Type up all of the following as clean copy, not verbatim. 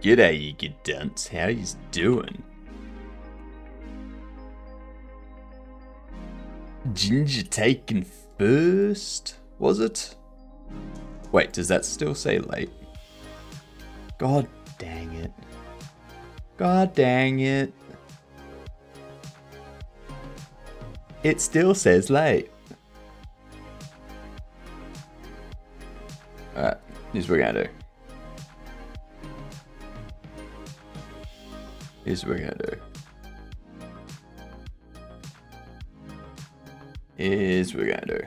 G'day, you good dunce. How yous doing? Ginger taken first, was it? Wait, does that still say late? God dang it. God dang it. It still says late. Alright, here's what we're gonna do. Here's what we're gonna do. Here's what we're gonna do.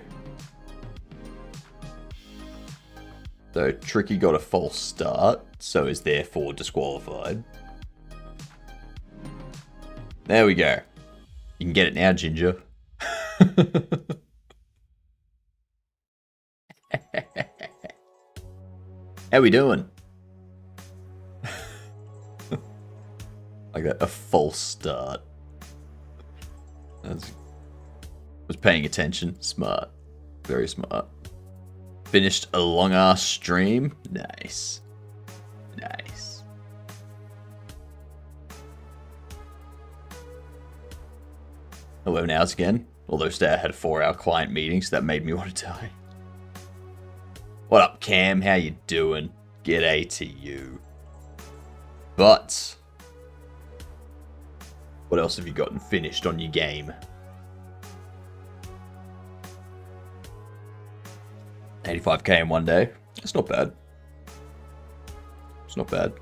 So Tricky got a false start, so is therefore disqualified. There we go. You can get it now, Ginger. How we doing? Like that, a false start. Was paying attention. Smart. Very smart. Finished a long ass stream. Nice. Nice. 11 hours again. Although today I had a 4-hour client meeting, so that made me want to die. What up, Cam? How you doing? G'day to you. But what else have you gotten finished on your game? 85k in one day. That's not bad. It's not bad.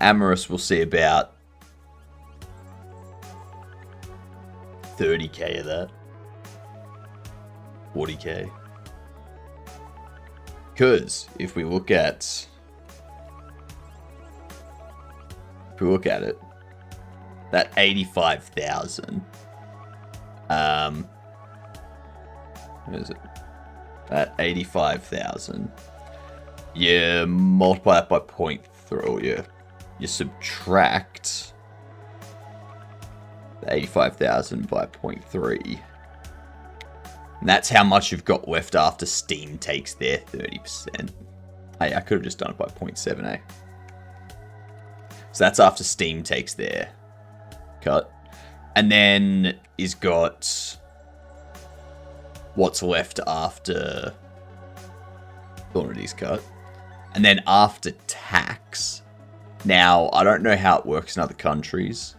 Amorous will see about 30k of that. 40k. Because if we look at it, that 85,000, what is it? That 85,000, you multiply it by 0.3, or you subtract the 85,000 by 0.3. And that's how much you've got left after Steam takes their 30%. Hey, I could have just done it by 0.7, eh? So that's after Steam takes their cut. And then is got what's left after Thornity's cut. And then after tax. Now, I don't know how it works in other countries,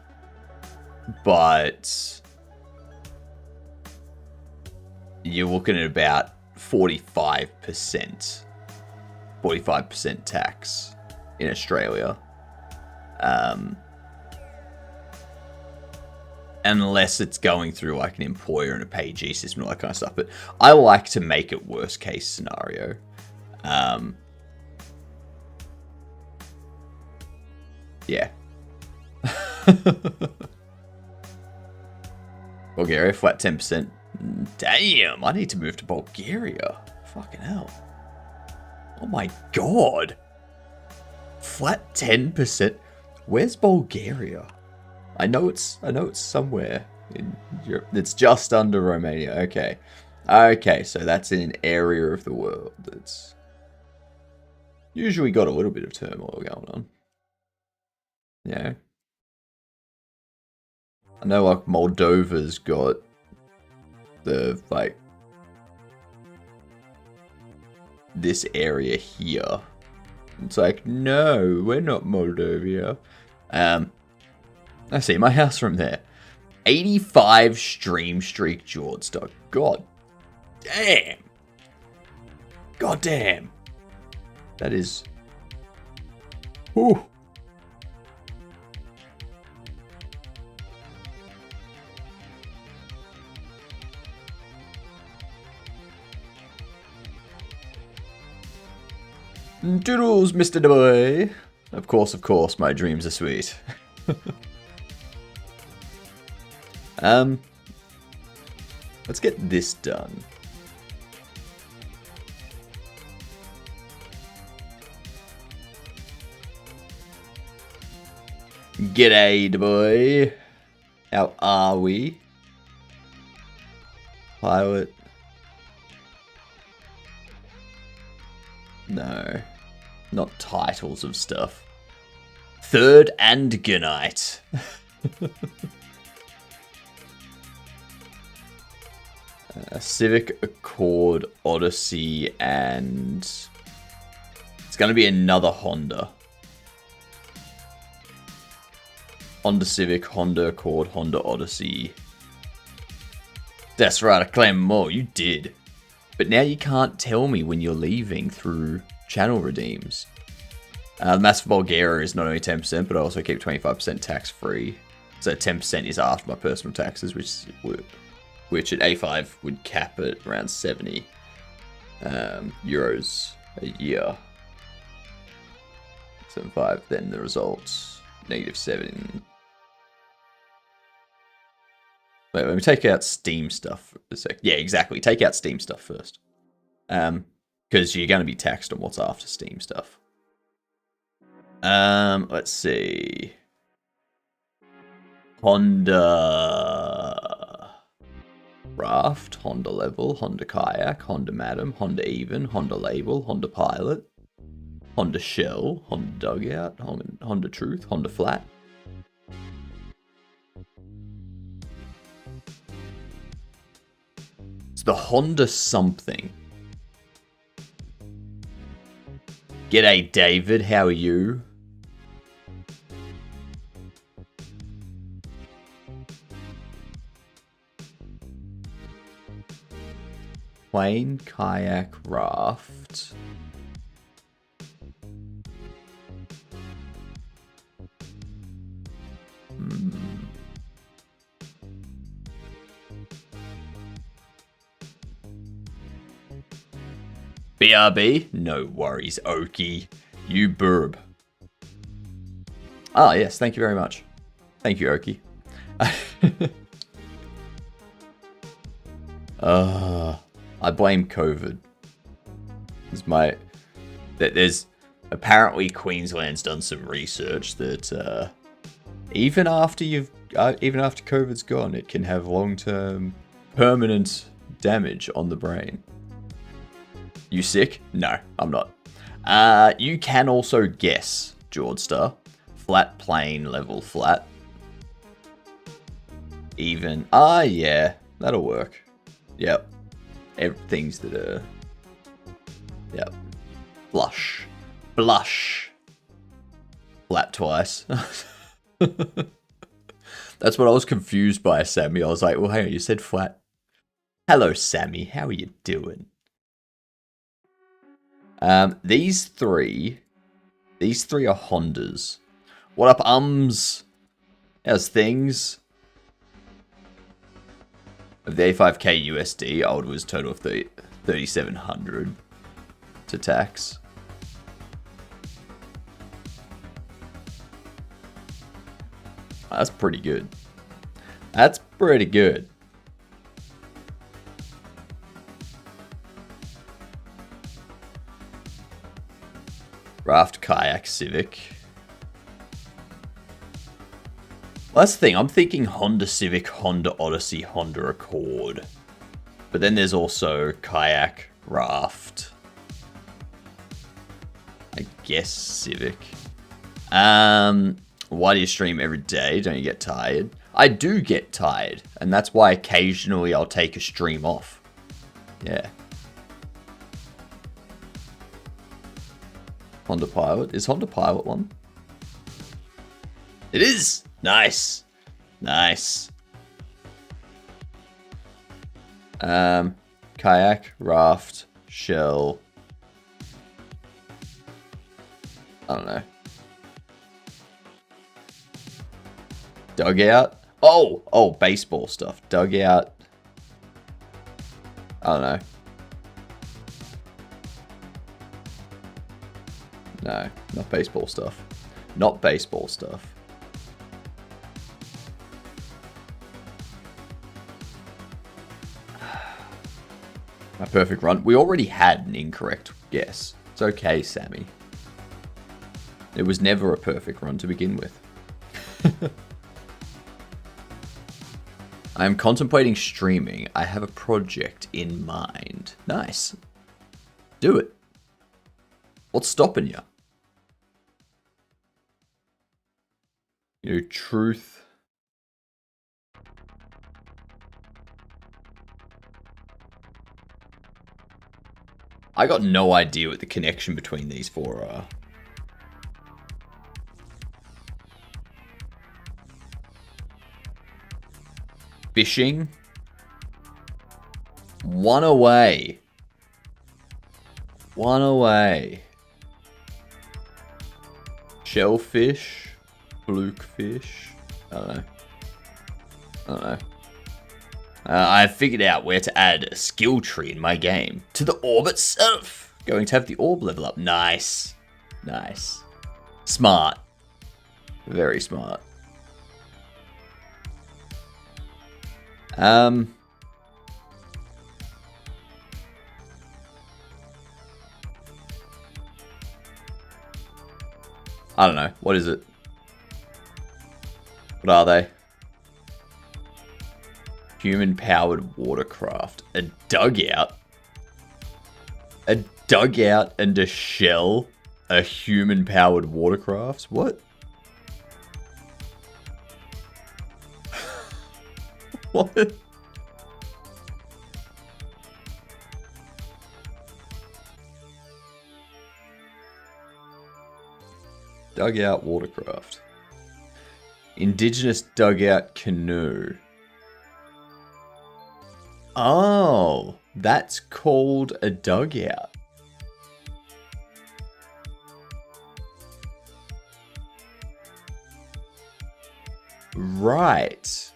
but you're looking at about 45% tax in Australia. Unless it's going through like an employer and a payee system and all that kind of stuff. But I like to make it worst case scenario. Yeah. Bulgaria, flat 10%. Damn, I need to move to Bulgaria. Fucking hell. Oh my god. Flat 10%. Where's Bulgaria? I know it's somewhere in Europe. It's just under Romania. Okay. Okay, so that's in an area of the world that's usually got a little bit of turmoil going on. Yeah. I know like Moldova's got the like this area here. It's like, no, we're not Moldova. I see my house from there. 85 stream streak Jord stock. God damn. God damn. That is. Whew. Doodles, Mr. Boy. Of course, my dreams are sweet. Let's get this done. G'day, boy. How are we? Pilot. No. Not titles of stuff. Third and good night. Civic, Accord, Odyssey, and it's going to be another Honda. Honda Civic, Honda Accord, Honda Odyssey. That's right, I claimed more. You did. But now you can't tell me when you're leaving through channel redeems. The Massive Bulgaria is not only 10%, but I also keep 25% tax free. So 10% is after my personal taxes, which at A5 would cap at around 70 euros a year. 75, then the results, -7. Wait, let me take out Steam stuff for a sec. Yeah, exactly. Take out Steam stuff first. Because you're going to be taxed on what's after Steam stuff. Let's see. Honda Raft, Honda Level, Honda Kayak, Honda Madam, Honda Even, Honda Label, Honda Pilot, Honda Shell, Honda Dugout, Honda Truth, Honda Flat. It's the Honda something. G'day, David. How are you? Plane, kayak, raft. BRB? No worries, Okie. You burb. Ah, yes, thank you very much. Thank you, Okie. I blame COVID. There's apparently Queensland's done some research that even after COVID's gone, it can have long-term permanent damage on the brain. You sick? No, I'm not. You can also guess, Jordstar. Flat, plane, level, flat. Even. Ah, yeah, that'll work. Yep. Things that are... Yep. Flush. Blush. Flat twice. That's what I was confused by, Sammy. I was like, well, hang on, you said flat. Hello, Sammy. How are you doing? These three are Hondas. What up, How's things? Of the A5K USD, old was total of 3,700 to tax. That's pretty good. That's pretty good. Raft, Kayak, Civic. Well, that's the thing. I'm thinking Honda Civic, Honda Odyssey, Honda Accord. But then there's also Kayak, Raft. I guess Civic. Why do you stream every day? Don't you get tired? I do get tired. And that's why occasionally I'll take a stream off. Yeah. Honda Pilot. Is Honda Pilot one? It is! Nice. Nice. Kayak, Raft, Shell. I don't know. Dugout? Oh, baseball stuff. Dugout. I don't know. No, not baseball stuff. Not baseball stuff. My perfect run. We already had an incorrect guess. It's okay, Sammy. It was never a perfect run to begin with. I am contemplating streaming. I have a project in mind. Nice. Do it. What's stopping you? truth. I got no idea what the connection between these four are. Fishing. One away. One away. Shellfish. Flukefish. I don't know. I figured out where to add a skill tree in my game. To the orb itself. Going to have the orb level up. Nice. Nice. Smart. Very smart. I don't know. What is it? What are they? Human-powered watercraft. A dugout? A dugout and a shell? A human-powered watercraft? What? What? Dugout watercraft. Indigenous dugout canoe. Oh, that's called a dugout. Right.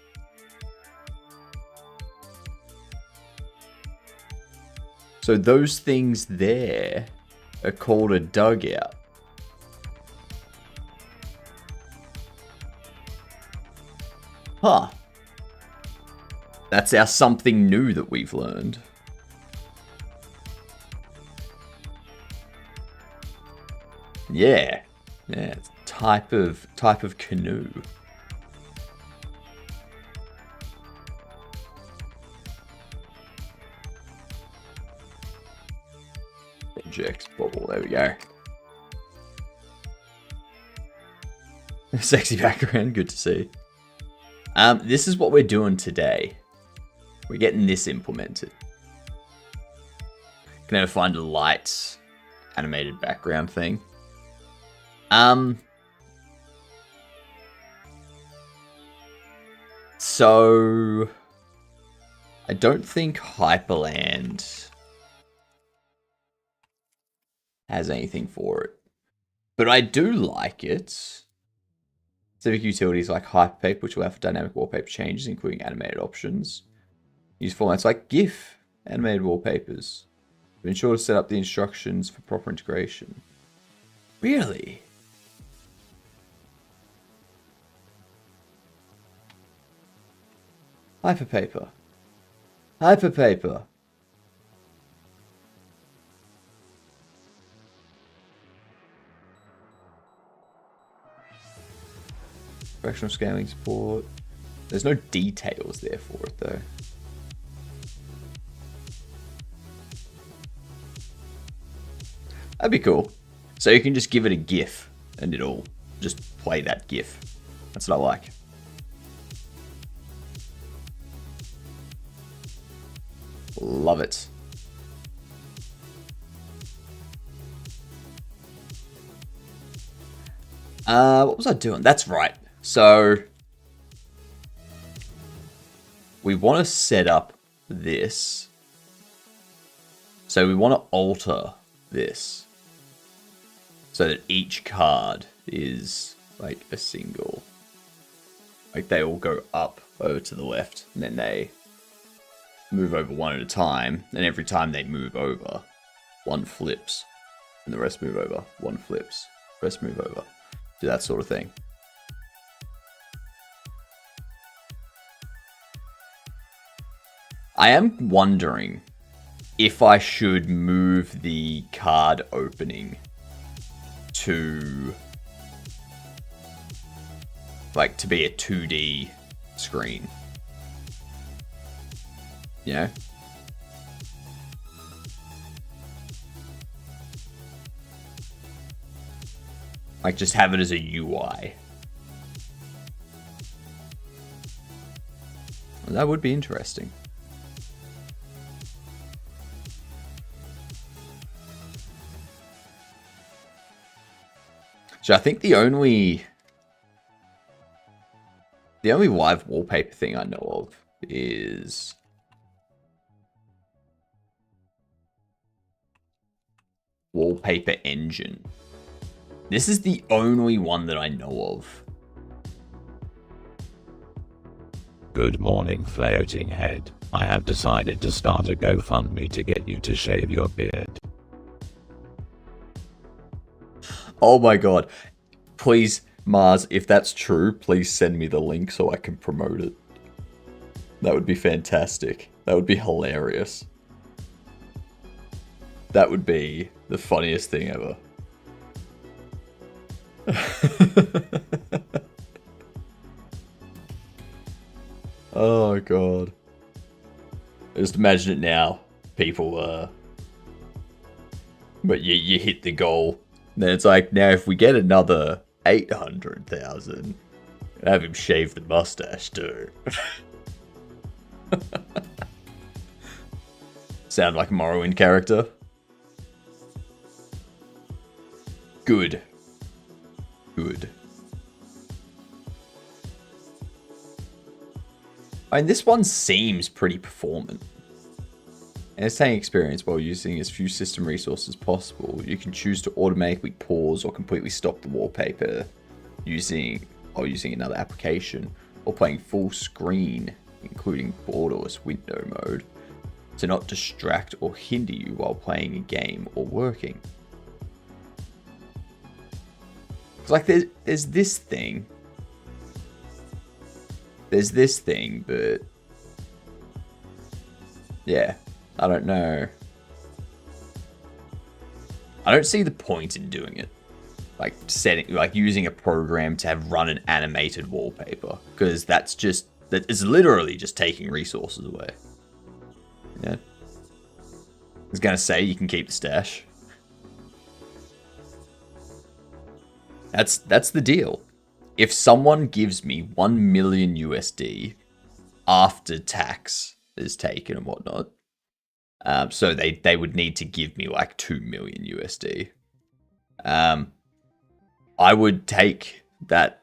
So those things there are called a dugout. Huh. That's our something new that we've learned. Yeah. Yeah, it's a type of canoe. Inject bubble, there we go. Sexy background, good to see. This is what we're doing today. We're getting this implemented. Can never find a light animated background thing. So I don't think Hyperland has anything for it, but I do like it. Specific utilities like Hyperpaper, which allow for dynamic wallpaper changes, including animated options. Use formats like GIF, animated wallpapers. But ensure to set up the instructions for proper integration. Really? Hyperpaper. Hyperpaper. Fractional scaling support. There's no details there for it though. That'd be cool. So you can just give it a GIF and it'll just play that GIF. That's what I like. Love it. What was I doing? That's right. So we want to set up this. So we want to alter this so that each card is like a single. Like they all go up over to the left and then they move over one at a time. And every time they move over, one flips and the rest move over. One flips, rest move over. Do that sort of thing. I am wondering if I should move the card opening to like to be a 2D screen. You know? Like just have it as a UI. That would be interesting. So I think the only live wallpaper thing I know of is Wallpaper Engine. This is the only one that I know of. Good morning, floating head. I have decided to start a GoFundMe to get you to shave your beard. Oh my god. Please, Mars, if that's true, please send me the link so I can promote it. That would be fantastic. That would be hilarious. That would be the funniest thing ever. Oh god. Just imagine it now. People, but you hit the goal. Then it's like, now if we get another 800,000, have him shave the mustache too. Sound like a Morrowind character? Good. Good. I mean, this one seems pretty performant. Entertaining experience while using as few system resources as possible. You can choose to automatically pause or completely stop the wallpaper using another application, or playing full screen, including borderless window mode, to not distract or hinder you while playing a game or working. It's like there's this thing. There's this thing, but yeah, I don't know. I don't see the point in doing it. Like using a program to have run an animated wallpaper, because that is literally just taking resources away. Yeah. I was gonna say you can keep the stash. That's the deal. If someone gives me 1 million USD after tax is taken and whatnot, so they would need to give me like 2 million USD. I would take that,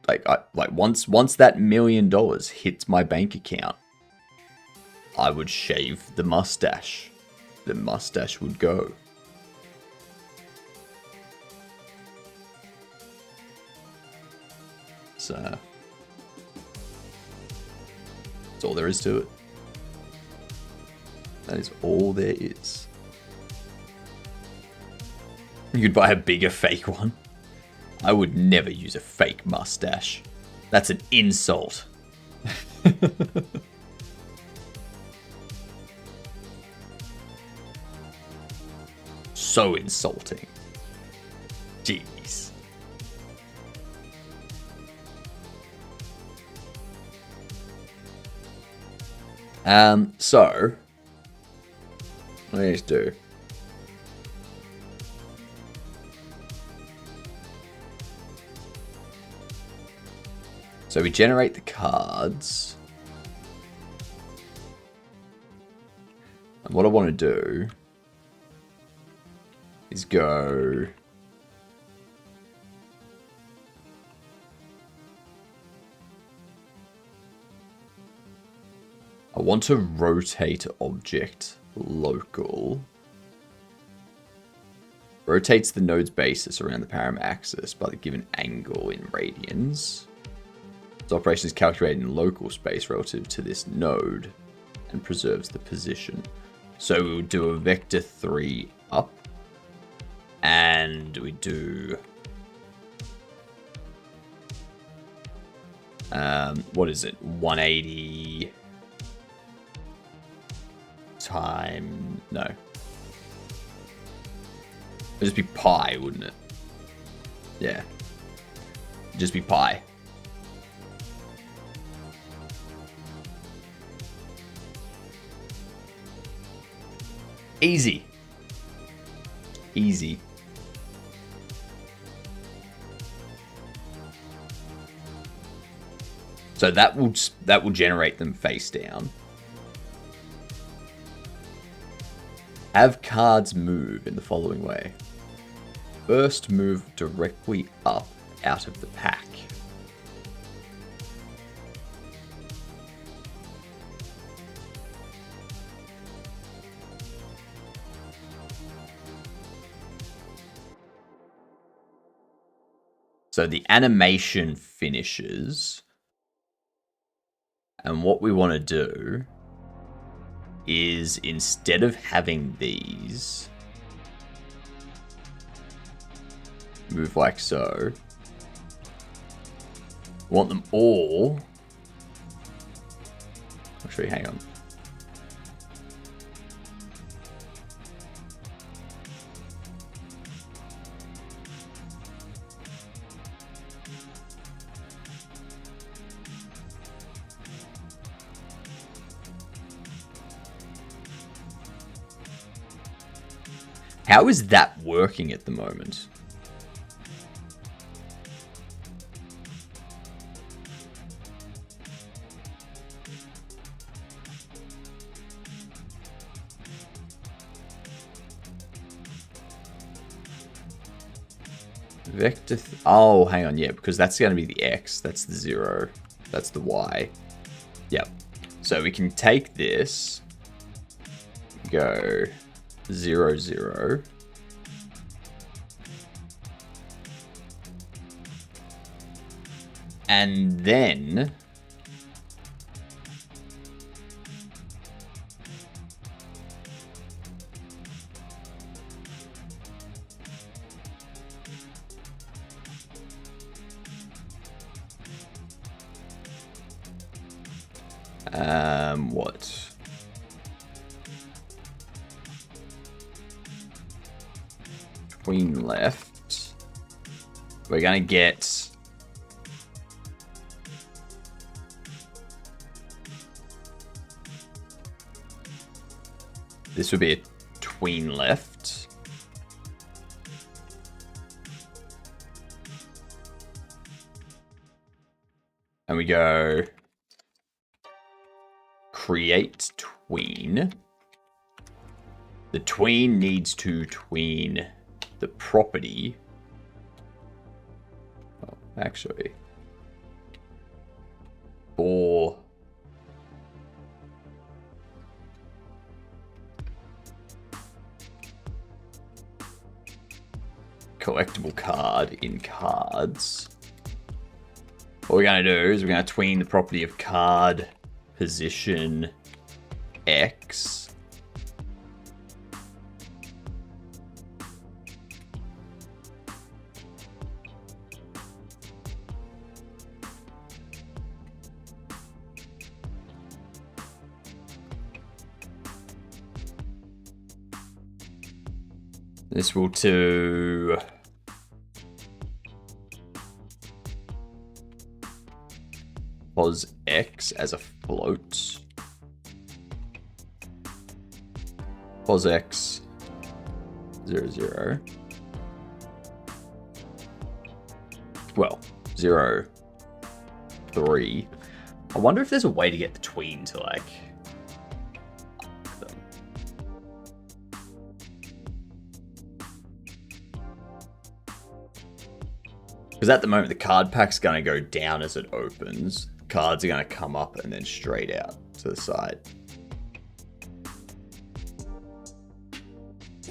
once that $1 million hits my bank account, I would shave the mustache. The mustache would go. So that's all there is to it. That is all there is. You could buy a bigger fake one. I would never use a fake mustache. That's an insult. So insulting. Jeez. So what do I need to do? So we generate the cards. And what I want to do is go... I want to rotate object local. Rotates the node's basis around the param axis by the given angle in radians. Its operation is calculated in local space relative to this node and preserves the position. So we'll do a vector 3 up, and we do what is it, 180 time, no, it'd just be pi, wouldn't it? Yeah, it'd just be pi. Easy. Easy. So that will generate them face down. Have cards move in the following way. First, move directly up out of the pack. So the animation finishes. And what we want to do is, instead of having these move like so, want them all. Actually, hang on. How is that working at the moment? Vector... oh, hang on, yeah, because that's going to be the X. That's the 0. That's the Y. Yep. So we can take this, go 0, 0. And then what? Between left, we're gonna get this would be a tween left. And we go create tween. The tween needs to tween the property. Oh, actually, for collectible card in cards, what we're going to do is we're going to tween the property of card position X. This will to pos X as a float. Pos X 0, 0. Well, 0, 3. I wonder if there's a way to get the tween to like them. Because at the moment the card pack's going to go down as it opens. Cards are going to come up and then straight out to the side.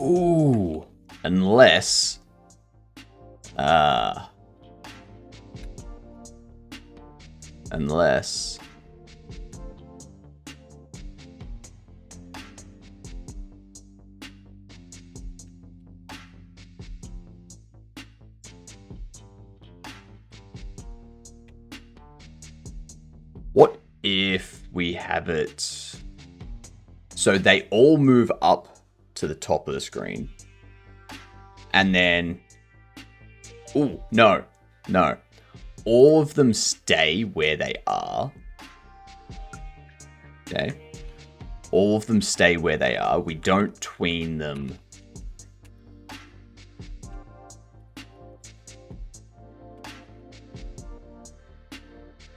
Ooh, unless what if we have it so they all move up to the top of the screen, and then, oh no, all of them stay where they are. Okay, all of them stay where they are. We don't tween them.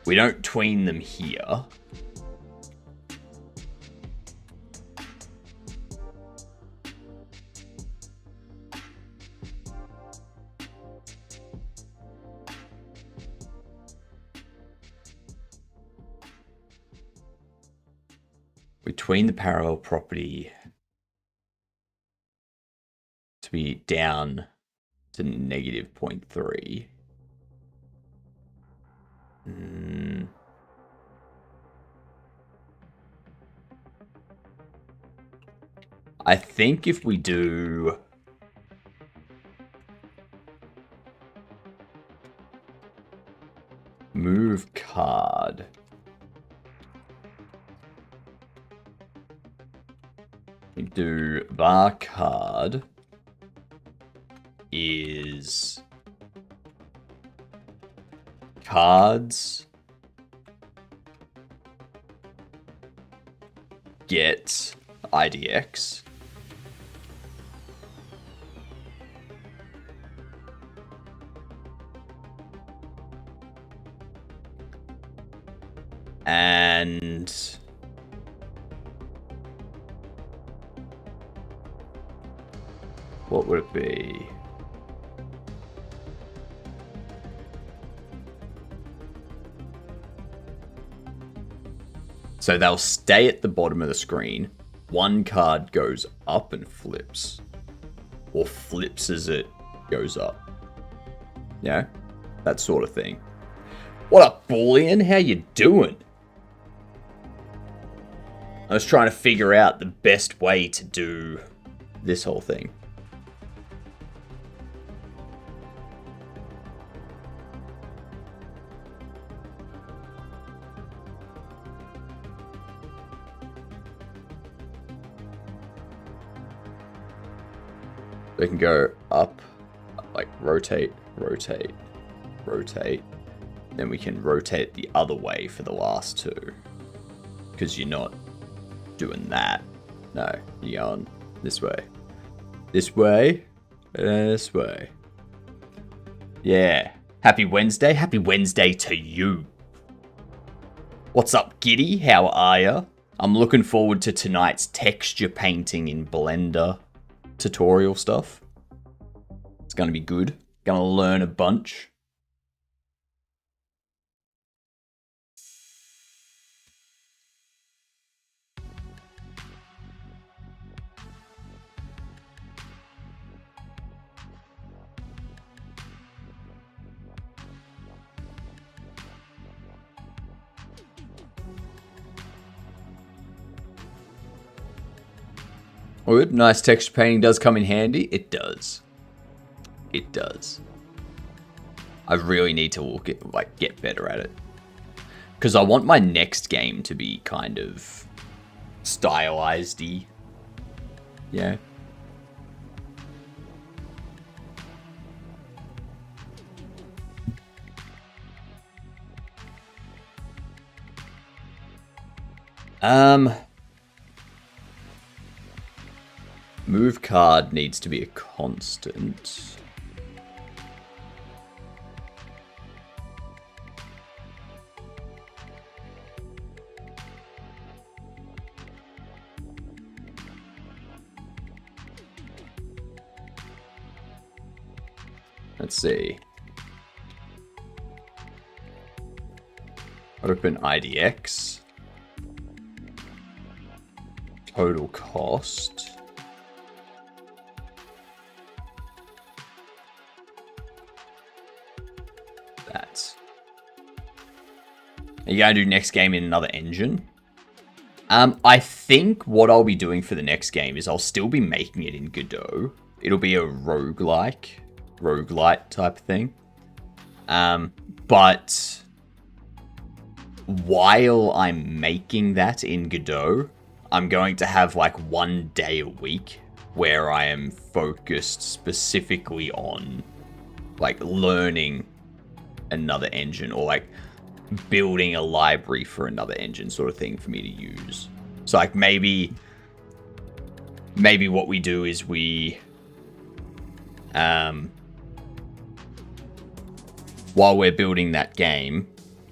We don't tween them here. We tween the parallel property to be down to negative 0.3. I think if we do move card, we do var card is cards get IDX. And what would it be? So they'll stay at the bottom of the screen. One card goes up and flips, or flips as it goes up. Yeah, that sort of thing. What up, Boolean? How you doing? I was trying to figure out the best way to do this whole thing. They can go up, like rotate, rotate, rotate. Then we can rotate the other way for the last two. Because you're not doing that. No, you're going this way. This way, and this way. Yeah. Happy Wednesday. Happy Wednesday to you. What's up, Giddy? How are ya? I'm looking forward to tonight's texture painting in Blender tutorial stuff. It's going to be good. Going to learn a bunch. Good. Nice texture painting does come in handy. It does. It does. I really need to look at, like, get better at it. Because I want my next game to be kind of stylized-y. Yeah. Move card needs to be a constant. Let's see. Open IDX. Total cost. Are you going to do next game in another engine? I think what I'll be doing for the next game is I'll still be making it in Godot. It'll be a roguelite type thing. But while I'm making that in Godot, I'm going to have like 1 day a week where I am focused specifically on like learning another engine or like building a library for another engine sort of thing for me to use. So like maybe what we do is we while we're building that game,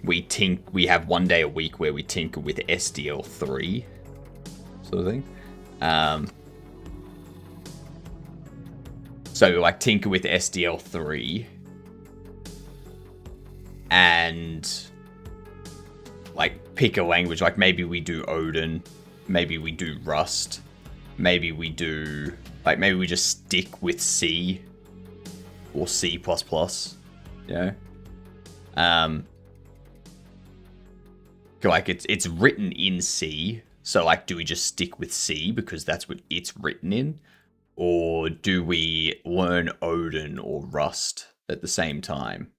we have 1 day a week where we tinker with SDL3 sort of thing. So like tinker with SDL3 and like pick a language. Like maybe we do Odin, maybe we do Rust, maybe we do maybe we just stick with C or C++. You know, like it's written in C. So like, do we just stick with C because that's what it's written in? Or do we learn Odin or Rust at the same time?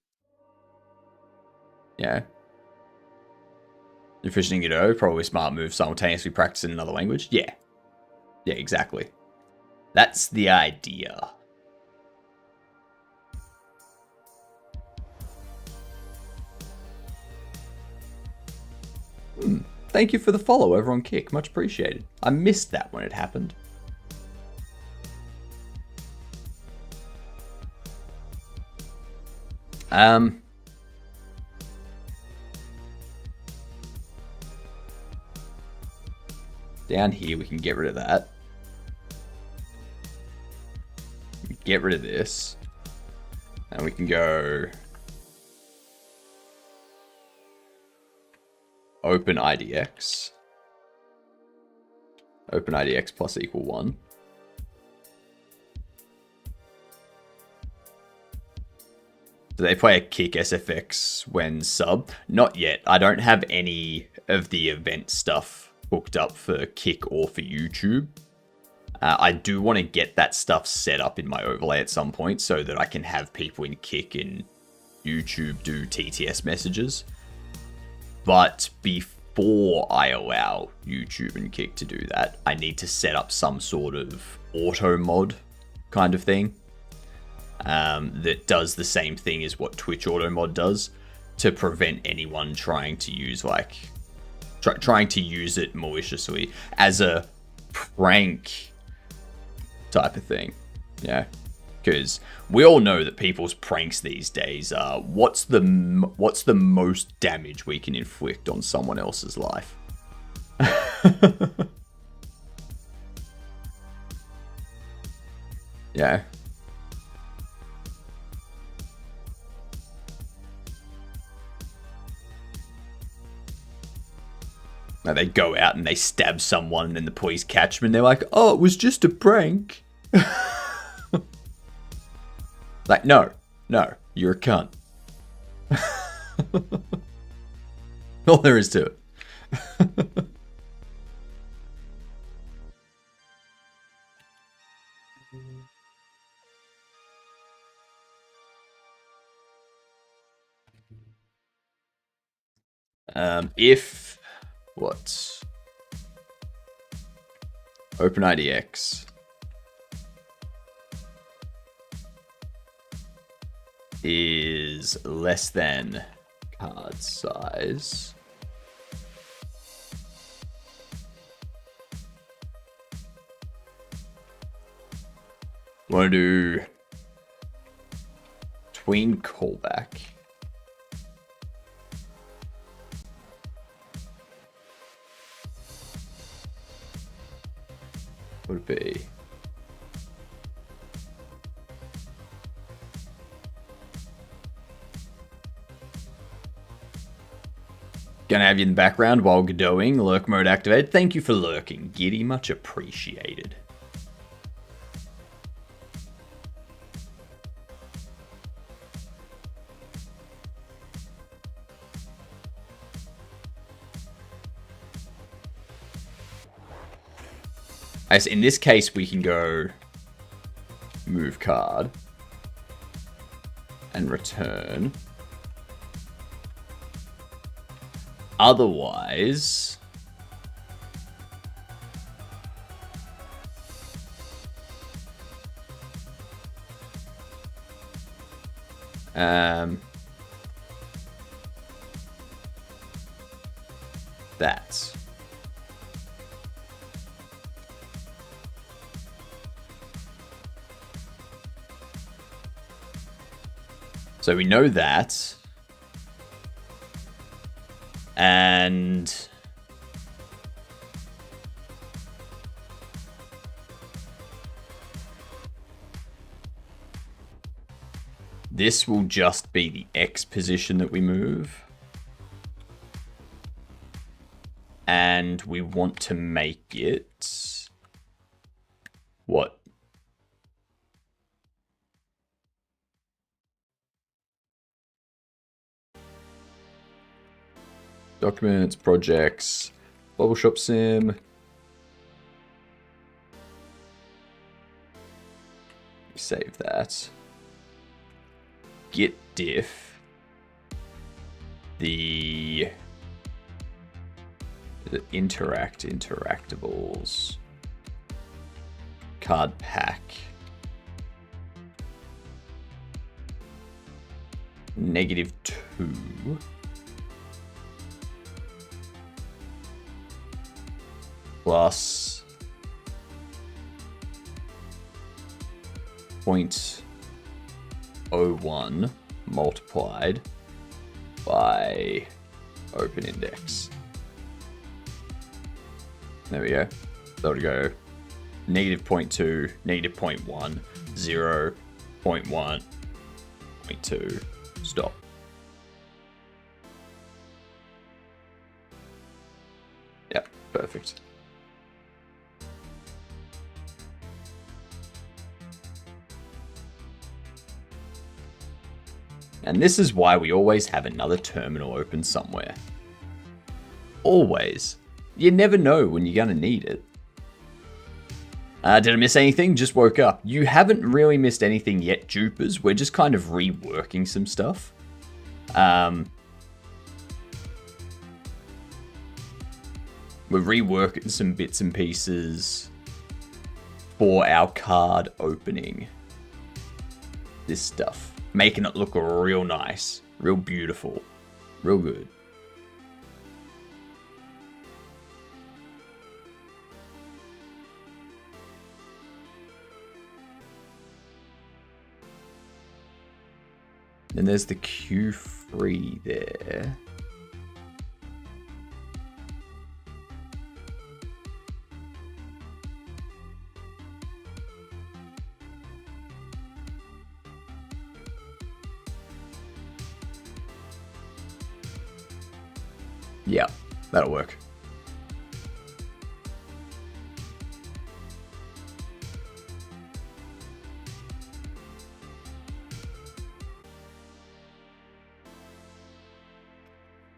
Yeah. You're fishing it out, probably a smart move, simultaneously practicing another language. Yeah. Yeah, exactly. That's the idea. Thank you for the follow over on Kick. Much appreciated. I missed that when it happened. Down here, we can get rid of that. Get rid of this. And we can go open IDX. Open IDX plus equal 1. Do they play a kick SFX when sub? Not yet. I don't have any of the event stuff hooked up for Kick or for YouTube. I do want to get that stuff set up in my overlay at some point so that I can have people in Kick and YouTube do TTS messages. But before I allow YouTube and Kick to do that, I need to set up some sort of auto mod kind of thing that does the same thing as what Twitch auto mod does to prevent anyone trying to use trying to use it maliciously as a prank type of thing. Yeah, because we all know that people's pranks these days are what's the most damage we can inflict on someone else's life. Yeah. Now they go out and they stab someone and then the police catch them and they're like, oh, it was just a prank. Like, no, you're a cunt. All there is to it. If what? OpenIDX is less than card size. Want to do tween callback. Would be gonna have you in the background while Godowing. Lurk mode activated. Thank you for lurking, Giddy. Much appreciated. As in this case, we can go move card and return. Otherwise, that. So we know that. And this will just be the X position that we move. And we want to make it what? Documents, projects, Bobble Shop Sim. Save that. Git diff. The interactables. Card pack. -2. Plus 0.01 multiplied by open index. There we go. So to go -0.2, -0.1, 0.1, 0.2, stop. Yep, perfect. And this is why we always have another terminal open somewhere. Always. You never know when you're going to need it. Did I miss anything? Just woke up. You haven't really missed anything yet, dupers. We're just kind of reworking some stuff. We're reworking some bits and pieces for our card opening. This stuff. Making it look real nice. Real beautiful. Real good. Then there's the Q3 there. Yeah, that'll work.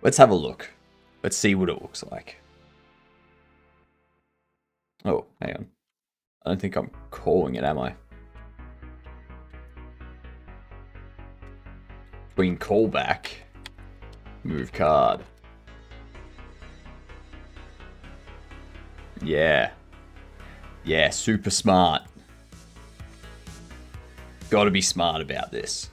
Let's have a look. Let's see what it looks like. Oh, hang on. I don't think I'm calling it, am I? Between callback, move card. Yeah. Yeah, super smart. Gotta be smart about this.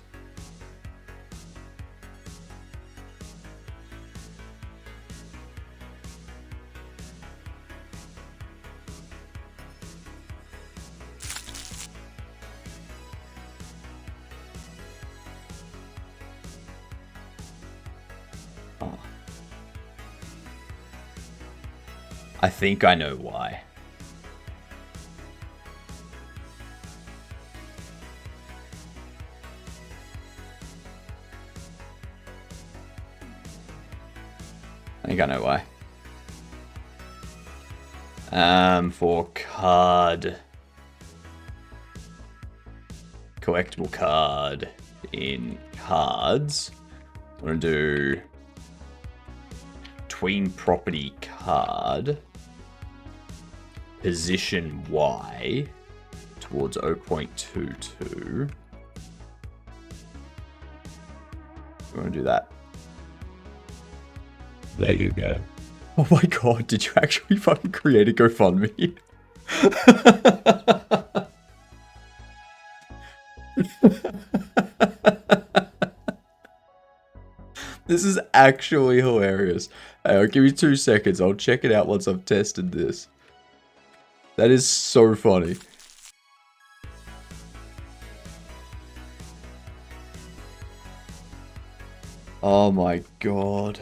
Oh. I think I know why. I think I know why. For card, collectible card in cards, I'm gonna do tween property card, position Y towards 0.22. I'm gonna do that. There you go. Oh my god, did you actually fucking create a GoFundMe? This is actually hilarious. Hey, give me 2 seconds. I'll check it out once I've tested this. That is so funny. Oh my god.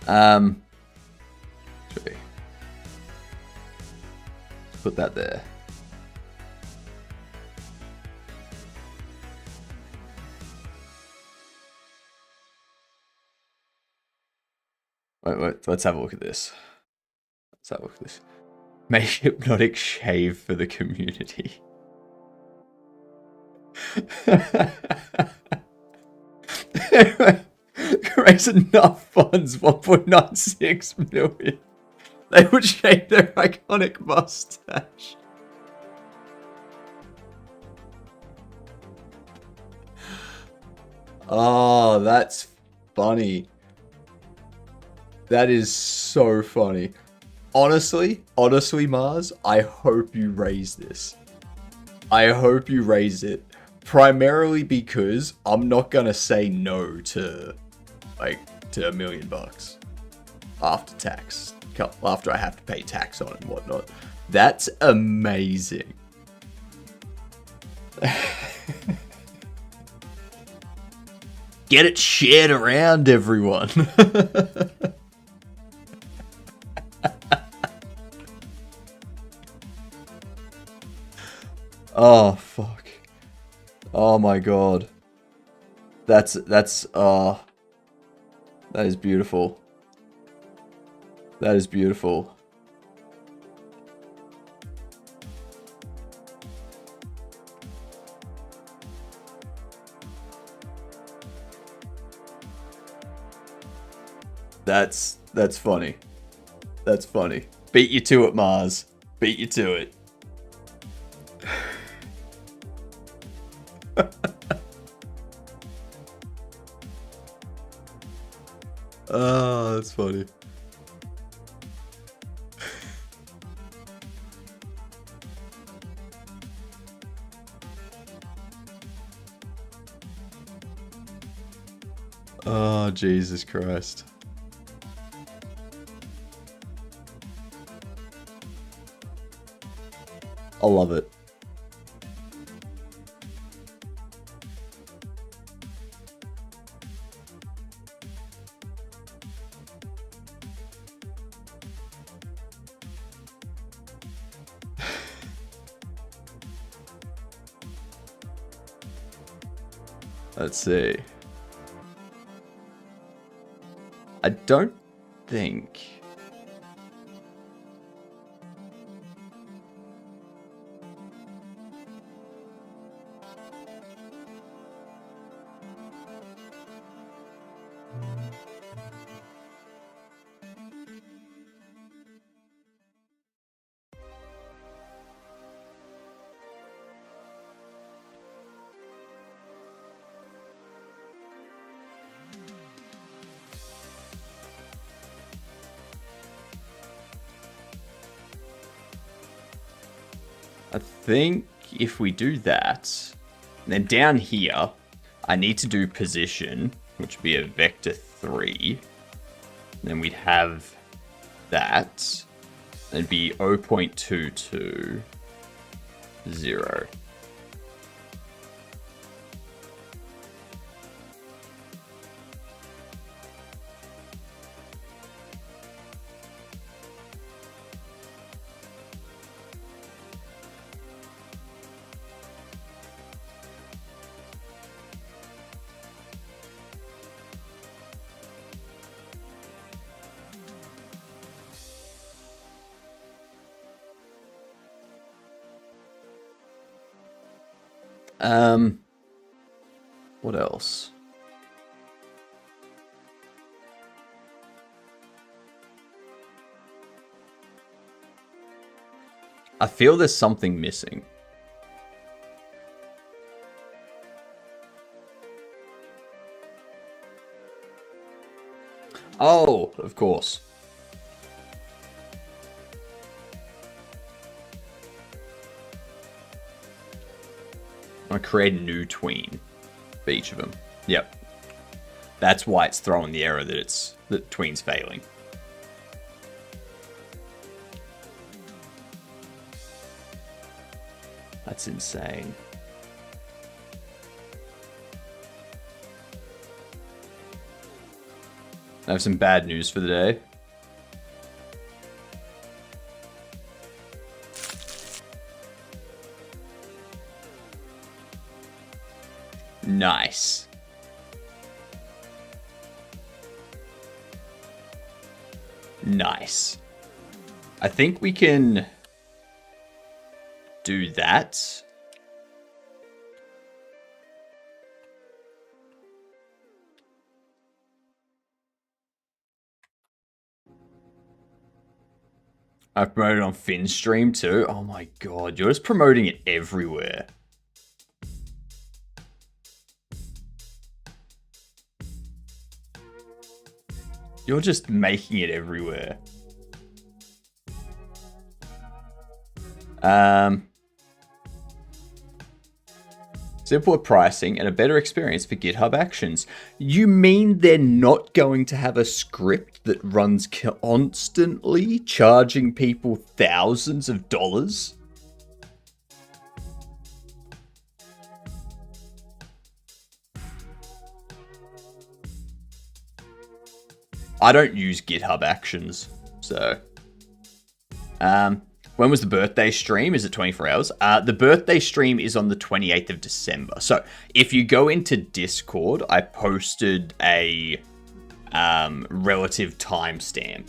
Um, let's put that there. Wait, let's have a look at this. Let's have a look at this. Make hypnotic shave for the community. Raise enough funds, 1.96 million. They would shave their iconic mustache. Oh, that's funny. That is so funny. Honestly, Mars, I hope you raise this. I hope you raise it. Primarily because I'm not gonna say no to $1 million after tax. After I have to pay tax on it and whatnot. That's amazing. Get it shared around, everyone. Oh, fuck. Oh my god. That is beautiful. That is beautiful. That's funny. That's funny. Beat you to it, Mars. Beat you to it. Oh, that's funny. Oh, Jesus Christ. I love it. Let's see. I don't think... I think if we do that, then down here, I need to do position, which would be a vector 3. Then we'd have that. It'd be 0.220. What else? I feel there's something missing. Oh, of course. I create a new tween for each of them. Yep. That's why it's throwing the error that tween's failing. That's insane. I have some bad news for the day. Nice. Nice. I think we can do that. I've promoted on Finn's stream too. Oh my god, you're just promoting it everywhere. You're just making it everywhere. Simpler pricing and a better experience for GitHub Actions. You mean they're not going to have a script that runs constantly, charging people thousands of dollars? I don't use GitHub Actions, so... when was the birthday stream? Is it 24 hours? The birthday stream is on the 28th of December. So if you go into Discord, I posted a relative timestamp.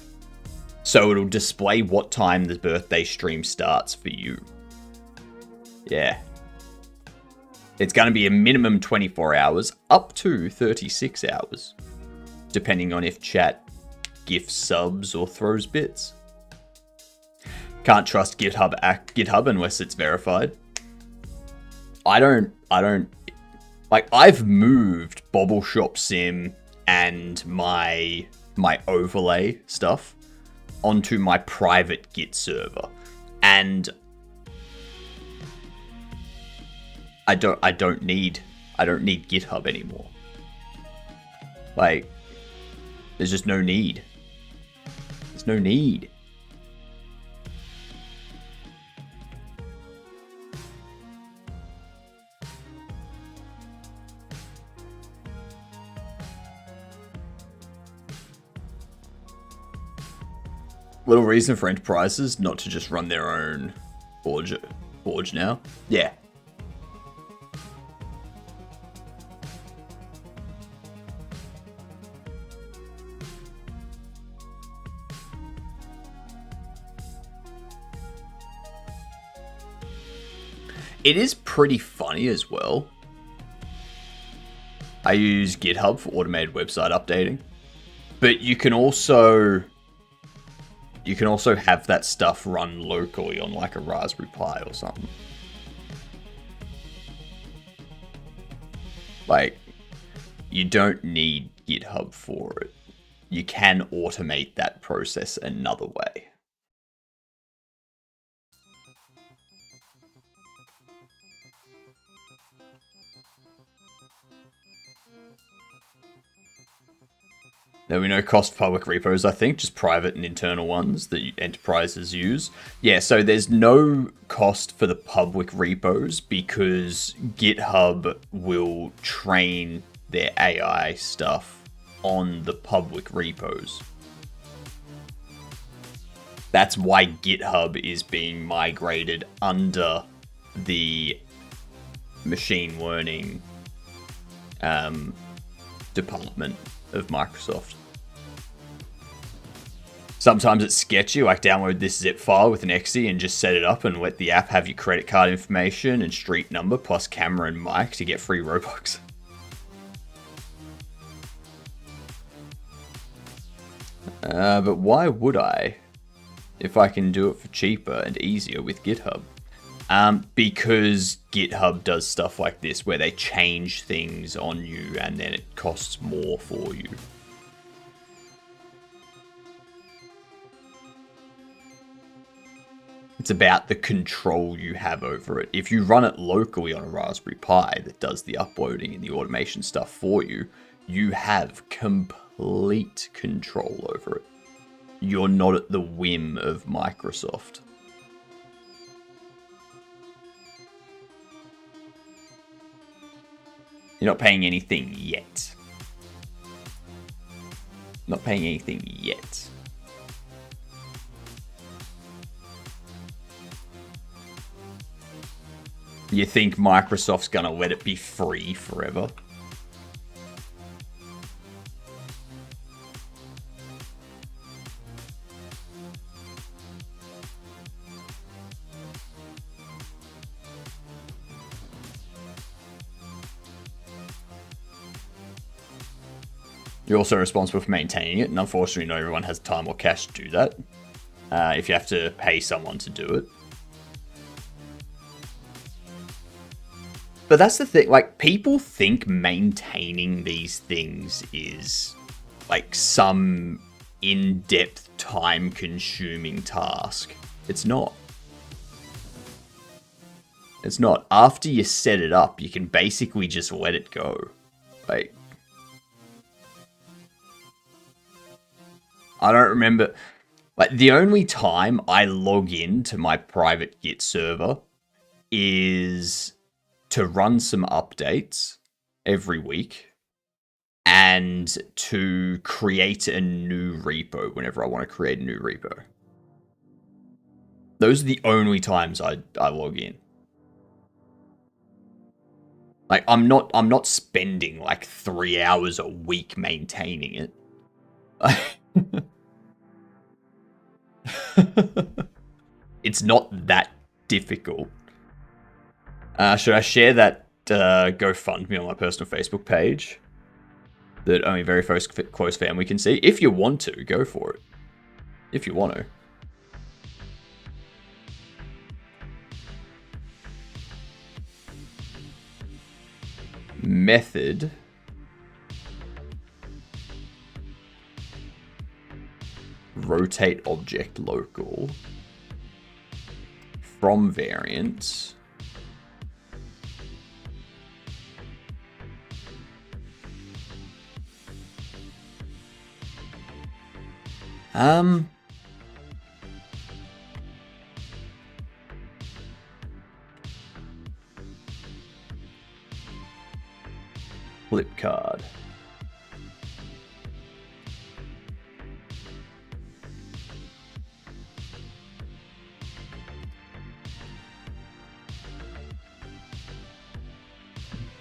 So it'll display what time the birthday stream starts for you. Yeah. It's going to be a minimum 24 hours, up to 36 hours. Depending on if chat gifts subs or throws bits. Can't trust GitHub unless it's verified. I don't like, I've moved Bobble Shop Sim and my overlay stuff onto my private Git server, and I don't need GitHub anymore. Like, there's just no need. There's no need. Little reason for enterprises not to just run their own forge now. Yeah. It is pretty funny as well. I use GitHub for automated website updating, but you can also have that stuff run locally on like a Raspberry Pi or something. Like, you don't need GitHub for it. You can automate that process another way. There we no cost public repos, I think, just private and internal ones that enterprises use. Yeah, so there's no cost for the public repos because GitHub will train their AI stuff on the public repos. That's why GitHub is being migrated under the machine learning department of Microsoft. Sometimes it's sketchy, like download this zip file with an exe and just set it up and let the app have your credit card information and street number plus camera and mic to get free Robux. But why would I, if I can do it for cheaper and easier with GitHub? Because GitHub does stuff like this where they change things on you and then it costs more for you. It's about the control you have over it. If you run it locally on a Raspberry Pi that does the uploading and the automation stuff for you, you have complete control over it. You're not at the whim of Microsoft. You're not paying anything yet. Not paying anything yet. You think Microsoft's gonna let it be free forever? You're also responsible for maintaining it, and unfortunately not everyone has time or cash to do that. If you have to pay someone to do it. But that's the thing, like, people think maintaining these things is, like, some in-depth, time-consuming task. It's not. It's not. After you set it up, you can basically just let it go. Like, I don't remember, like, the only time I log in to my private Git server is to run some updates every week and to create a new repo whenever I want to create a new repo. Those are the only times I log in. Like, I'm not spending like 3 hours a week maintaining it. It's not that difficult. Should I share that GoFundMe on my personal Facebook page that only very close family can see? If you want to, go for it. If you want to. Method. Rotate object local. From variant. Flip card.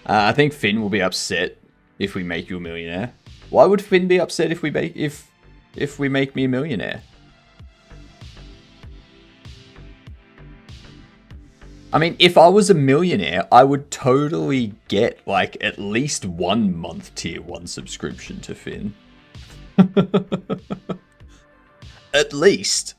I think Finn will be upset if we make you a millionaire. Why would Finn be upset if we make me a millionaire? I mean, if I was a millionaire, I would totally get, like, at least 1 month tier 1 subscription to Finn. At least.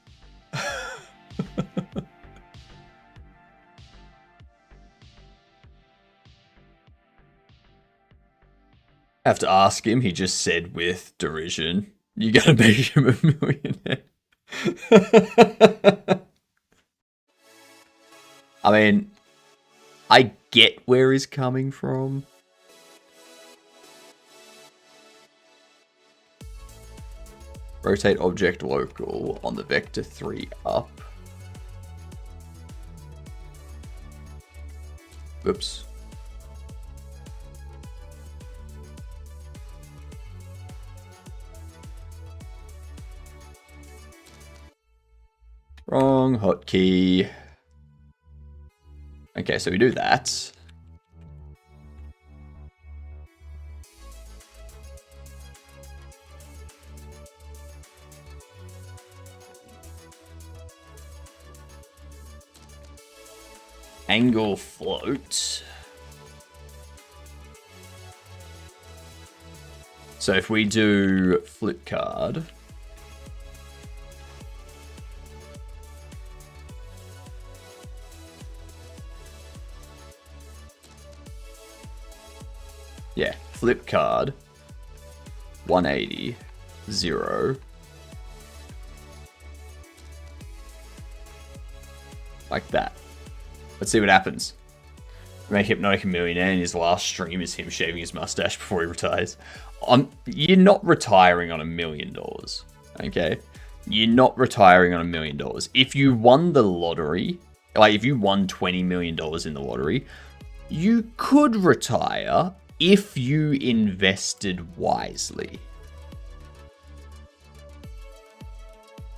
I have to ask him. He just said with derision, you gotta make him a millionaire. I mean, I get where he's coming from. Rotate object local on the vector 3 up. Oops. Wrong hotkey. Okay, so we do that. Angle float. So if we do flip card. Yeah, flip card, 180, 0. Like that. Let's see what happens. Make Hypnotic a millionaire, and his last stream is him shaving his mustache before he retires. You're not retiring on $1 million, okay? You're not retiring on $1 million. If you won the lottery, like if you won $20 million in the lottery, you could retire if you invested wisely.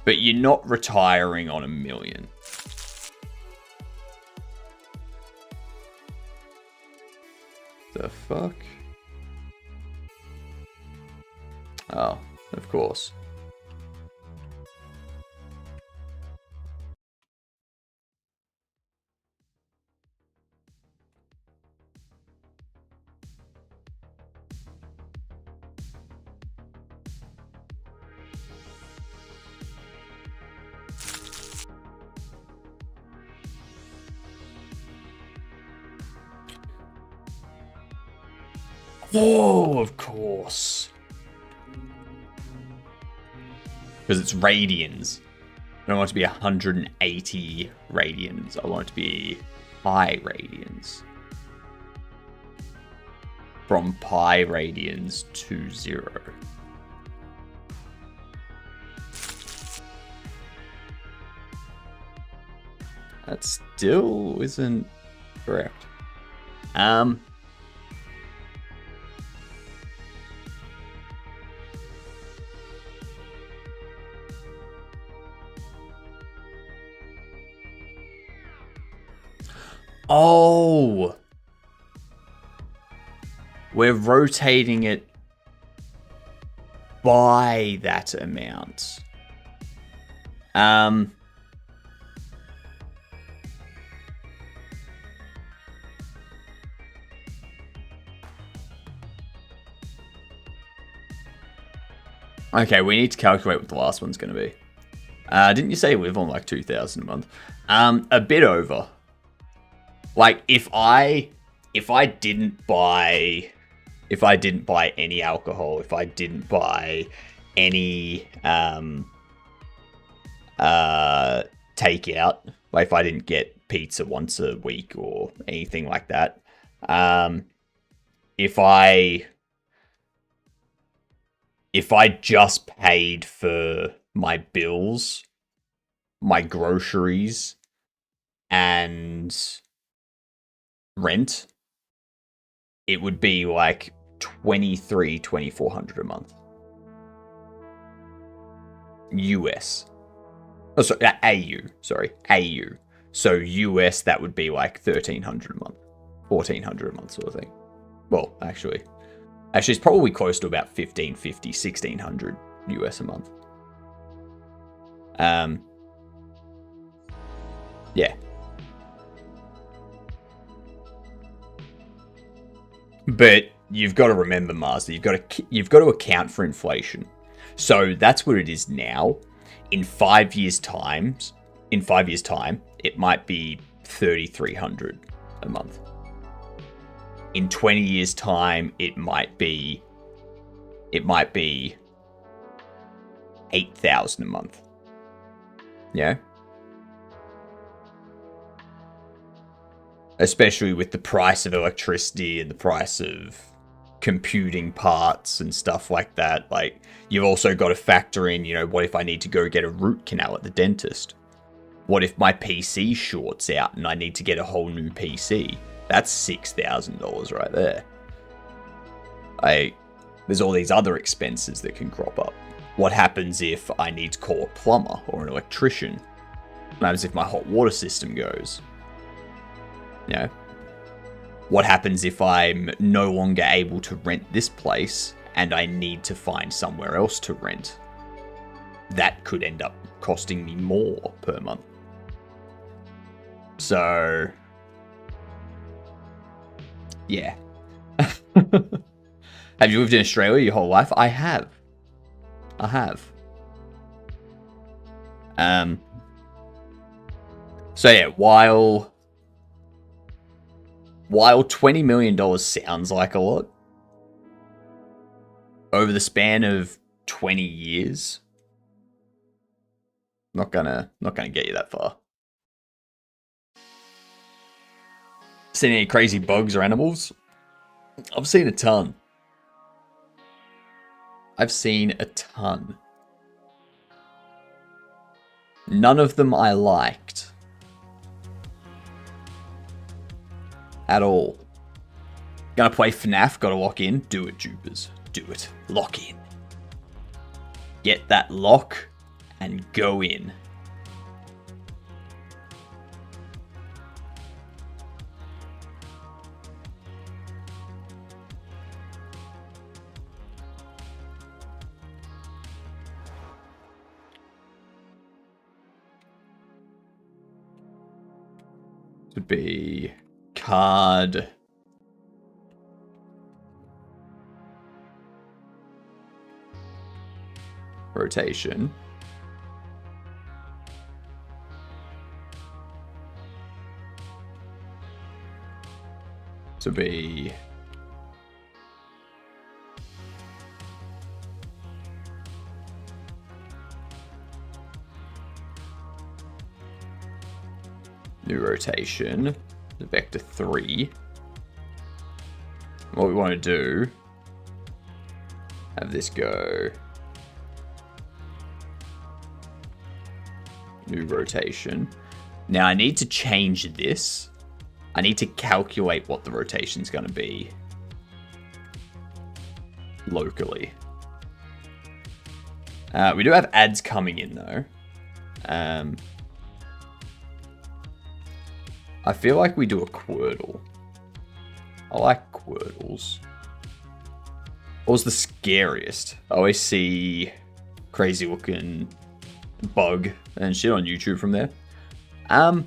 But you're not retiring on $1 million. The fuck? Oh, of course. Oh, of course. Because it's radians. I don't want it to be 180 radians. I want it to be pi radians. From pi radians to 0. That still isn't correct. Oh! We're rotating it by that amount. Okay, we need to calculate what the last one's going to be. Didn't you say live on like 2,000 a month? A bit over. Like if I didn't buy any alcohol, if I didn't buy any takeout, like if I didn't get pizza once a week or anything like that, if I just paid for my bills, my groceries, and rent, it would be like $2,400 a month. US. Oh, sorry, AU. Sorry, AU. So US, that would be like $1,300 a month, $1,400 a month, sort of thing. Well, actually, it's probably close to about $1,550, $1,600 US a month. Yeah. But you've got to remember, Master, you've got to account for inflation. So that's what it is now. In 5 years' time, it might be $3,300 a month. In 20 years' time, it might be $8,000 a month. Yeah. Especially with the price of electricity and the price of computing parts and stuff like that. Like, you've also got to factor in, what if I need to go get a root canal at the dentist? What if my PC shorts out and I need to get a whole new PC? That's $6,000 right there. There's all these other expenses that can crop up. What happens if I need to call a plumber or an electrician? What happens if my hot water system goes? What happens if I'm no longer able to rent this place and I need to find somewhere else to rent? That could end up costing me more per month. So, yeah. Have you lived in Australia your whole life? I have. So yeah, while $20 million sounds like a lot, over the span of 20 years, not gonna get you that far. Seen any crazy bugs or animals? I've seen a ton. None of them I liked. At all. Gonna play FNAF, gotta lock in. Do it, Jupers. Do it. Lock in. Get that lock and go in. To be card rotation. To be new rotation, the vector 3. What we want to do, have this go new rotation. Now I need to change this. I need to calculate what the rotation's going to be locally. We do have ads coming in though. I feel like we do a Quirtle. I like Quirtles. What was the scariest? I always see crazy looking bug and shit on YouTube from there. I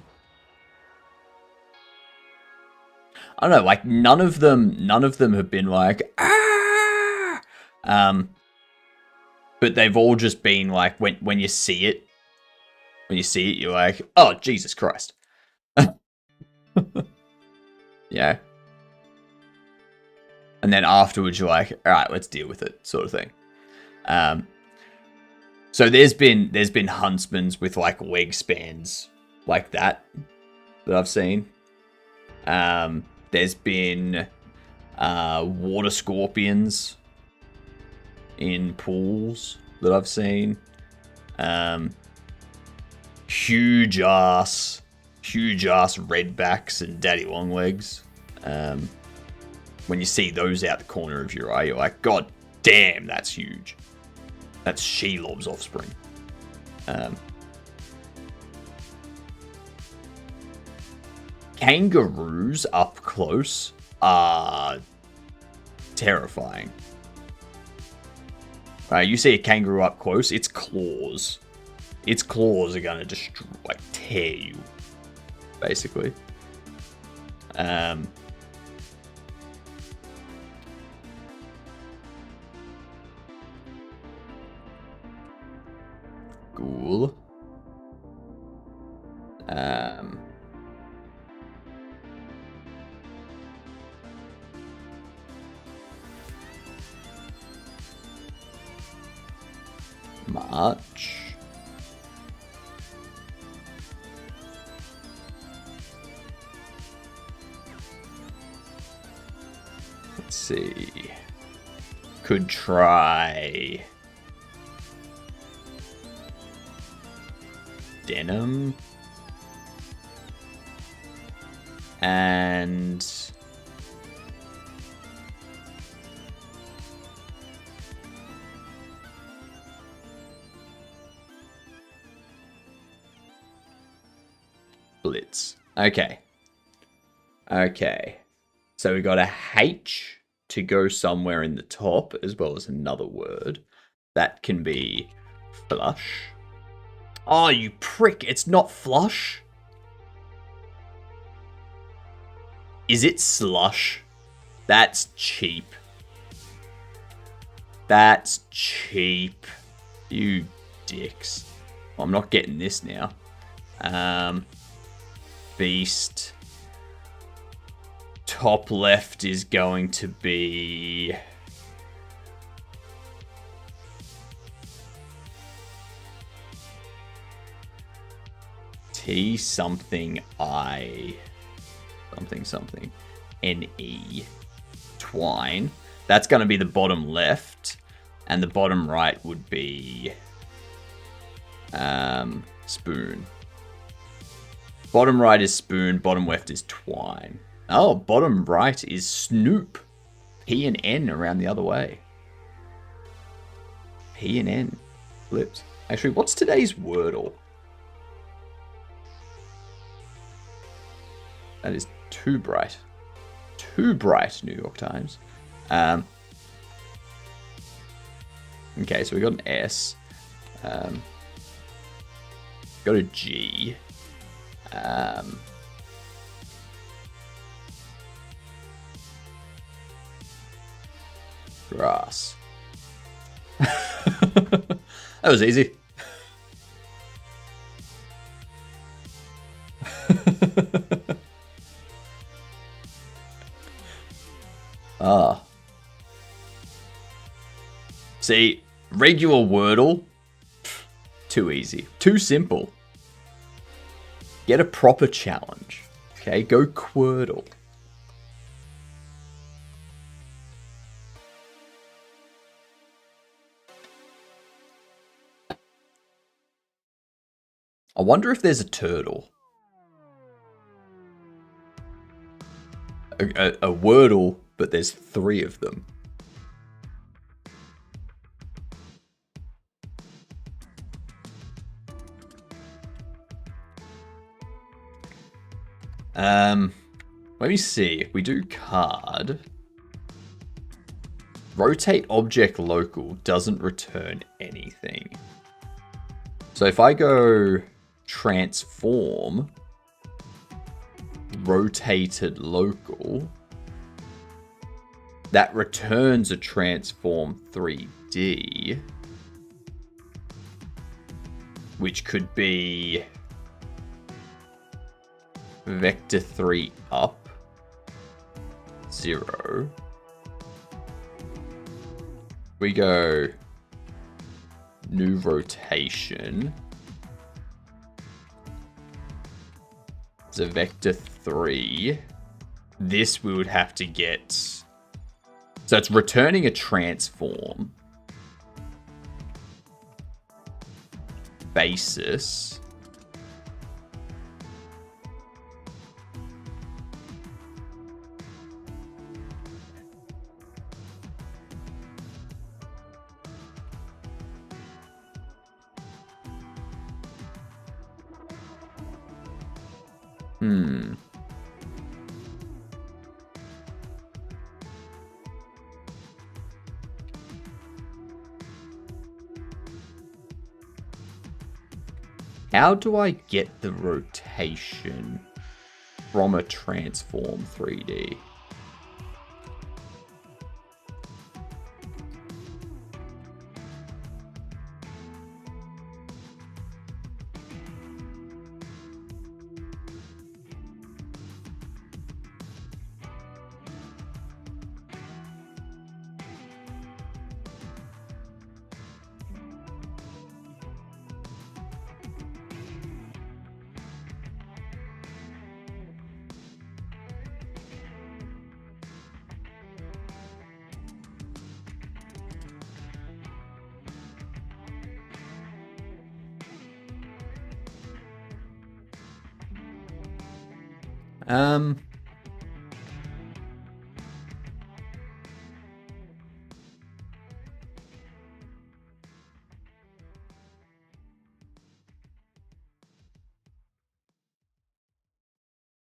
don't know, like none of them have been like but they've all just been like when you see it you're like, oh Jesus Christ. Yeah. And then afterwards you're like, all right, let's deal with it, sort of thing. So there's been huntsmans with like leg spans like that I've seen. There's been water scorpions in pools that I've seen. Huge ass redbacks and daddy long legs. When you see those out the corner of your eye, you're like, God damn, that's huge. That's Shelob's offspring. Kangaroos up close are terrifying. You see a kangaroo up close, its claws. Its claws are gonna destroy, like, tear you, basically. Ghoul. March. Let's see. Could try Denim and Blitz. Okay. So we got a H to go somewhere in the top, as well as another word. That can be flush. Oh, you prick. It's not flush. Is it slush? That's cheap. That's cheap. You dicks. Well, I'm not getting this now. Beast. Top left is going to be T something I something NE. Twine. That's going to be the bottom left, and the bottom right would be Spoon. Bottom right is Spoon, bottom left is Twine. Oh, bottom right is Snoop. P and N around the other way. P and N. Flipped. Actually, what's today's Wordle? That is too bright. Too bright, New York Times. Okay, so we got an S. Got a G. Grass. That was easy. Ah. See, regular Wordle, too easy. Too simple. Get a proper challenge. Okay, go Quordle. I wonder if there's a turtle. A Wordle, but there's 3 of them. Let me see. If we do card, rotate object local doesn't return anything. So if I go transform, rotated local, that returns a transform 3D, which could be vector 3 up, 0. We go new rotation. It's a vector 3. This we would have to get. So it's returning a transform. Basis. How do I get the rotation from a transform 3D?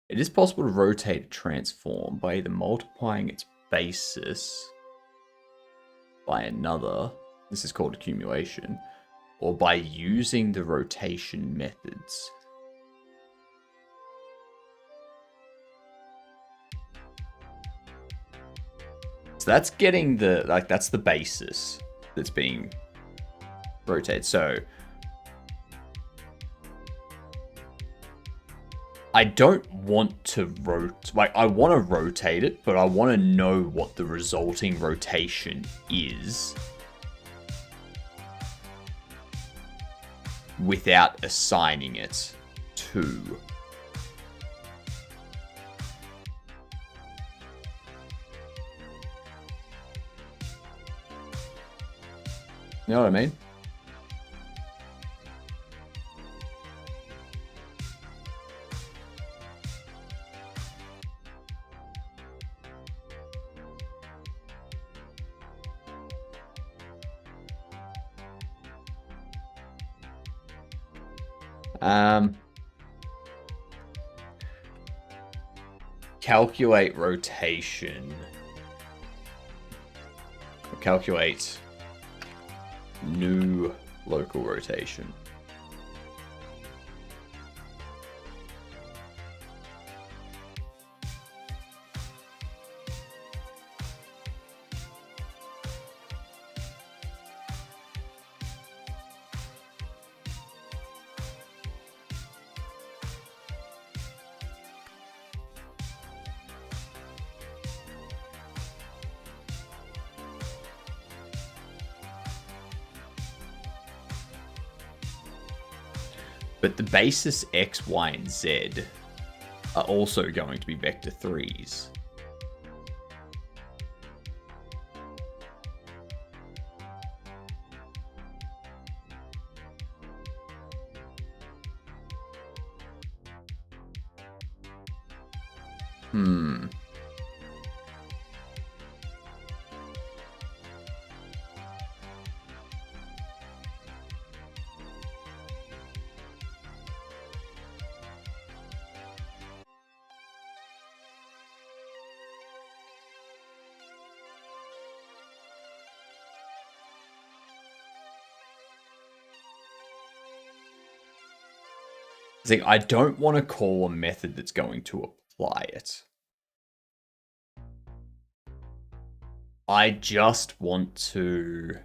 It is possible to rotate a transform by either multiplying its basis by another, this is called accumulation, or by using the rotation methods. So that's getting the, like, that's the basis that's being rotated. So I don't want to I want to rotate it, but I want to know what the resulting rotation is without assigning it to. You know what I mean? Calculate rotation. Calculate new local rotation. But the basis X, Y, and Z are also going to be vector 3s. I don't want to call a method that's going to apply it. I just want to...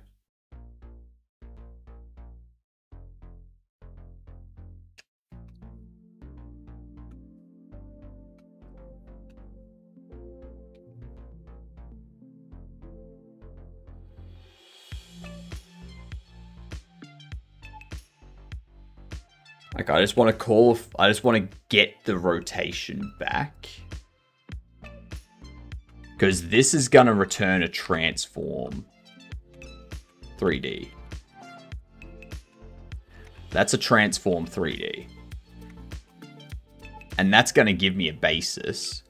Like, I just want to get the rotation back. Because this is going to return a transform 3D. That's a transform 3D. And that's going to give me a basis.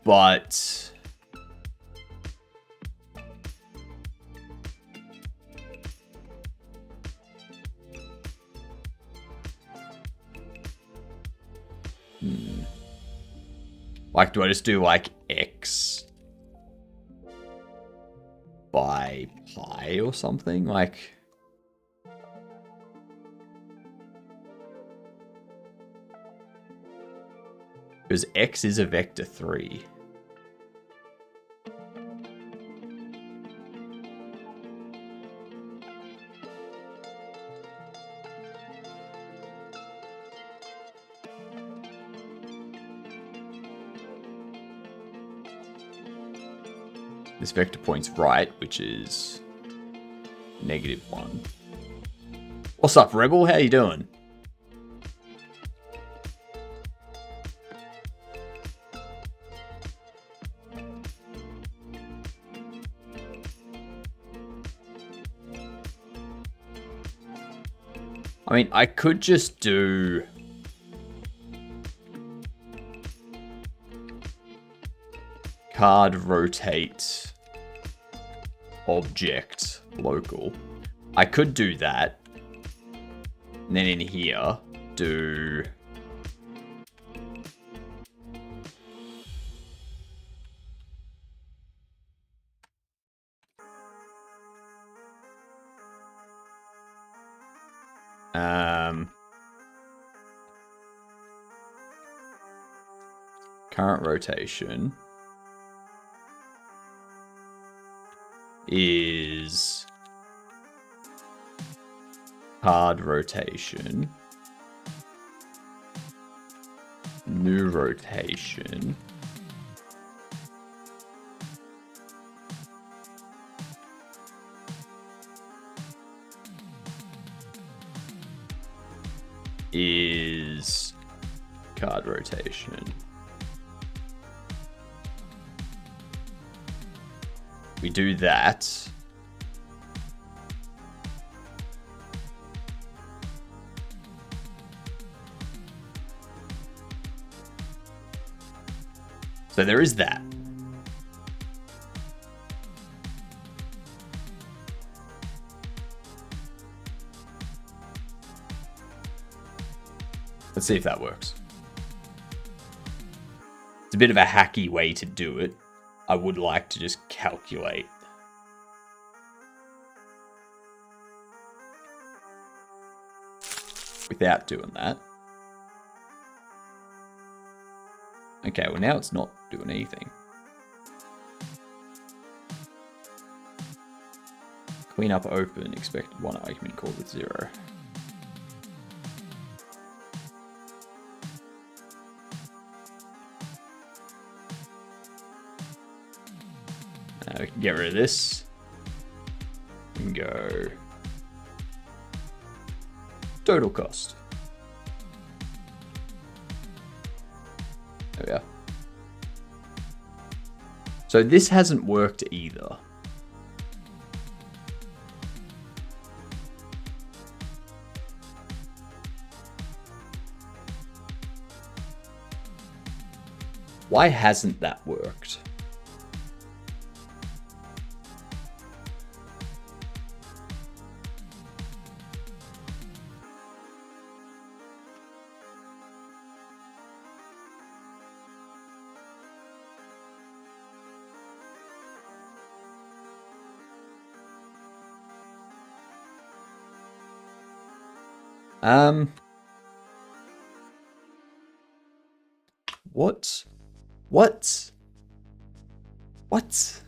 But... Like, do I just do, like, X by pi or something? Like... Because X is a vector 3. This vector point's right, which is -1. What's up, Rebel? How you doing? I mean, I could just do... card rotate object local. I could do that. And then in here, do... current rotation is card rotation, new rotation, is card rotation. We do that. So there is that. Let's see if that works. It's a bit of a hacky way to do it. I would like to just calculate. Without doing that. Okay, well now it's not doing anything. Clean up open, expected one argument called with 0. We can get rid of this. We can go total cost. There we are. So this hasn't worked either. Why hasn't that worked? What? What?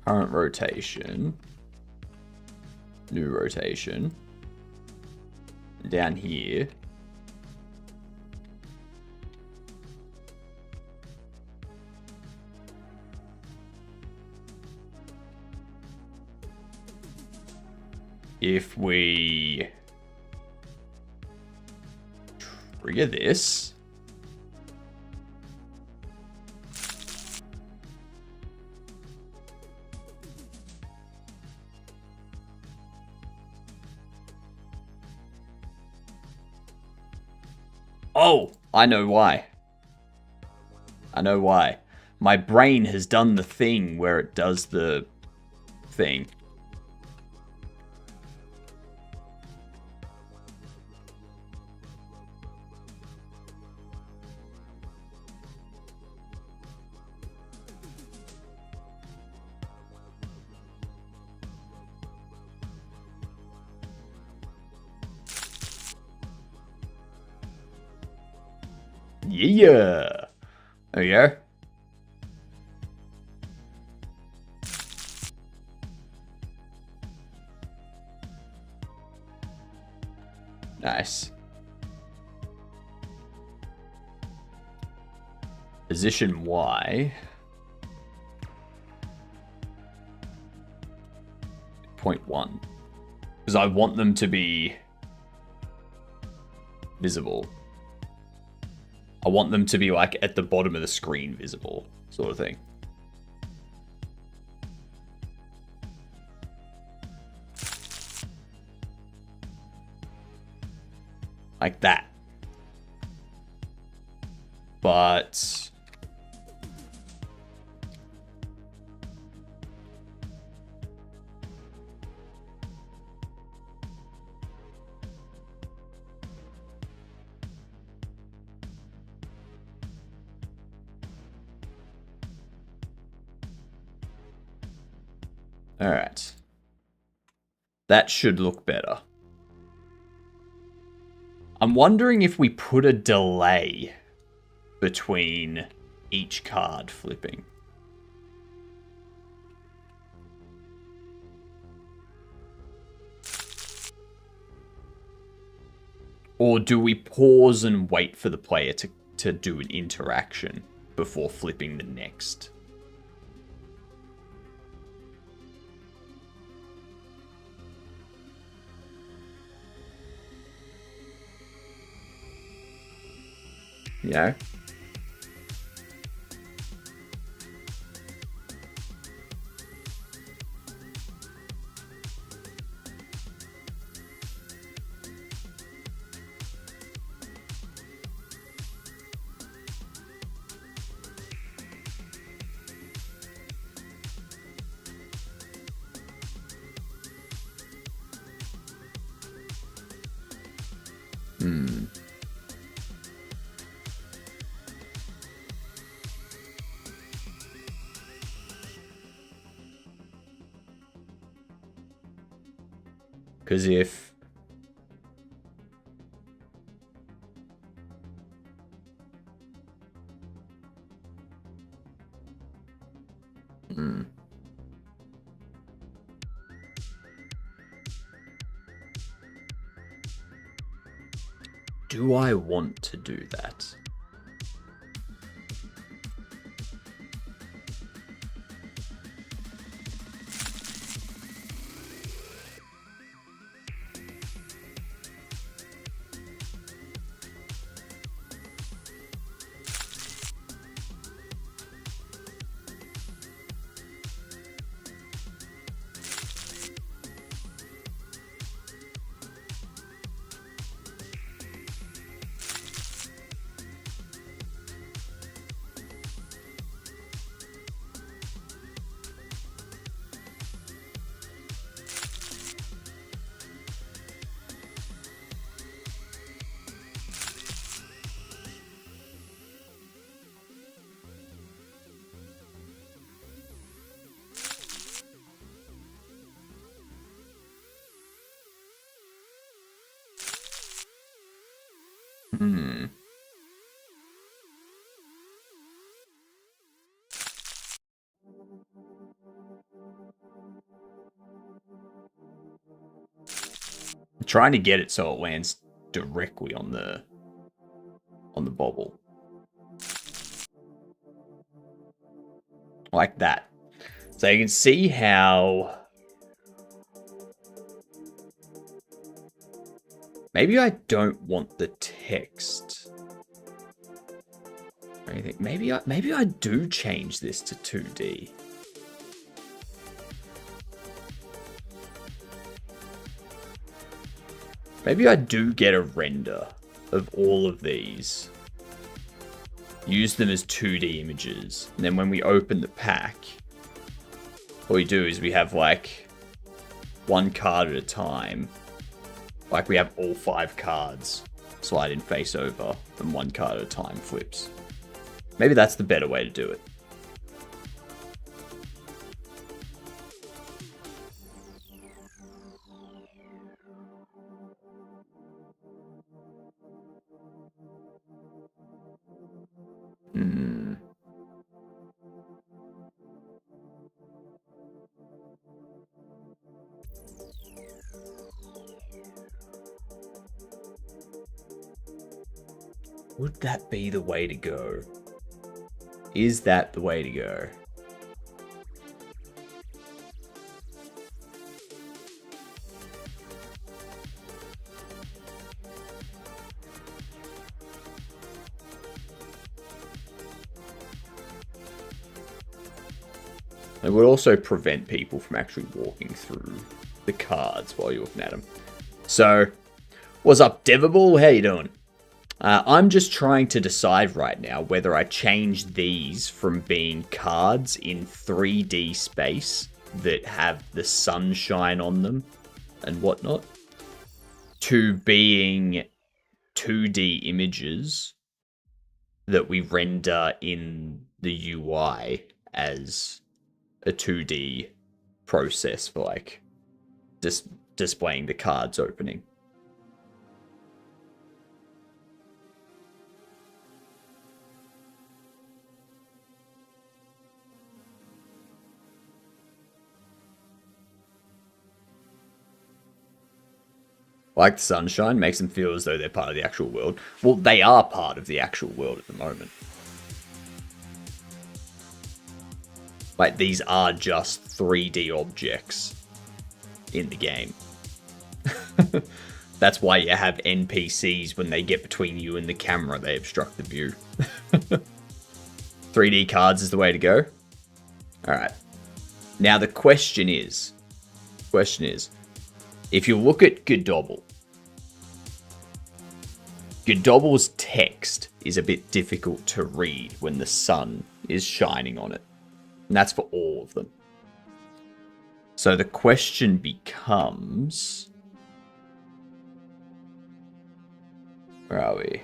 Current rotation. New rotation. Down here. If we trigger this, oh, I know why. I know why. My brain has done the thing where it does the thing. Yeah. There we go. Nice. Position Y. 0.1. Because I want them to be visible. I want them to be like at the bottom of the screen visible, sort of thing. Like that. But all right. That should look better. I'm wondering if we put a delay between each card flipping. Or do we pause and wait for the player to do an interaction before flipping the next? Yeah. Because if... Do I want to do that? I'm trying to get it so it lands directly on the bobble. Like that. So you can see how... Maybe I don't want the text. Or anything. Maybe I do change this to 2D. Maybe I do get a render of all of these. Use them as 2D images. And then when we open the pack, what we do is we have like one card at a time. Like we have all 5 cards slide in face over and one card at a time flips. Maybe that's the better way to do it. Would that be the way to go? Is that the way to go? It would also prevent people from actually walking through the cards while you're looking at them. So, what's up, Devable? How you doing? I'm just trying to decide right now whether I change these from being cards in 3D space that have the sunshine on them and whatnot to being 2D images that we render in the UI as a 2D process for like displaying the cards opening. Like the sunshine makes them feel as though they're part of the actual world. Well, they are part of the actual world at the moment. Like, these are just 3D objects in the game. That's why you have NPCs when they get between you and the camera, they obstruct the view. 3D cards is the way to go. Alright. Now the question is, if you look at Godobble's text is a bit difficult to read when the sun is shining on it. And that's for all of them. So the question becomes... Where are we?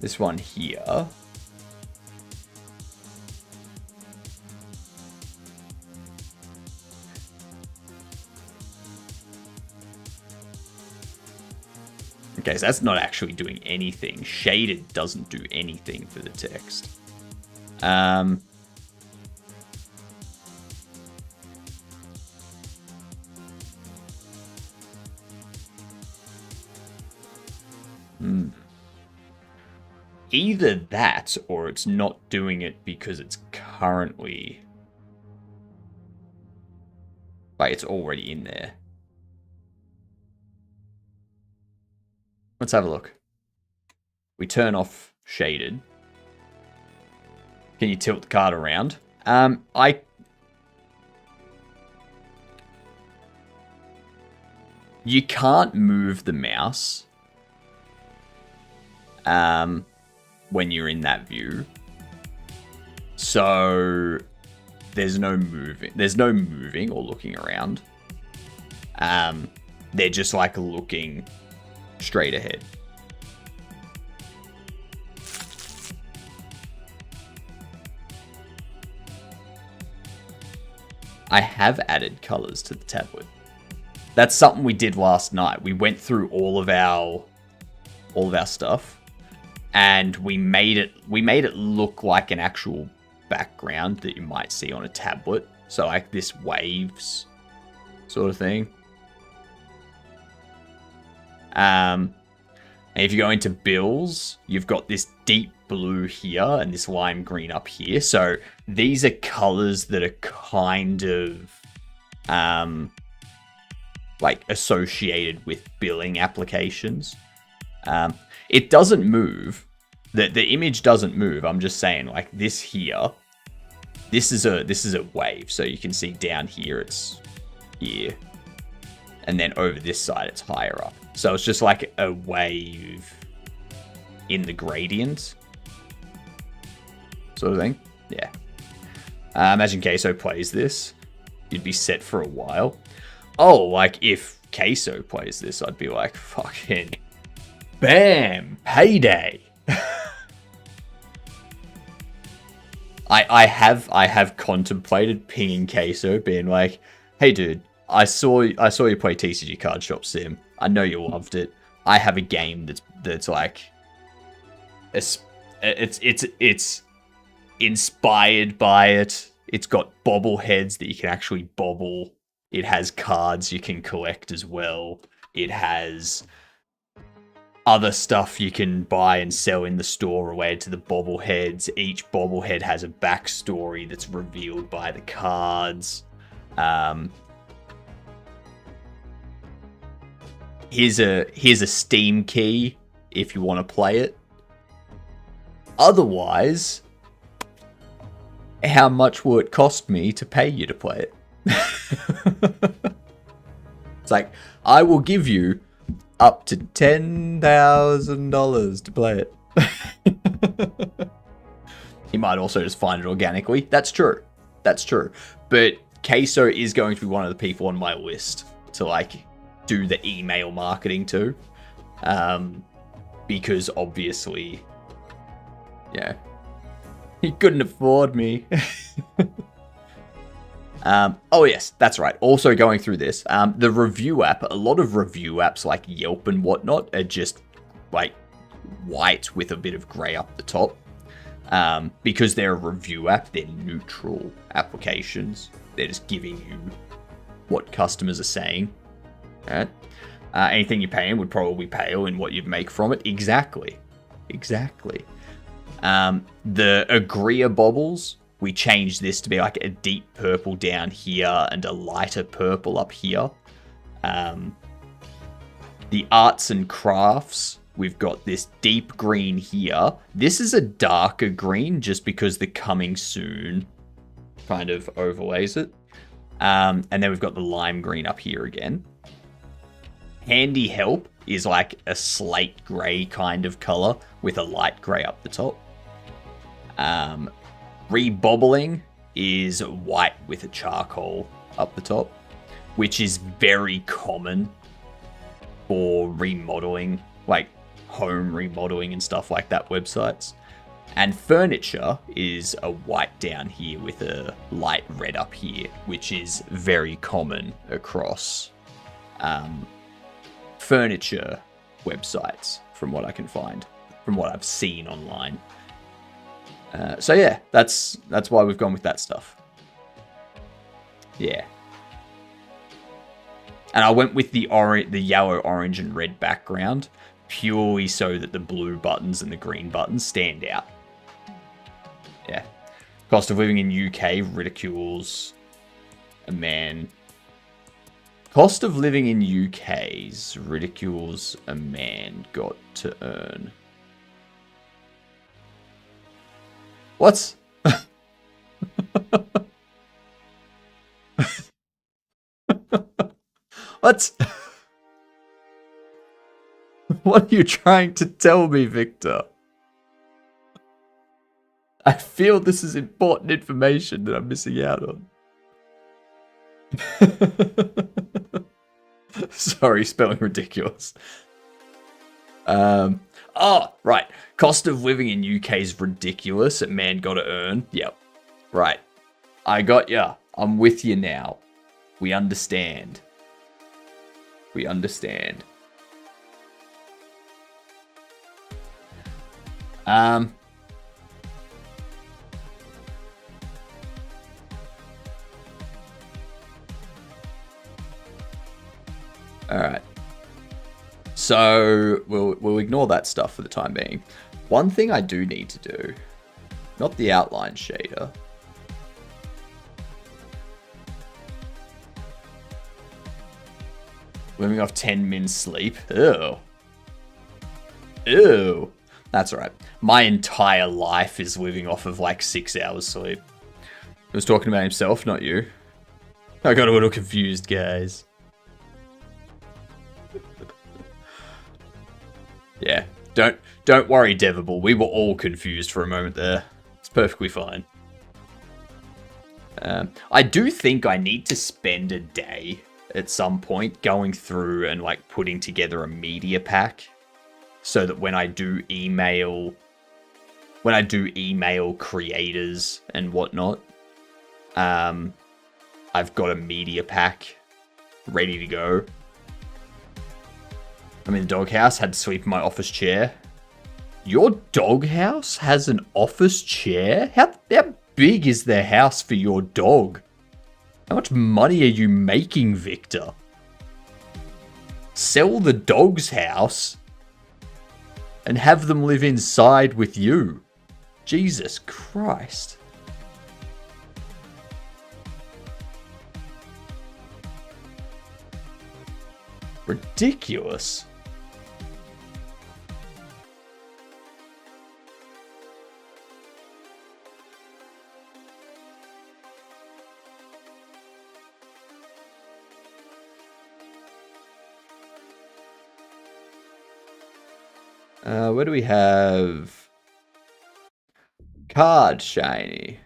This one here. Okay, so that's not actually doing anything. Shaded doesn't do anything for the text. Either that, or it's not doing it because it's currently... like, it's already in there. Let's have a look. We turn off shaded. Can you tilt the card around? You can't move the mouse when you're in that view. So there's no moving. There's no moving or looking around. They're just like looking straight ahead. I have added colors to the tablet. That's something we did last night. We went through all of our stuff, and we made it look like an actual background that you might see on a tablet. So like this waves sort of thing. And if you go into bills, you've got this deep blue here and this lime green up here. So these are colors that are kind of like associated with billing applications. It doesn't move. The image doesn't move. I'm just saying, like this here, this is a wave. So you can see down here it's here, and then over this side it's higher up. So it's just like a wave in the gradient sort of thing. Yeah. Imagine Queso plays this. You'd be set for a while. Oh, like if Queso plays this, I'd be like, fucking bam, payday. I have contemplated pinging Queso, being like, hey dude, I saw you play TCG Card Shop Sim. I know you loved it. I have a game that's like it's inspired by it. It's got bobbleheads that you can actually bobble. It has cards you can collect as well. It has other stuff you can buy and sell in the store related to the bobbleheads. Each bobblehead has a backstory that's revealed by the cards. Here's a Steam key if you want to play it. Otherwise, how much will it cost me to pay you to play it? It's like, I will give you up to $10,000 to play it. You might also just find it organically. That's true. That's true. But Queso is going to be one of the people on my list to like do the email marketing to. Because obviously, yeah, he couldn't afford me. Oh yes, that's right. Also going through this, the review app, a lot of review apps like Yelp and whatnot are just like white with a bit of gray up the top. Because they're a review app, they're neutral applications. They're just giving you what customers are saying. Right? Anything you're paying would probably pale in what you'd make from it. Exactly. Exactly. The Agria bobbles, we changed this to be like a deep purple down here and a lighter purple up here. The arts and crafts, we've got this deep green here. This is a darker green just because the coming soon kind of overlays it. And then we've got the lime green up here again. Handy help is like a slate grey kind of color with a light grey up the top. Rebobbling is white with a charcoal up the top, which is very common for remodeling. Like, home remodeling and stuff like that websites. And furniture is a white down here with a light red up here, which is very common across furniture websites, from what I can find, from what I've seen online. So yeah, that's why we've gone with that stuff. Yeah. And I went with the yellow, orange, and red background purely so that the blue buttons and the green buttons stand out. Yeah. Cost of living in UK ridicules a man. Cost of living in UK's ridicules a man got to earn. What? What? What are you trying to tell me, Victor? I feel this is important information that I'm missing out on. Sorry, spelling ridiculous. Oh, right. Cost of living in UK is ridiculous. A man got to earn. Yep. Right. I got ya. I'm with you now. We understand. We understand. Alright. So, we'll ignore that stuff for the time being. One thing I do need to do, not the outline shader. Living off 10 min sleep. Ew. Ew. That's right. My entire life is living off of like 6 hours sleep. He was talking about himself, not you. I got a little confused, guys. Yeah. Don't worry, Devable. We were all confused for a moment there. It's perfectly fine. I do think I need to spend a day at some point going through and like putting together a media pack so that when I do email creators and whatnot, I've got a media pack ready to go. I'm in the doghouse, had to sleep in my office chair. Your doghouse has an office chair? How big is the house for your dog? How much money are you making, Victor? Sell the dog's house and have them live inside with you. Jesus Christ. Ridiculous. Where do we have card shiny?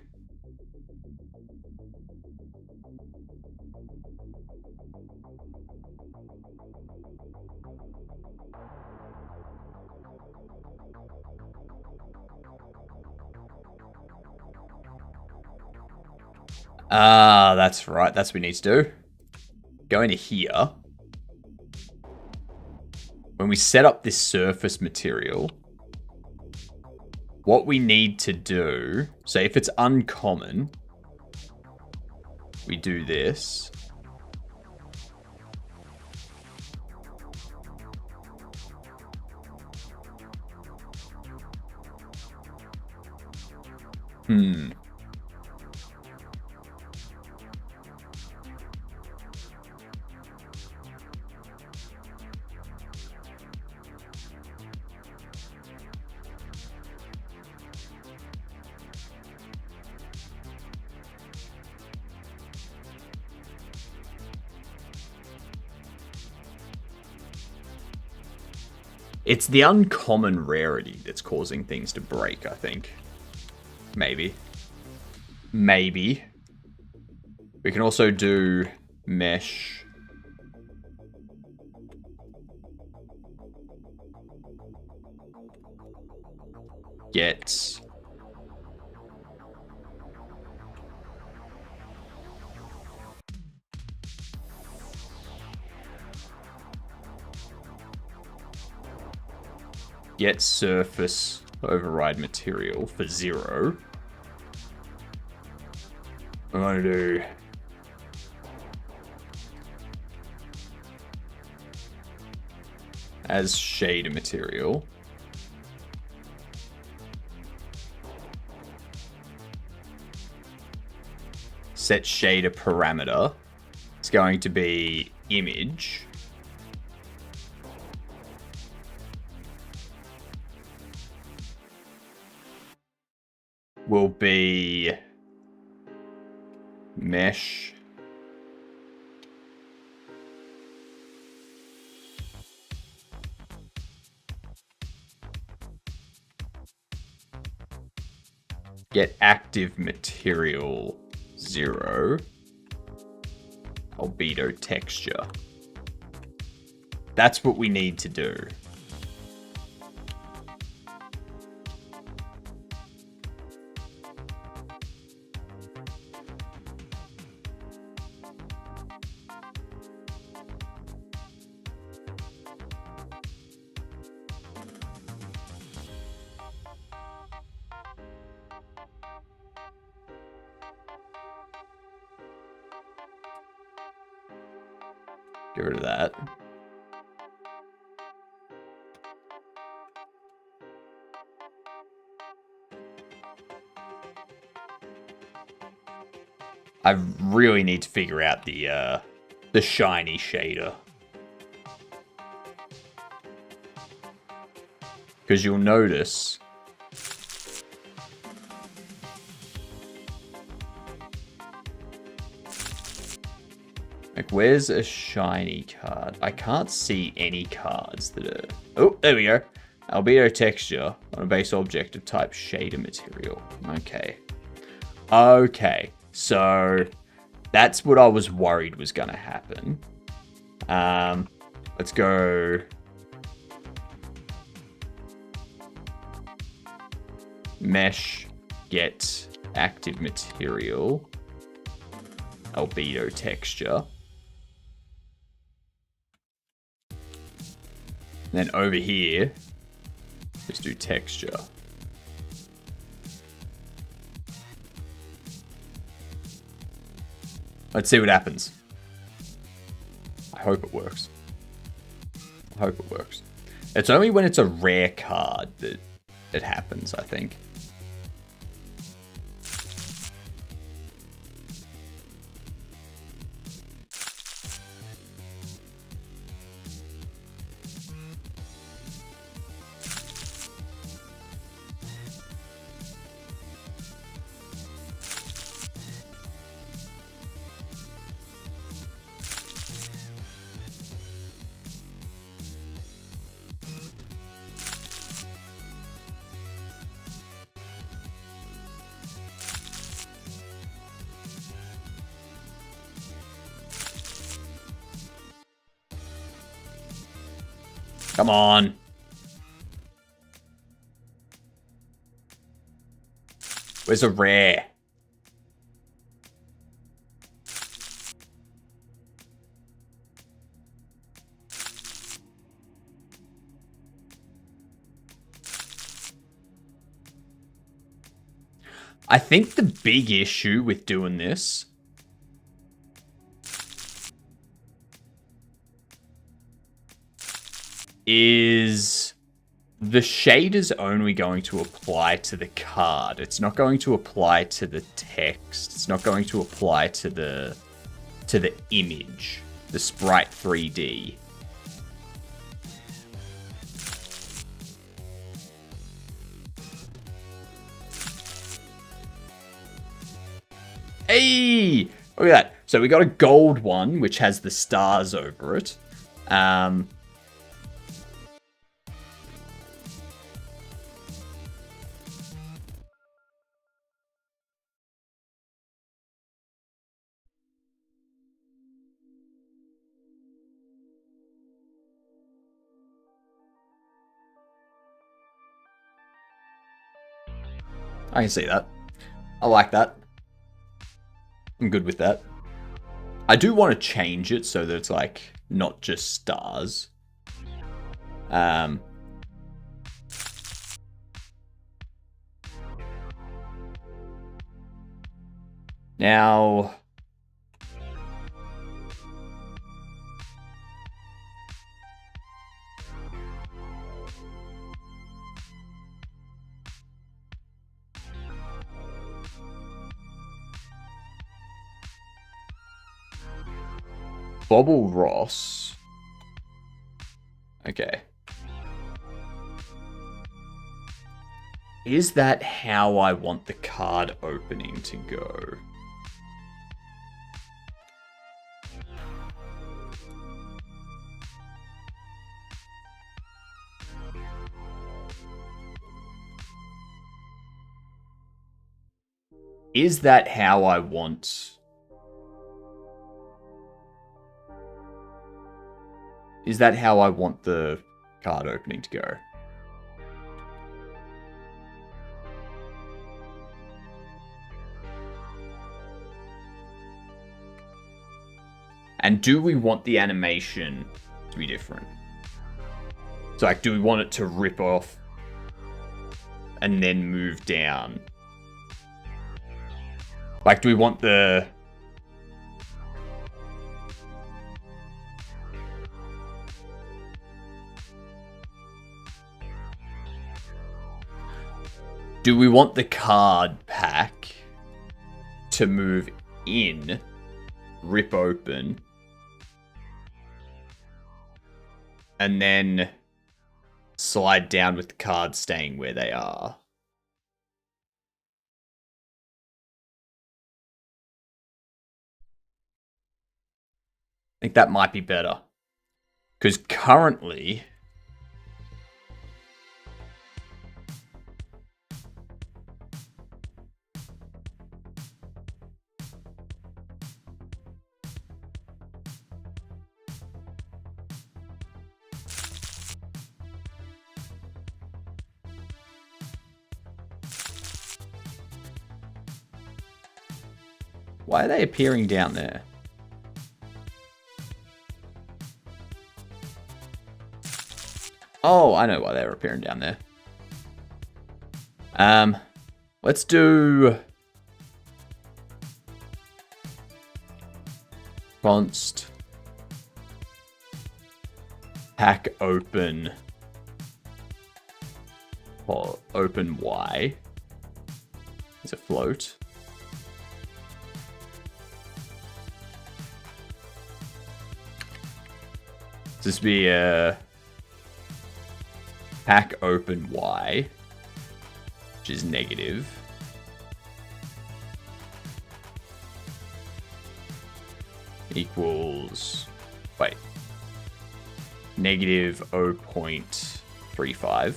Ah, that's right. That's what we need to do. Go into here. When we set up this surface material, what we need to do, so if it's uncommon, we do this. It's the uncommon rarity that's causing things to break, I think. Maybe. Maybe. We can also do mesh. get surface override material for 0. I'm going to do as shader material. Set shader parameter. It's going to be image. Will be mesh get active material 0 albedo texture. That's what we need to do. Get rid of that. I really need to figure out the shiny shader. Because you'll notice like, where's a shiny card? I can't see any cards that are... Oh, there we go. Albedo texture on a base object of type shader material. Okay. Okay. So that's what I was worried was going to happen. Let's go... Mesh get active material albedo texture. Then over here, just do texture. Let's see what happens. I hope it works. I hope it works. It's only when it's a rare card that it happens, I think. Come on. Where's a rare? I think the big issue with doing this is the shader's only going to apply to the card. It's not going to apply to the text. It's not going to apply to the image, the sprite 3D. Hey! Look at that. So we got a gold one, which has the stars over it. I can see that. I like that. I'm good with that. I do want to change it so that it's like not just stars. Now, Bobble Ross. Okay. Is that how I want the card opening to go? Is that how I want... Is that how I want the card opening to go? And do we want the animation to be different? So, like, do we want it to rip off and then move down? Like, do we want the... Do we want the card pack to move in, rip open, and then slide down with the cards staying where they are? I think that might be better. Because currently... Why are they appearing down there? Oh, I know why they're appearing down there. Let's do... Const. Pack open. Or open Y. Is it float? This be a pack open Y, which is negative. Equals, wait, negative 0.35.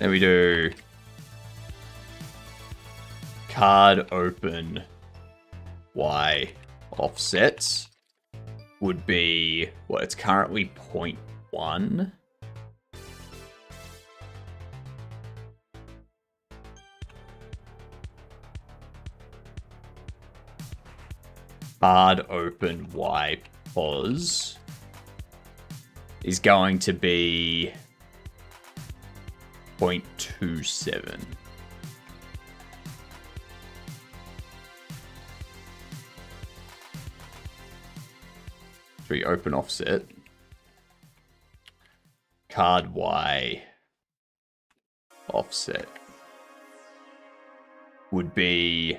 Then we do card open Y offsets. Would be, well, it's currently 0.1. Hard open Y pos is going to be 0.27. Open offset. Card Y offset would be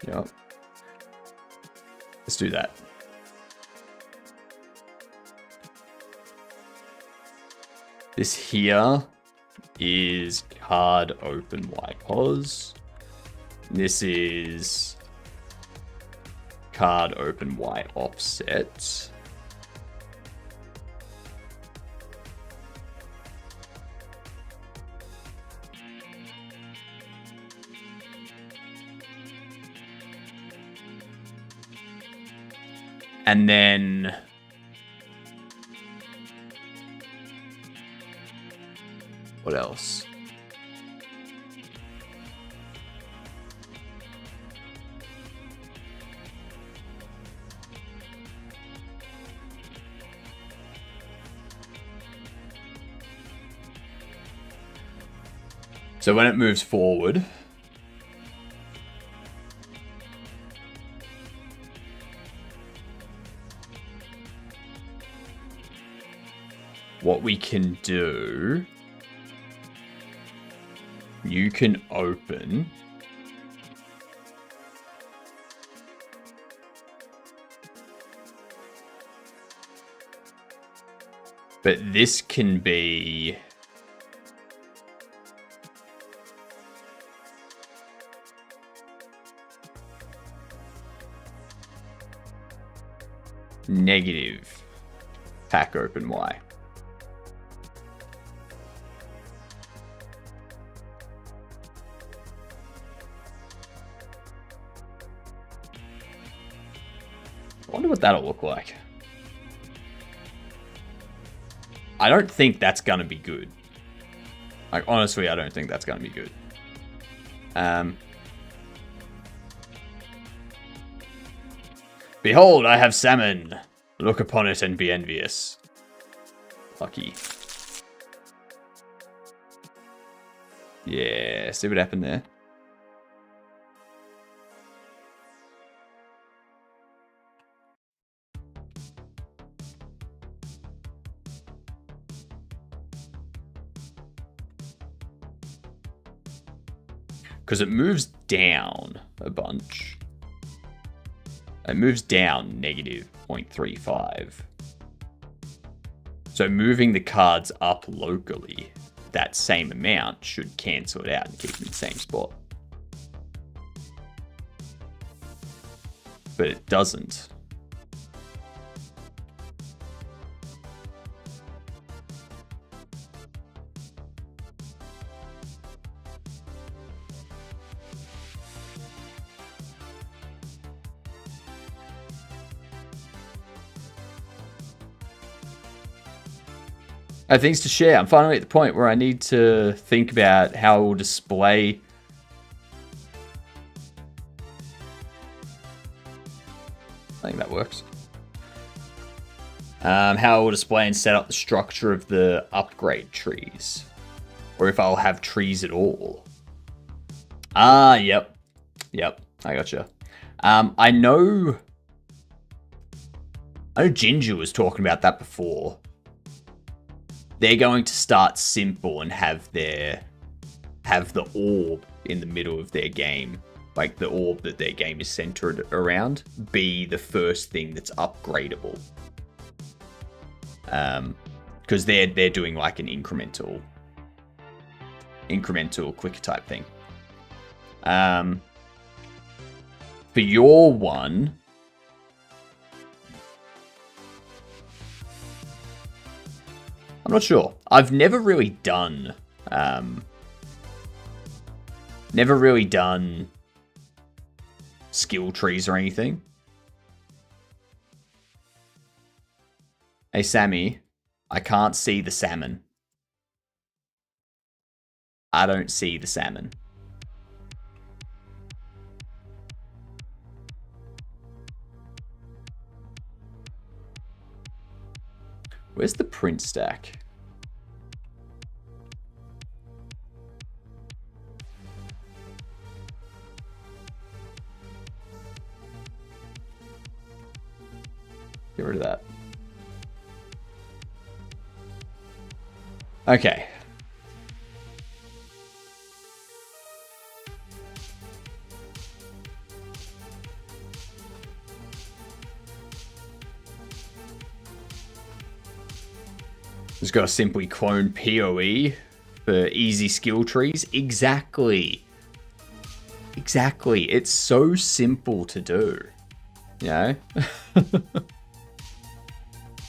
yep. Let's do that. This here is card open Y pos. This is card open Y offset. And then... what else? So when it moves forward, what we can do, you can open but this can be negative pack open Y. I wonder what that'll look like. I don't think that's going to be good. Like, honestly, I don't think that's going to be good. Behold, I have salmon. Look upon it and be envious. Lucky. Yeah, see what happened there? Because it moves down a bunch. It moves down negative 0.35. So moving the cards up locally, that same amount should cancel it out and keep them in the same spot. But it doesn't. I have things to share. I'm finally at the point where I need to think about how I will display. I think that works. How I will display and set up the structure of the upgrade trees. Or if I'll have trees at all. Ah, yep. Yep, I gotcha. I know Ginger was talking about that before. They're going to start simple and have the orb in the middle of their game, like the orb that their game is centered around, be the first thing that's upgradable. Because they're doing like an incremental clicker type thing. For your one, I'm not sure. I've never really done skill trees or anything. Hey, Sammy, I can't see the salmon. I don't see the salmon. Where's the print stack? Get rid of that. Okay. Just got to simply clone PoE for easy skill trees. Exactly. Exactly. It's so simple to do. You know?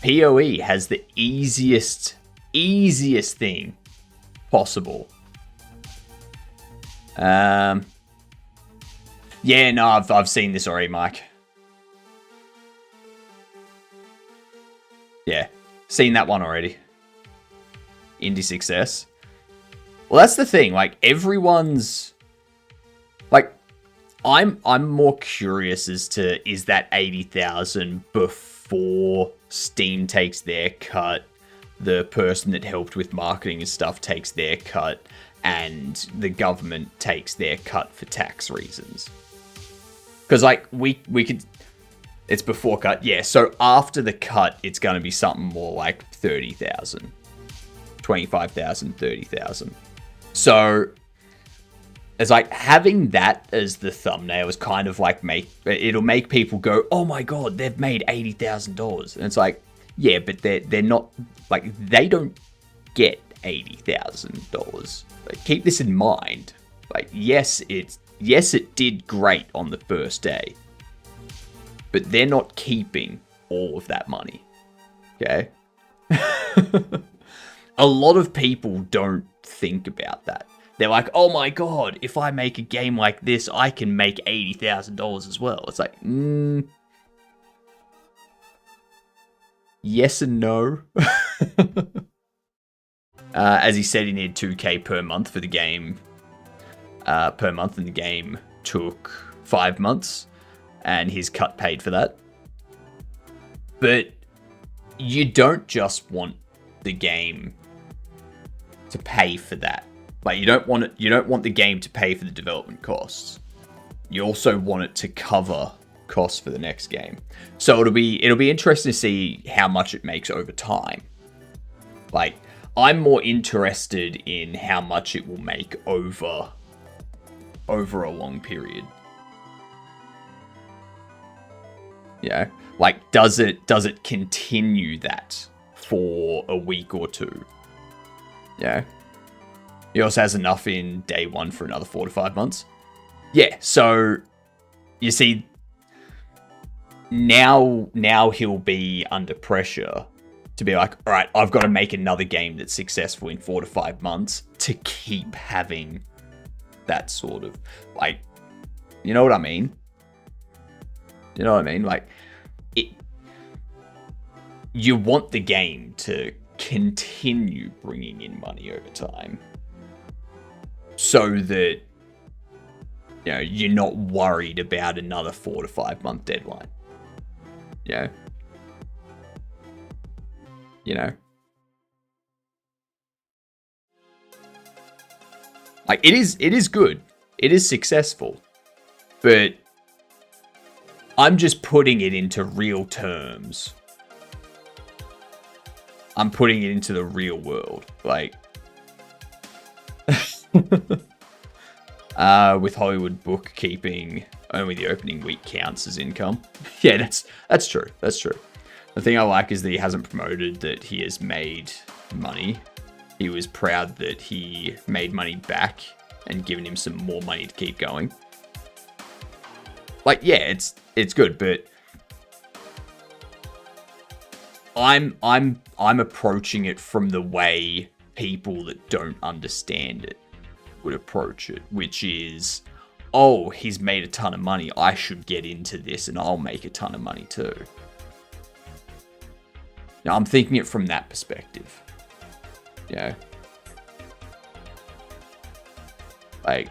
PoE has the easiest thing possible. Yeah, no, I've seen this already, Mike. Yeah. Seen that one already. Indie success. Well, that's the thing. Like, everyone's... Like, I'm more curious as to, is that 80,000 before Steam takes their cut, the person that helped with marketing and stuff takes their cut, and the government takes their cut for tax reasons? Because, like, we could... It's before cut. Yeah, so after the cut, it's going to be something more like 30,000. 25,000, 30,000. So... It's like, having that as the thumbnail is kind of like it'll make people go, oh my god, they've made $80,000. And it's like, yeah, but they're not, like, they don't get $80,000. Like, keep this in mind. Like, yes, it did great on the first day, but they're not keeping all of that money. Okay? A lot of people don't think about that. They're like, oh my god, if I make a game like this, I can make $80,000 as well. It's like, yes and no. As he said, he needed 2K per month for the game. Per month, and the game took 5 months. And his cut paid for that. But you don't just want the game to pay for that. Like, you don't want the game to pay for the development costs. You also want it to cover costs for the next game. So it'll be interesting to see how much it makes over time. Like, I'm more interested in how much it will make over a long period. Yeah. Like, does it continue that for a week or two? Yeah. He also has enough in day one for another 4 to 5 months. Yeah, so you see, now he'll be under pressure to be like, all right, I've got to make another game that's successful in 4 to 5 months to keep having that sort of, like, you know what I mean? You know what I mean? Like, you want the game to continue bringing in money over time, so that, you know, you're not worried about another 4 to 5 month deadline. Yeah. You know? Like, it is good. It is successful. But I'm just putting it into real terms. I'm putting it into the real world. Like, with Hollywood bookkeeping, only the opening week counts as income. Yeah, that's true. That's true. The thing I like is that he hasn't promoted that he has made money. He was proud that he made money back and given him some more money to keep going. Like, yeah, it's good, but I'm approaching it from the way people that don't understand it would approach it, which is, oh, he's made a ton of money, I should get into this and I'll make a ton of money too. Now, I'm thinking it from that perspective. Yeah. Like,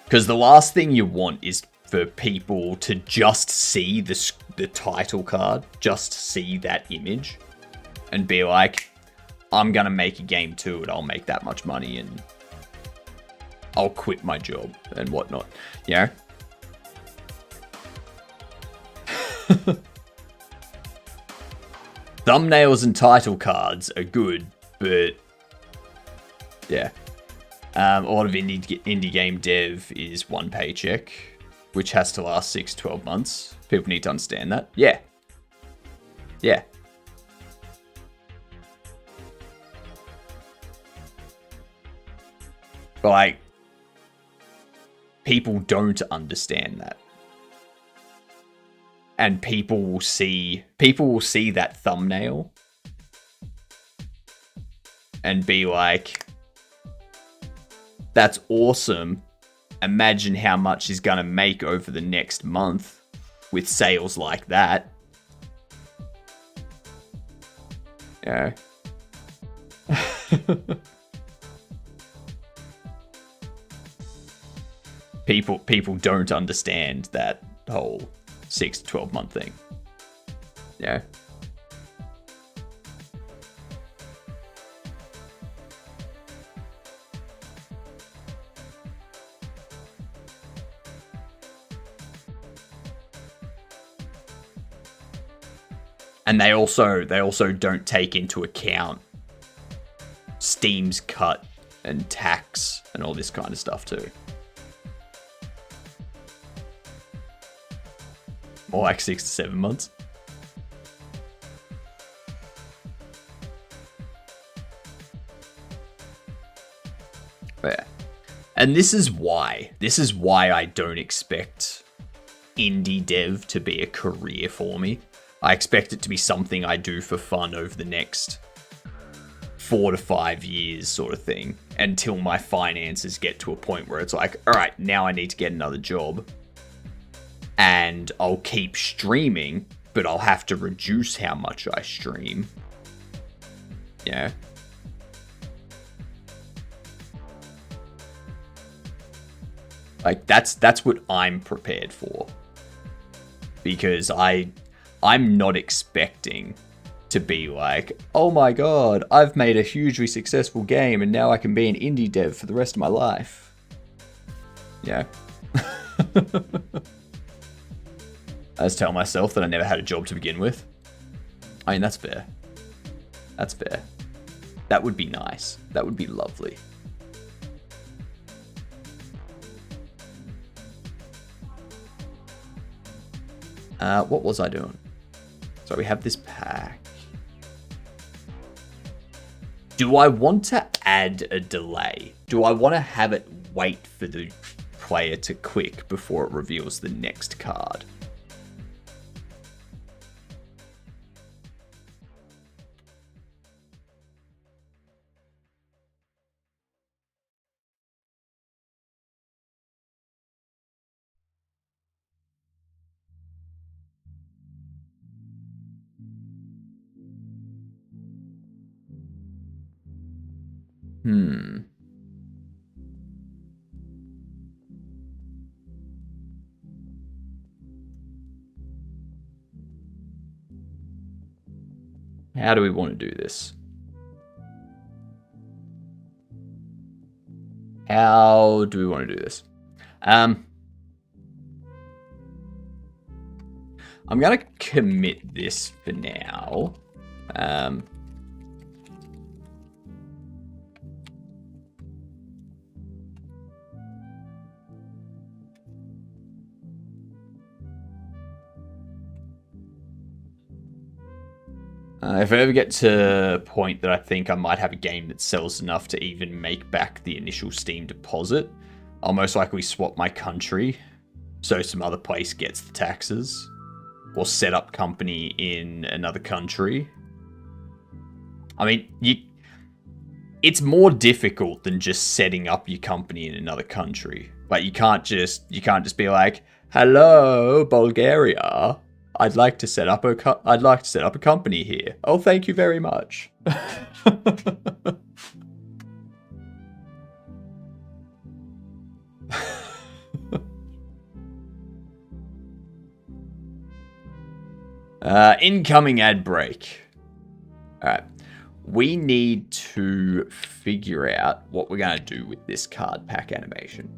because the last thing you want is for people to just see the title card, just see that image, and be like, I'm gonna make a game too, and I'll make that much money, and I'll quit my job, and whatnot. You know? Thumbnails and title cards are good, but yeah. A lot of indie game dev is one paycheck, which has to last 6 to 12 months. People need to understand that. Yeah. Yeah. But, like, people don't understand that. And people will see that thumbnail and be like, that's awesome, imagine how much he's going to make over the next month with sales like that. Yeah. People don't understand that whole 6 to 12 month thing. Yeah. And they also don't take into account Steam's cut and tax and all this kind of stuff too. More like 6 to 7 months. Yeah. And this is why I don't expect indie dev to be a career for me. I expect it to be something I do for fun over the next 4 to 5 years sort of thing, until my finances get to a point where it's like, all right, now I need to get another job. And I'll keep streaming, but I'll have to reduce how much I stream. Yeah. Like, that's what I'm prepared for. Because I'm not expecting to be like, oh my god, I've made a hugely successful game and now I can be an indie dev for the rest of my life. Yeah. I just tell myself that I never had a job to begin with. I mean, that's fair. That's fair. That would be nice. That would be lovely. What was I doing? So we have this pack. Do I want to add a delay? Do I want to have it wait for the player to click before it reveals the next card? How do we want to do this? How do we want to do this? I'm going to commit this for now. If I ever get to a point that I think I might have a game that sells enough to even make back the initial Steam deposit, I'll most likely swap my country so some other place gets the taxes, or set up company in another country. I mean, it's more difficult than just setting up your company in another country. Like, you can't just be like, hello, Bulgaria. I'd like to set up a company here. Oh, thank you very much. Incoming ad break. All right. We need to figure out what we're going to do with this card pack animation.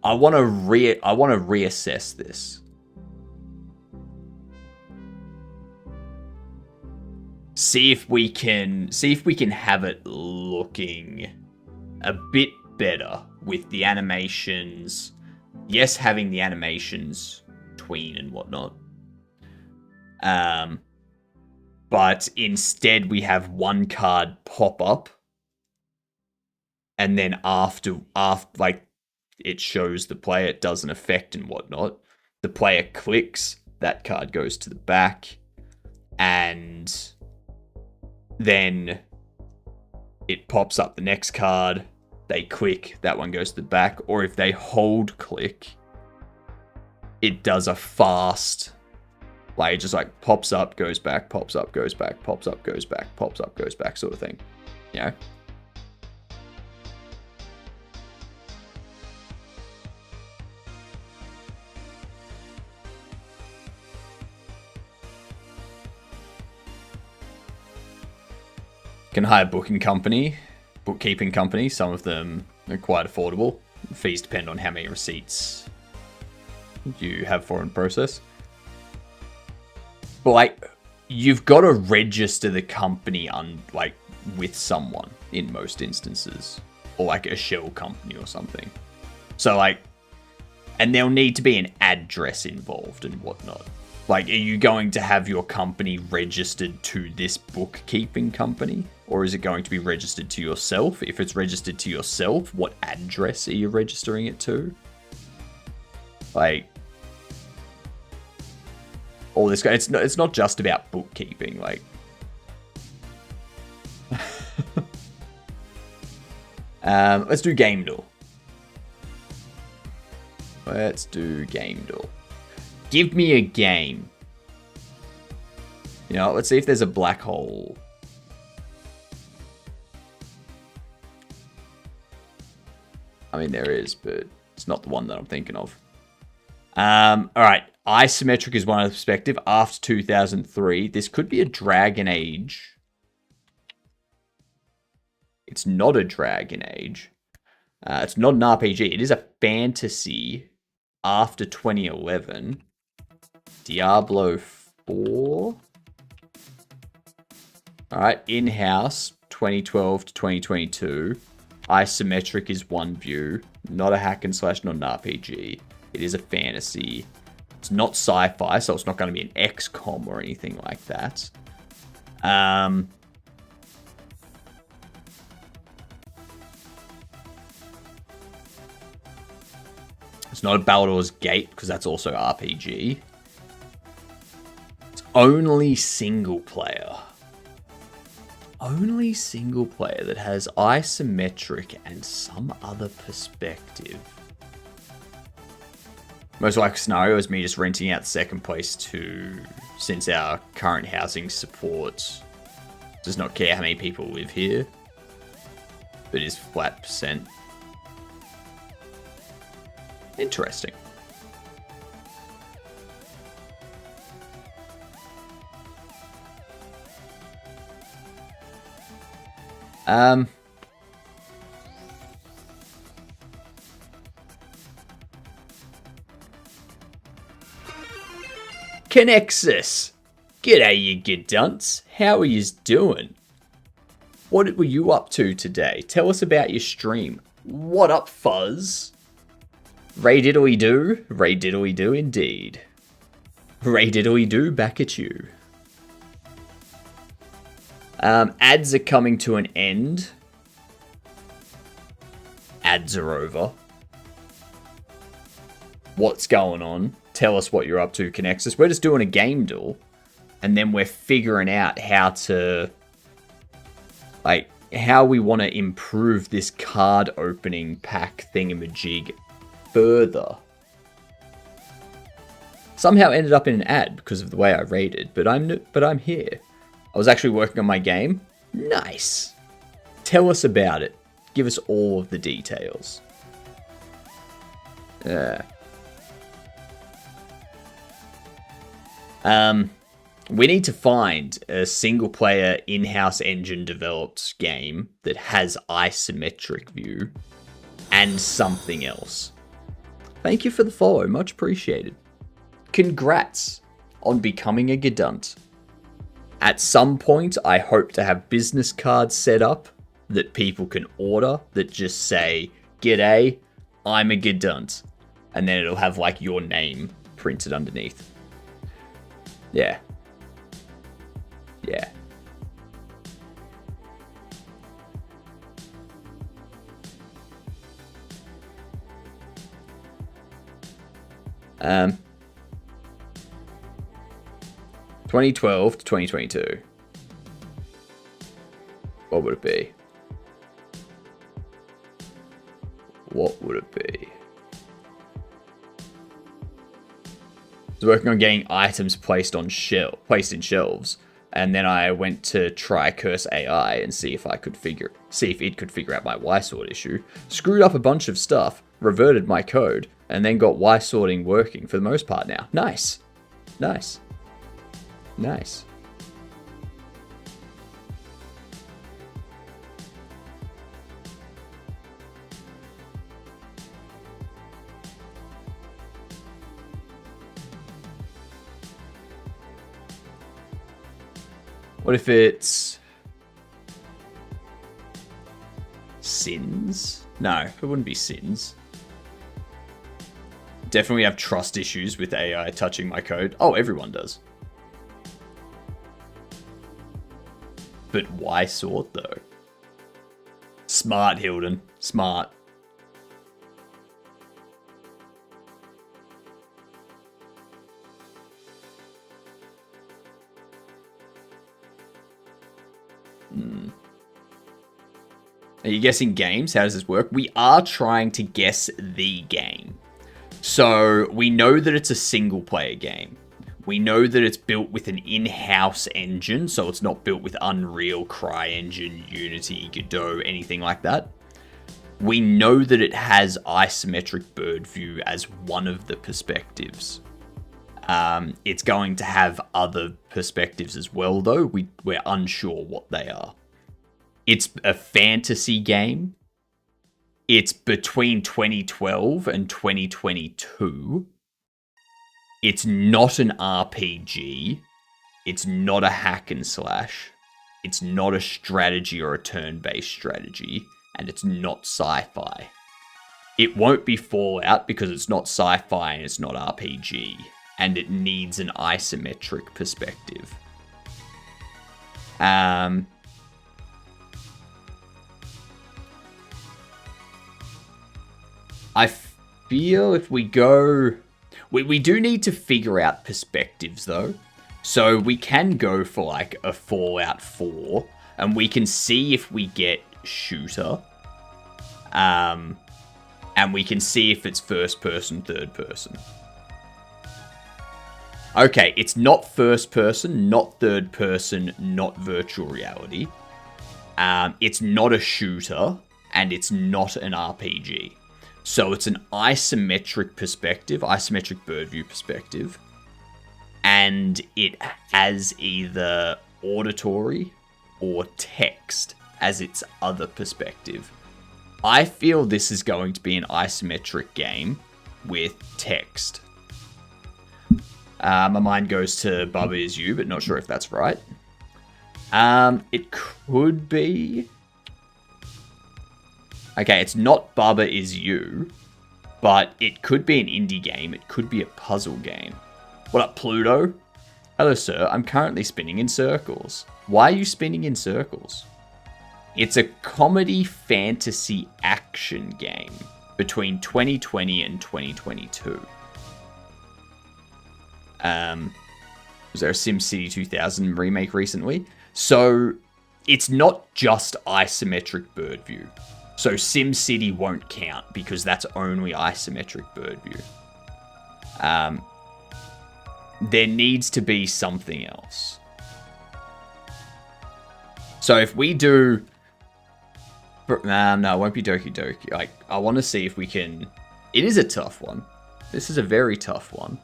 I want to reassess this. See if we can have it looking a bit better with the animations. Yes, having the animations tween and whatnot. But instead we have one card pop up, and then after like, it shows the player, it does an effect and whatnot. The player clicks, that card goes to the back, and then it pops up the next card. They click, that one goes to the back. Or if they hold click, it does a fast, like it just like pops up, goes back, pops up, goes back, pops up, goes back, pops up, goes back sort of thing. You know? Can hire bookkeeping company. Some of them are quite affordable. Fees depend on how many receipts you have for in process. But like, you've got to register the company with someone in most instances, or like a shell company or something. So like, and there'll need to be an address involved and whatnot. Like, are you going to have your company registered to this bookkeeping company? Or is it going to be registered to yourself? If it's registered to yourself, what address are you registering it to? Like, all this, it's not just about bookkeeping, like. Let's do Game Duel. Give me a game. You know, let's see if there's a black hole. I mean, there is, but it's not the one that I'm thinking of. Alright. Isometric is one perspective. After 2003. This could be a Dragon Age. It's not a Dragon Age. It's not an RPG. It is a fantasy after 2011. Diablo 4. Alright, in-house, 2012 to 2022. Isometric is one view. Not a hack and slash, not an RPG. It is a fantasy. It's not sci-fi, so it's not going to be an XCOM or anything like that. It's not a Baldur's Gate, because that's also RPG. It's only single player. Only single player that has isometric and some other perspective. Most likely scenario is me just renting out the second place since our current housing support does not care how many people live here, but is flat percent. Interesting. Connexus. G'day, you good dunce. How are yous doing? What were you up to today? Tell us about your stream. What up, Fuzz? Ray diddly do. Ray diddly do indeed. Ray diddly do back at you. Ads are coming to an end. Ads are over. What's going on? Tell us what you're up to, Connexus. We're just doing a game duel. And then we're figuring out how to... like, how we want to improve this card opening pack thingamajig further. Somehow ended up in an ad because of the way I rated, but I'm here. I was actually working on my game. Nice. Tell us about it. Give us all of the details. We need to find a single player in-house engine developed game that has isometric view and something else. Thank you for the follow, much appreciated. Congrats on becoming a Gedunt. At some point, I hope to have business cards set up that people can order that just say, "G'day, I'm a Gedunt." And then it'll have like your name printed underneath. Yeah. Yeah. Um, 2012 to 2022. What would it be? What would it be? I was working on getting items placed in shelves, and then I went to try Curse AI and see if it could figure out my Y sort issue. Screwed up a bunch of stuff, reverted my code, and then got Y sorting working for the most part now. Nice. Nice. Nice. What if it's sins? No, it wouldn't be sins. Definitely have trust issues with AI touching my code. Oh, everyone does. But why sort though? Smart, Hilden. Smart. Are you guessing games? How does this work? We are trying to guess the game. So we know that it's a single player game. We know that it's built with an in-house engine, so it's not built with Unreal, CryEngine, Unity, Godot, anything like that. We know that it has isometric bird view as one of the perspectives. It's going to have other perspectives as well, though. We're unsure what they are. It's a fantasy game. It's between 2012 and 2022. It's not an RPG. It's not a hack and slash. It's not a strategy or a turn-based strategy. And it's not sci-fi. It won't be Fallout because it's not sci-fi and it's not RPG. And it needs an isometric perspective. I feel if we go... We do need to figure out perspectives, though. So we can go for, like, a Fallout 4. And we can see if we get shooter. And we can see if it's first person, third person. Okay, it's not first person, not third person, not virtual reality. It's not a shooter. And it's not an RPG. So it's an isometric perspective, isometric bird view perspective. And it has either auditory or text as its other perspective. I feel this is going to be an isometric game with text. My mind goes to Bubba Is You, but not sure if that's right. It could be... Okay, it's not Bubba Is You, but it could be an indie game. It could be a puzzle game. What up, Pluto? Hello, sir. I'm currently spinning in circles. Why are you spinning in circles? It's a comedy fantasy action game between 2020 and 2022. Was there a SimCity 2000 remake recently? So it's not just isometric bird view. So SimCity won't count because that's only isometric bird view. There needs to be something else. So if we do... no, it won't be Doki Doki. Like, I want to see if we can... It is a tough one. This is a very tough one.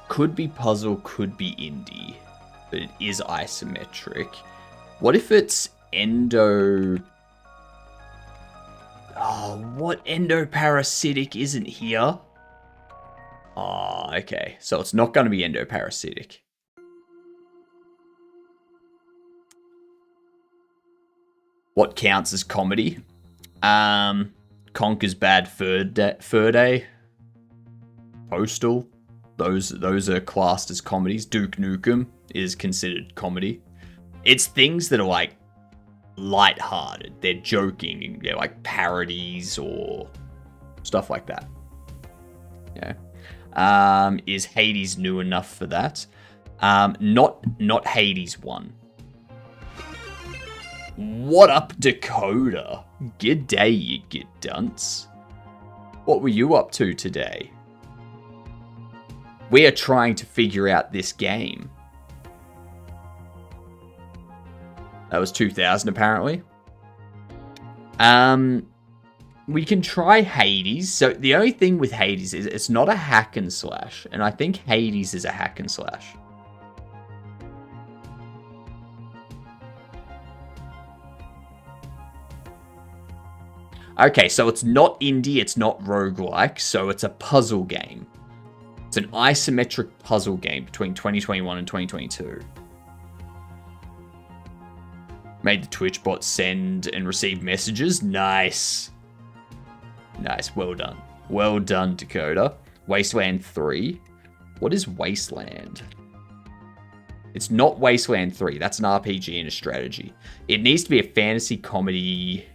Could be puzzle, could be indie, but it is isometric. What if it's endo... Oh, what endoparasitic isn't here? Oh, okay. So it's not going to be endoparasitic. What counts as comedy? Conker's Bad Fur Day. Postal. Those are classed as comedies. Duke Nukem is considered comedy. It's things that are like lighthearted. They're joking. They're like parodies or stuff like that. Yeah. Is Hades new enough for that? Not Hades 1. What up, Dakota? G'day, you git dunce. What were you up to today? We are trying to figure out this game. That was 2000 apparently. We can try Hades. So the only thing with Hades is it's not a hack and slash, and I think Hades is a hack and slash. Okay, so it's not indie, it's not roguelike, so it's a puzzle game. It's an isometric puzzle game between 2021 and 2022. Made the Twitch bot send and receive messages. Nice. Nice, well done. Well done, Dakota. Wasteland 3. What is Wasteland? It's not Wasteland 3. That's an RPG and a strategy. It needs to be a fantasy comedy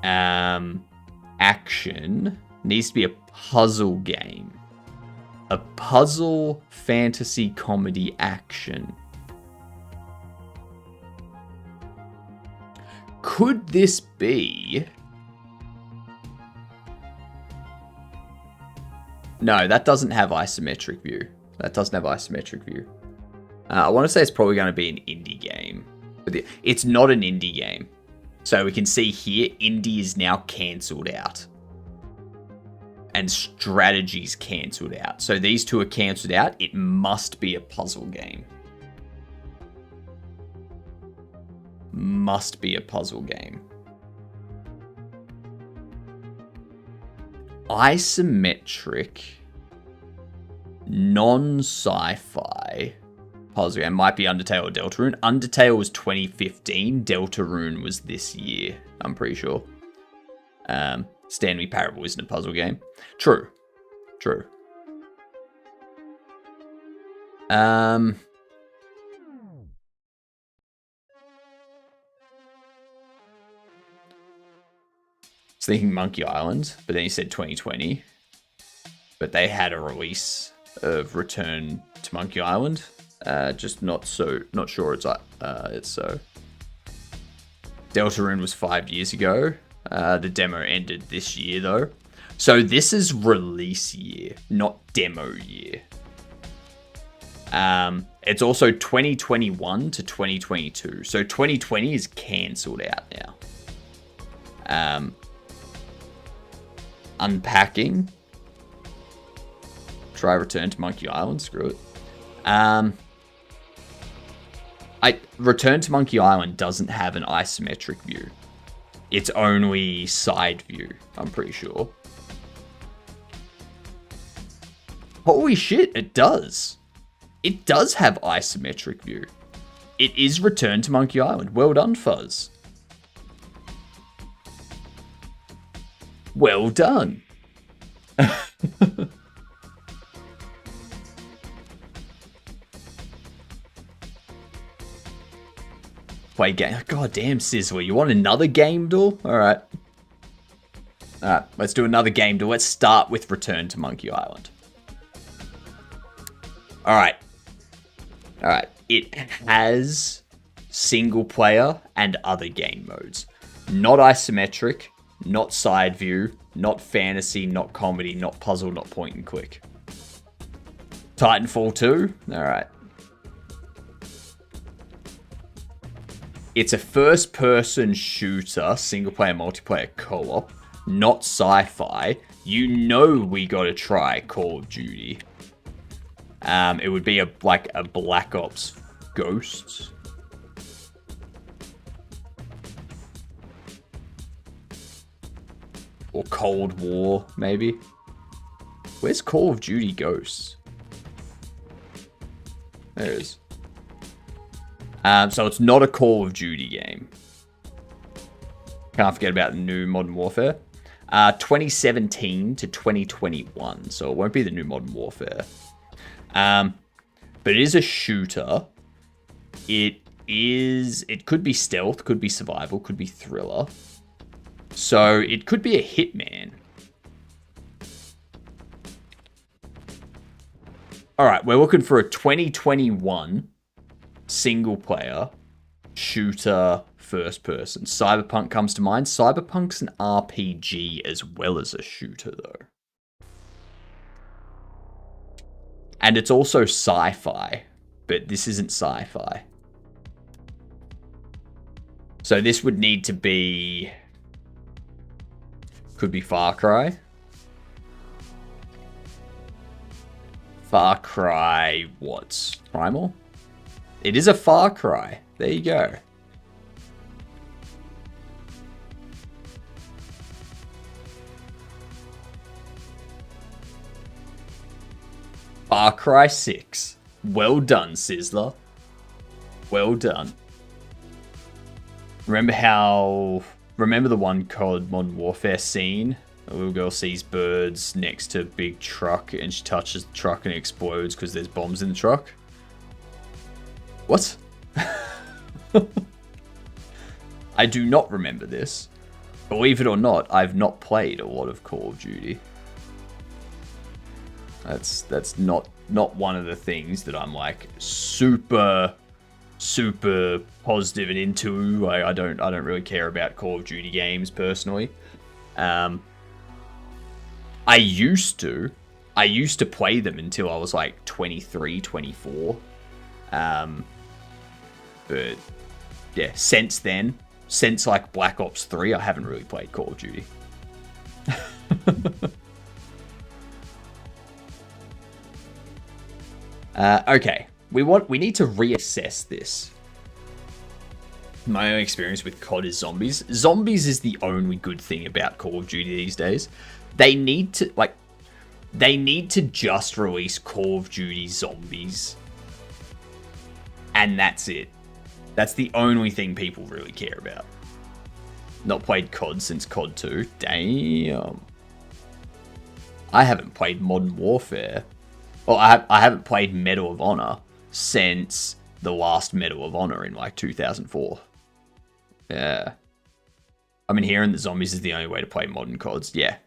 action. Needs to be a puzzle game. A puzzle fantasy comedy action. Could this be... No, that doesn't have isometric view. That doesn't have isometric view. I want to say it's probably going to be an indie game. But it's not an indie game. So we can see here, indie is now cancelled out. And strategy's cancelled out. So these two are cancelled out. It must be a puzzle game. Must be a puzzle game. Isometric, non-sci-fi puzzle game. Might be Undertale or Deltarune. Undertale was 2015. Deltarune was this year, I'm pretty sure. Stanley Parable isn't a puzzle game. True. True. I was thinking Monkey Island, but then he said 2020. But they had a release of Return to Monkey Island. Just not sure it's so. Deltarune was 5 years ago. The demo ended this year though. So this is release year, not demo year. It's also 2021 to 2022. So 2020 is cancelled out now. Unpacking. Try Return to Monkey Island. Screw it. Return to Monkey Island doesn't have an isometric view. It's only side view, I'm pretty sure. Holy shit, it does. It does have isometric view. It is Return to Monkey Island. Well done, Fuzz. Well done. Play game. God damn, Sizzler. You want another game duel? Alright. Alright, let's do another game duel. Let's start with Return to Monkey Island. Alright. Alright. It has single player and other game modes. Not isometric, not side view, not fantasy, not comedy, not puzzle, not point and click. Titanfall 2? Alright. It's a first-person shooter, single-player, multiplayer co-op, not sci-fi. You know we gotta try Call of Duty. It would be like a Black Ops Ghosts. Or Cold War, maybe. Where's Call of Duty Ghosts? There it is. So it's not a Call of Duty game. Can't forget about the new Modern Warfare. 2017 to 2021, so it won't be the new Modern Warfare. But it is a shooter. It could be stealth, could be survival, could be thriller. So it could be a Hitman. All right, we're looking for a 2021 single player shooter first person. Cyberpunk comes to mind. Cyberpunk's an RPG as well as a shooter, though. And it's also sci-fi, but this isn't sci-fi. So this would need to be... Could be Far Cry. Far Cry, what? Primal? It is a Far Cry. There you go. Far Cry 6. Well done, Sizzler. Well done. Remember the one called Modern Warfare scene? A little girl sees birds next to a big truck and she touches the truck and it explodes because there's bombs in the truck? What? I do not remember this. Believe it or not, I've not played a lot of Call of Duty. That's not one of the things that I'm like super positive and into. Like, I don't really care about Call of Duty games personally. I used to play them until I was like 23, 24. But yeah, since then, since like Black Ops 3, I haven't really played Call of Duty. Okay, we need to reassess this. My own experience with COD is zombies. Zombies is the only good thing about Call of Duty these days. They need to just release Call of Duty Zombies. And that's it. That's the only thing people really care about. Not played COD since COD 2. Damn. I haven't played Modern Warfare. Well, I haven't played Medal of Honor since the last Medal of Honor in like 2004. Yeah. I've been hearing that Zombies is the only way to play modern CODs. Yeah.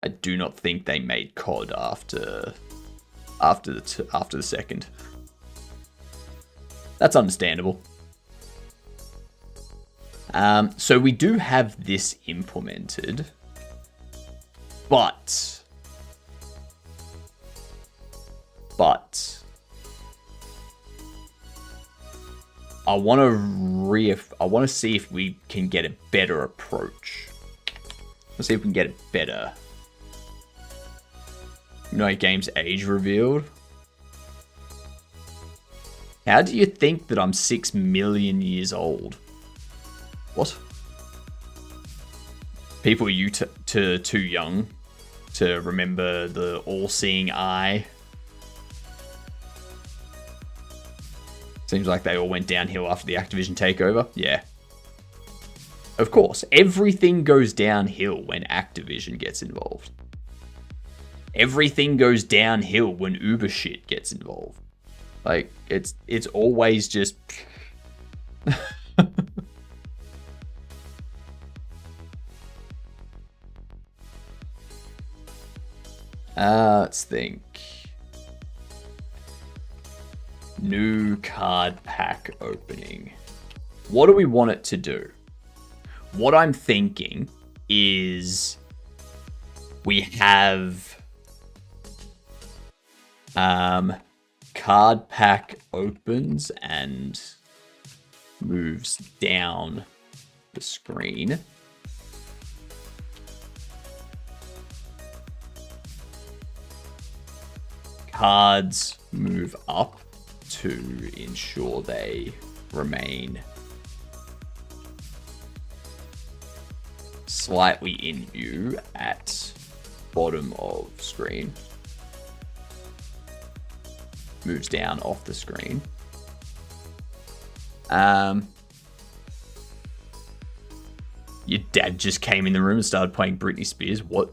I do not think they made COD after the second. That's understandable. So we do have this implemented, but I want to see if we can get a better approach. Let's see if we can get it better. No game's age revealed. How do you think that I'm 6 million years old? What? People are you too young to remember the all-seeing eye? Seems like they all went downhill after the Activision takeover. Yeah. Of course, everything goes downhill when Activision gets involved. Everything goes downhill when Uber shit gets involved. Like, it's always just... let's think. New card pack opening. What do we want it to do? What I'm thinking is we have card pack opens and moves down the screen. Cards move up to ensure they remain slightly in view at bottom of screen. Moves down off the screen. Your dad just came in the room and started playing Britney Spears. What?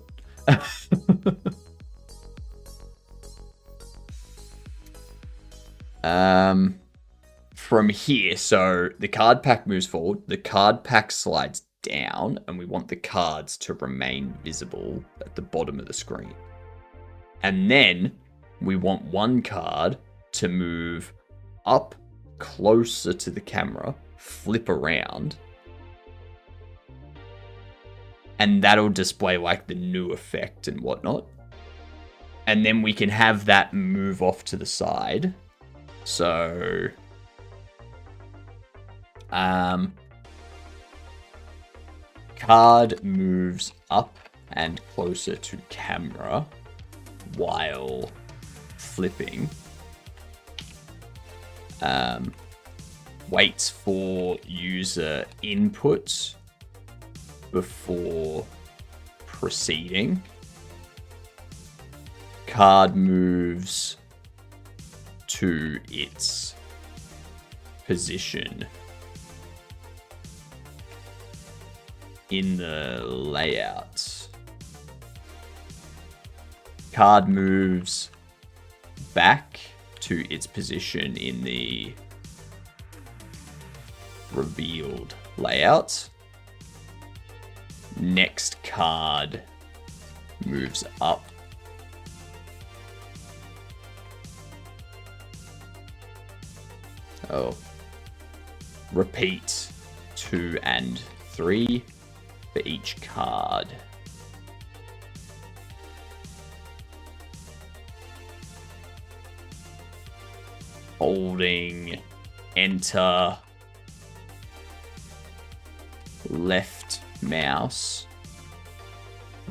From here, so the card pack moves forward, the card pack slides down, and we want the cards to remain visible at the bottom of the screen. And then we want one card to move up closer to the camera, flip around, and that'll display like the new effect and whatnot. And then we can have that move off to the side. So, card moves up and closer to camera while flipping. Waits for user input before proceeding. Card moves to its position in the layout. Card moves back to its position in the revealed layout. Next card moves up. Oh. Repeat 2 and 3 for each card. Holding enter left mouse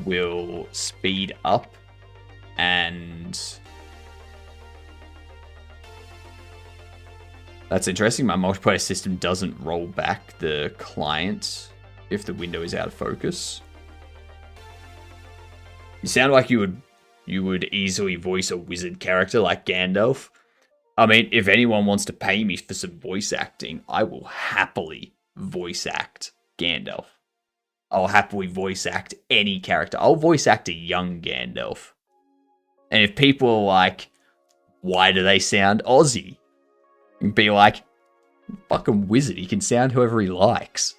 will speed up and that's interesting. My multiplayer system doesn't roll back the client if the window is out of focus. You sound like you would easily voice a wizard character like Gandalf. I mean, if anyone wants to pay me for some voice acting, I will happily voice act Gandalf. I'll happily voice act any character. I'll voice act a young Gandalf. And if people are like, why do they sound Aussie? You can be like, fucking wizard, he can sound whoever he likes.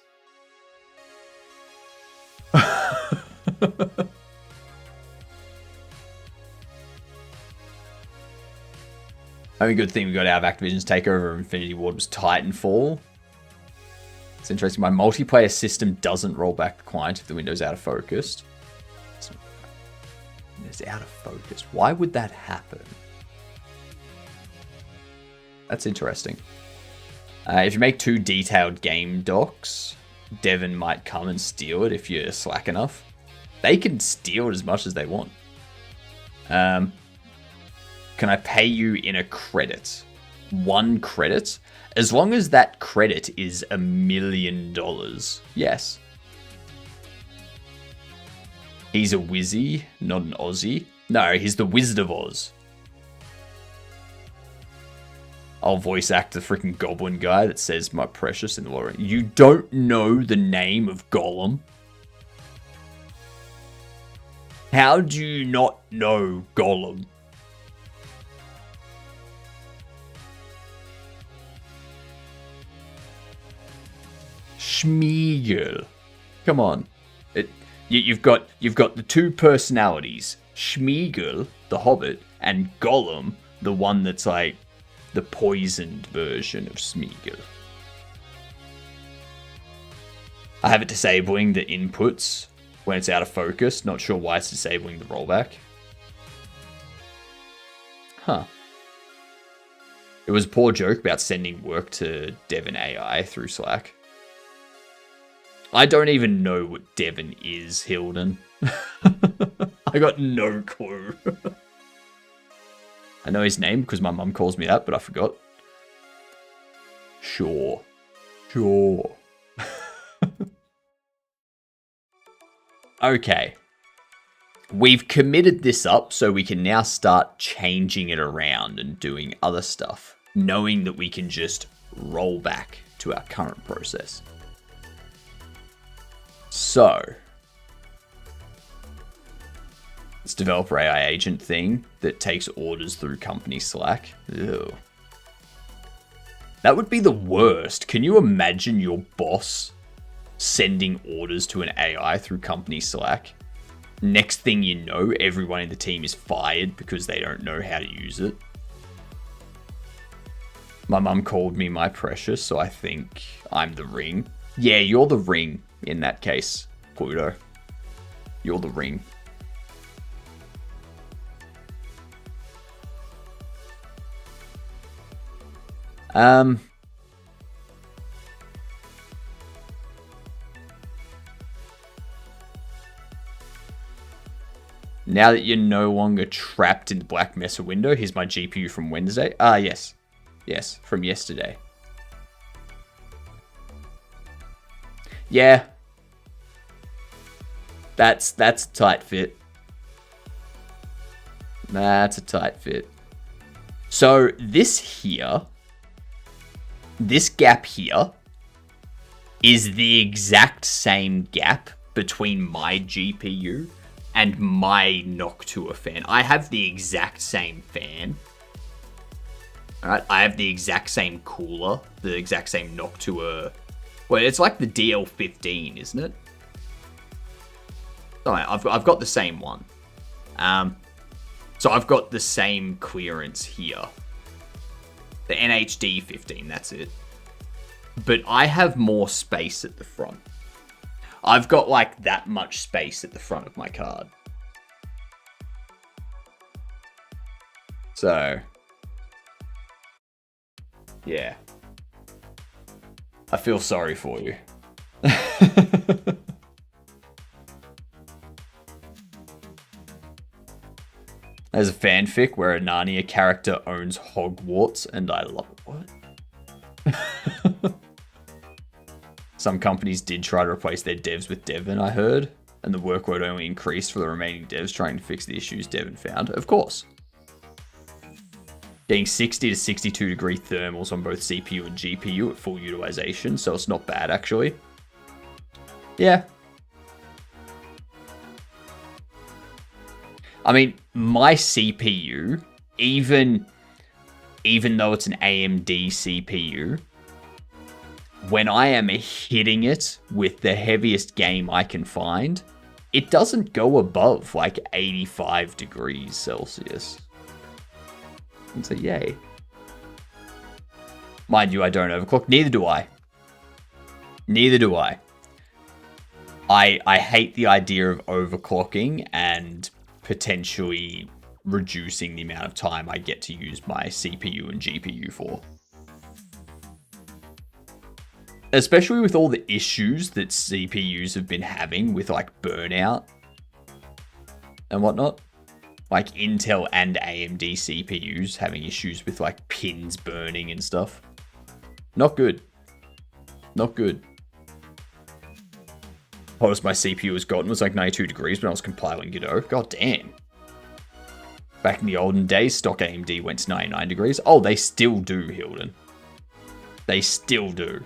Only good thing we got out of Activision's takeover of Infinity Ward was Titanfall. It's interesting. My multiplayer system doesn't roll back the client if the window's out of focus. It's out of focus. Why would that happen? That's interesting. If you make 2 detailed game docs, Devon might come and steal it if you're slack enough. They can steal it as much as they want. Can I pay you in a credit? 1 credit? As long as that credit is $1 million. Yes. He's a Wizzy, not an Aussie. No, he's the Wizard of Oz. I'll voice act the freaking goblin guy that says my precious in the water. You don't know the name of Gollum? How do you not know Gollum? Schmeagol. Come on. You've got the 2 personalities. Schmeagol, the Hobbit, and Gollum, the one that's like the poisoned version of Smeagol. I have it disabling the inputs when it's out of focus. Not sure why it's disabling the rollback. Huh. It was a poor joke about sending work to Devon AI through Slack. I don't even know what Devon is, Hilden. I got no clue. I know his name because my mum calls me that, but I forgot. Sure. Okay. We've committed this up so we can now start changing it around and doing other stuff, knowing that we can just roll back to our current process. So, this developer AI agent thing that takes orders through company Slack. Ew. That would be the worst. Can you imagine your boss sending orders to an AI through company Slack? Next thing you know, everyone in the team is fired because they don't know how to use it. My mum called me my precious, so I think I'm the ring. Yeah, you're the ring in that case, Pluto. You're the ring. Now that you're no longer trapped in the Black Mesa window, here's my GPU from Wednesday. Yes. Yes, from yesterday. Yeah. That's a tight fit. That's a tight fit. So this here, this gap here, is the exact same gap between my GPU and my Noctua fan. I have the exact same fan. Alright, I have the exact same cooler, the exact same Noctua. Well, it's like the DL15, isn't it? Oh, I've got the same one. So I've got the same clearance here. The NHD 15, that's it. But I have more space at the front. I've got like that much space at the front of my card. So, yeah. I feel sorry for you. There's a fanfic where a Narnia character owns Hogwarts, and I love it. What? Some companies did try to replace their devs with Devon, I heard, and the workload only increased for the remaining devs trying to fix the issues Devon found. Of course. Getting 60 to 62 degree thermals on both CPU and GPU at full utilization, so it's not bad actually. Yeah. I mean, my CPU, even though it's an AMD CPU, when I am hitting it with the heaviest game I can find, it doesn't go above like 85 degrees Celsius. And so, yay. Mind you, I don't overclock. Neither do I. Neither do I. I hate the idea of overclocking and potentially reducing the amount of time I get to use my CPU and GPU for. Especially with all the issues that CPUs have been having with like burnout and whatnot. Like Intel and AMD CPUs having issues with like pins burning and stuff. Not good. Not good. Hottest my CPU has gotten was like 92 degrees when I was compiling Godot. God damn. Back in the olden days, stock AMD went to 99 degrees. Oh, they still do, Hilden. They still do.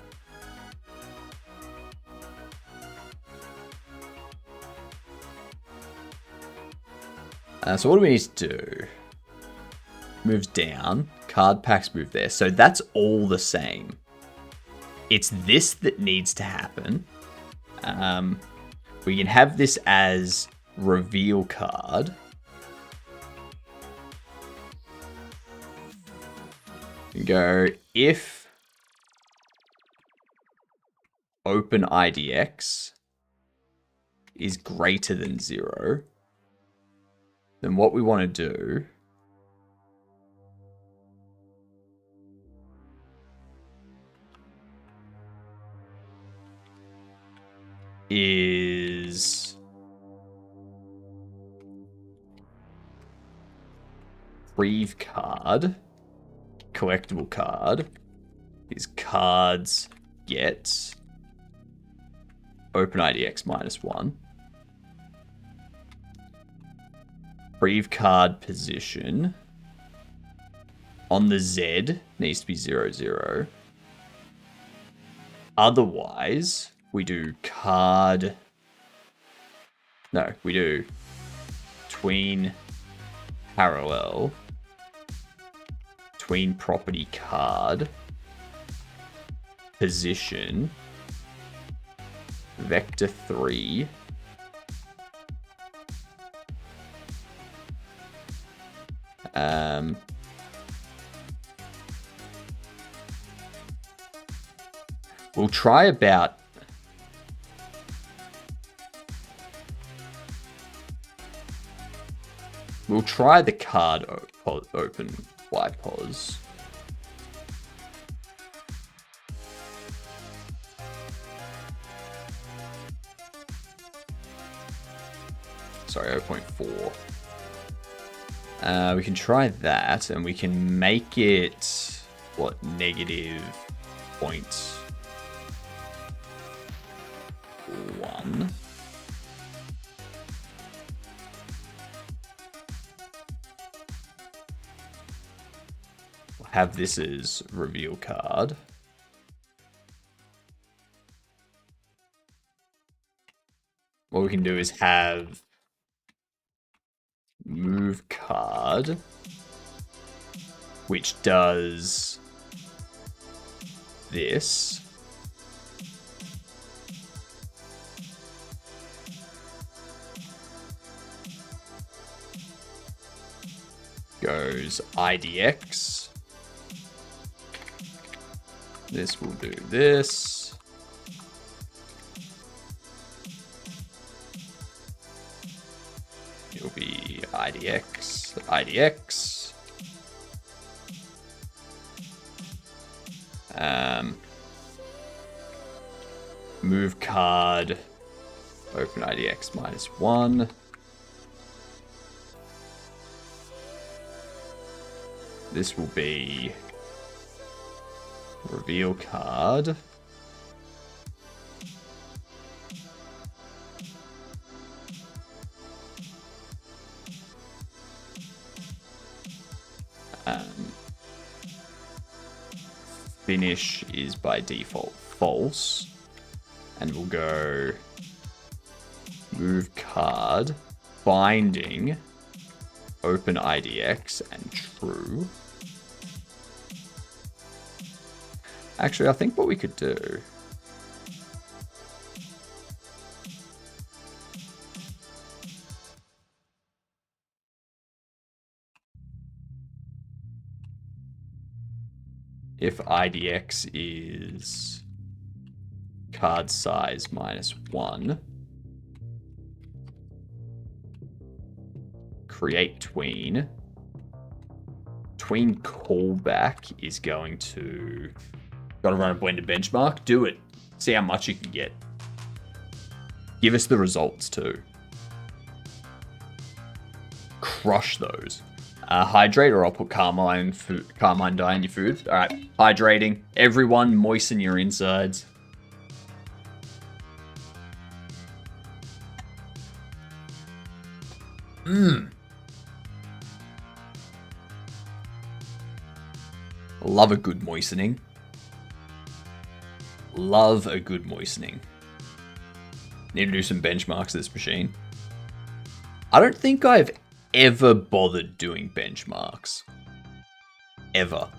So what do we need to do? Moves down. Card packs move there. So that's all the same. It's this that needs to happen. We can have this as reveal card. We go if open IDX is greater than 0. Then what we want to do is retrieve card, collectible card, is cards get open IDX -1. Retrieve card position on the Z needs to be 0, 0. Otherwise, we do card. No, we do tween parallel, tween property card, position, vector 3, We'll try about... We'll try the card open Y-pos. Sorry, 0.4. We can try that, and we can make it, what, -0.1. We'll have this as reveal card. What we can do is have move card, which does this. Goes IDX. This will do this. It'll be IDX, IDX. Move card, open IDX -1. This will be reveal card. Finish is by default false. And we'll go move card, binding, open IDX, and true. Actually, I think what we could do... if IDX is card size -1, create tween. Tween callback is going to... Gotta run a blended benchmark. Do it. See how much you can get. Give us the results too. Crush those. Hydrate, or I'll put carmine dye in your food. All right, hydrating. Everyone, moisten your insides. Love a good moistening. Love a good moistening. Need to do some benchmarks of this machine. I don't think I've ever bothered doing benchmarks. Ever.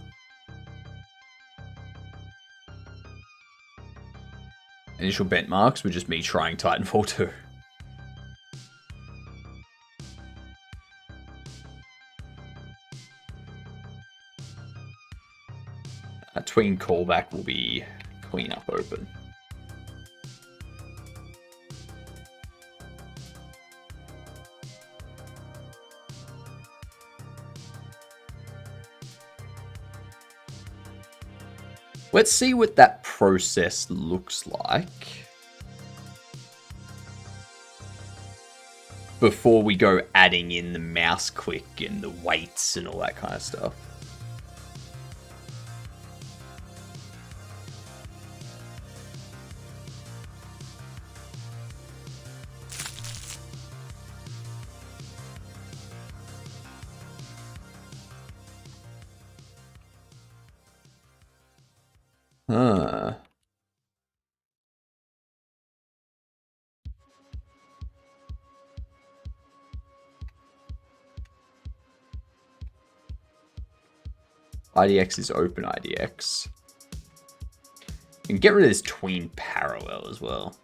Initial benchmarks were just me trying Titanfall 2. A tween callback will be cleanup open. Let's see what that process looks like before we go adding in the mouse click and the weights and all that kind of stuff. IDX is open IDX. And get rid of this tween parallel as well.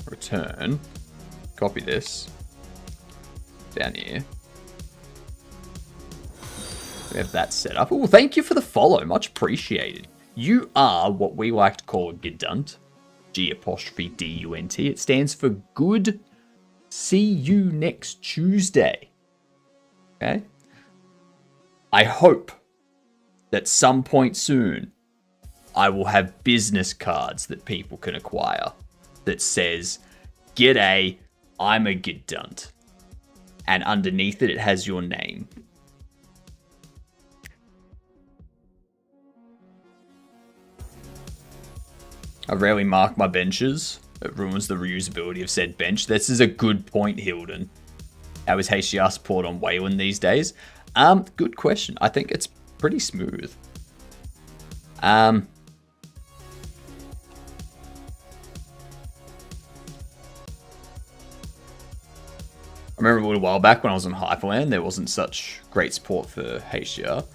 return, copy this down here. We have that set up. Oh, thank you for the follow. Much appreciated. You are what we like to call a Gedunt. G''DUNT. It stands for good. See you next Tuesday. Okay? I hope that some point soon I will have business cards that people can acquire that says, "G'day, I'm a Gedunt." And underneath it, it has your name. I rarely mark my benches. It ruins the reusability of said bench. This is a good point, Hilden. How is HDR support on Wayland these days? Good question. I think it's pretty smooth. I remember a little while back when I was on Hyperland, there wasn't such great support for HDR.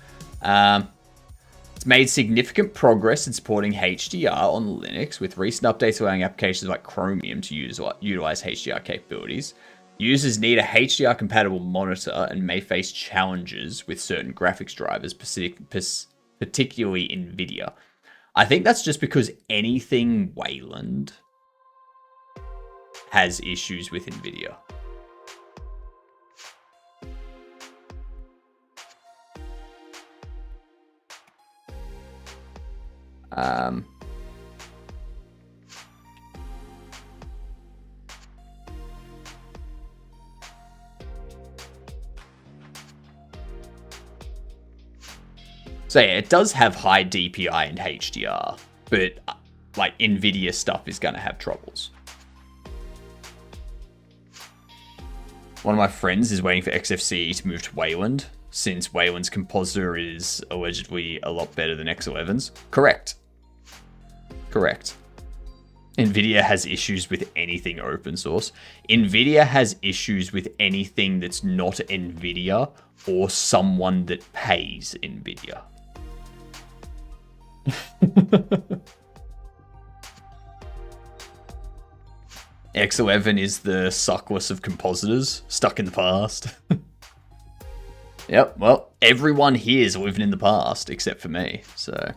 It's made significant progress in supporting HDR on Linux, with recent updates allowing applications like Chromium to utilize HDR capabilities. Users need a HDR-compatible monitor and may face challenges with certain graphics drivers, particularly NVIDIA. I think that's just because anything Wayland has issues with NVIDIA. So yeah, it does have high DPI and HDR, but like NVIDIA stuff is going to have troubles. One of my friends is waiting for XFCE to move to Wayland, since Wayland's compositor is allegedly a lot better than X11's. Correct. NVIDIA has issues with anything open source. NVIDIA has issues with anything that's not NVIDIA or someone that pays NVIDIA. X11 is the suckless of compositors, stuck in the past. Yep, well, everyone here is living in the past, except for me, so...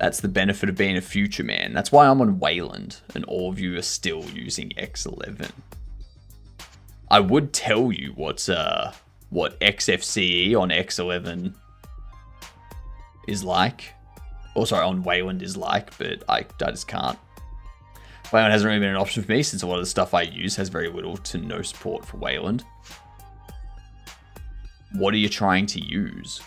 That's the benefit of being a future man. That's why I'm on Wayland, and all of you are still using X11. I would tell you what XFCE on X11 is like. Or sorry, on Wayland is like, but I just can't. Wayland hasn't really been an option for me, since a lot of the stuff I use has very little to no support for Wayland. What are you trying to use?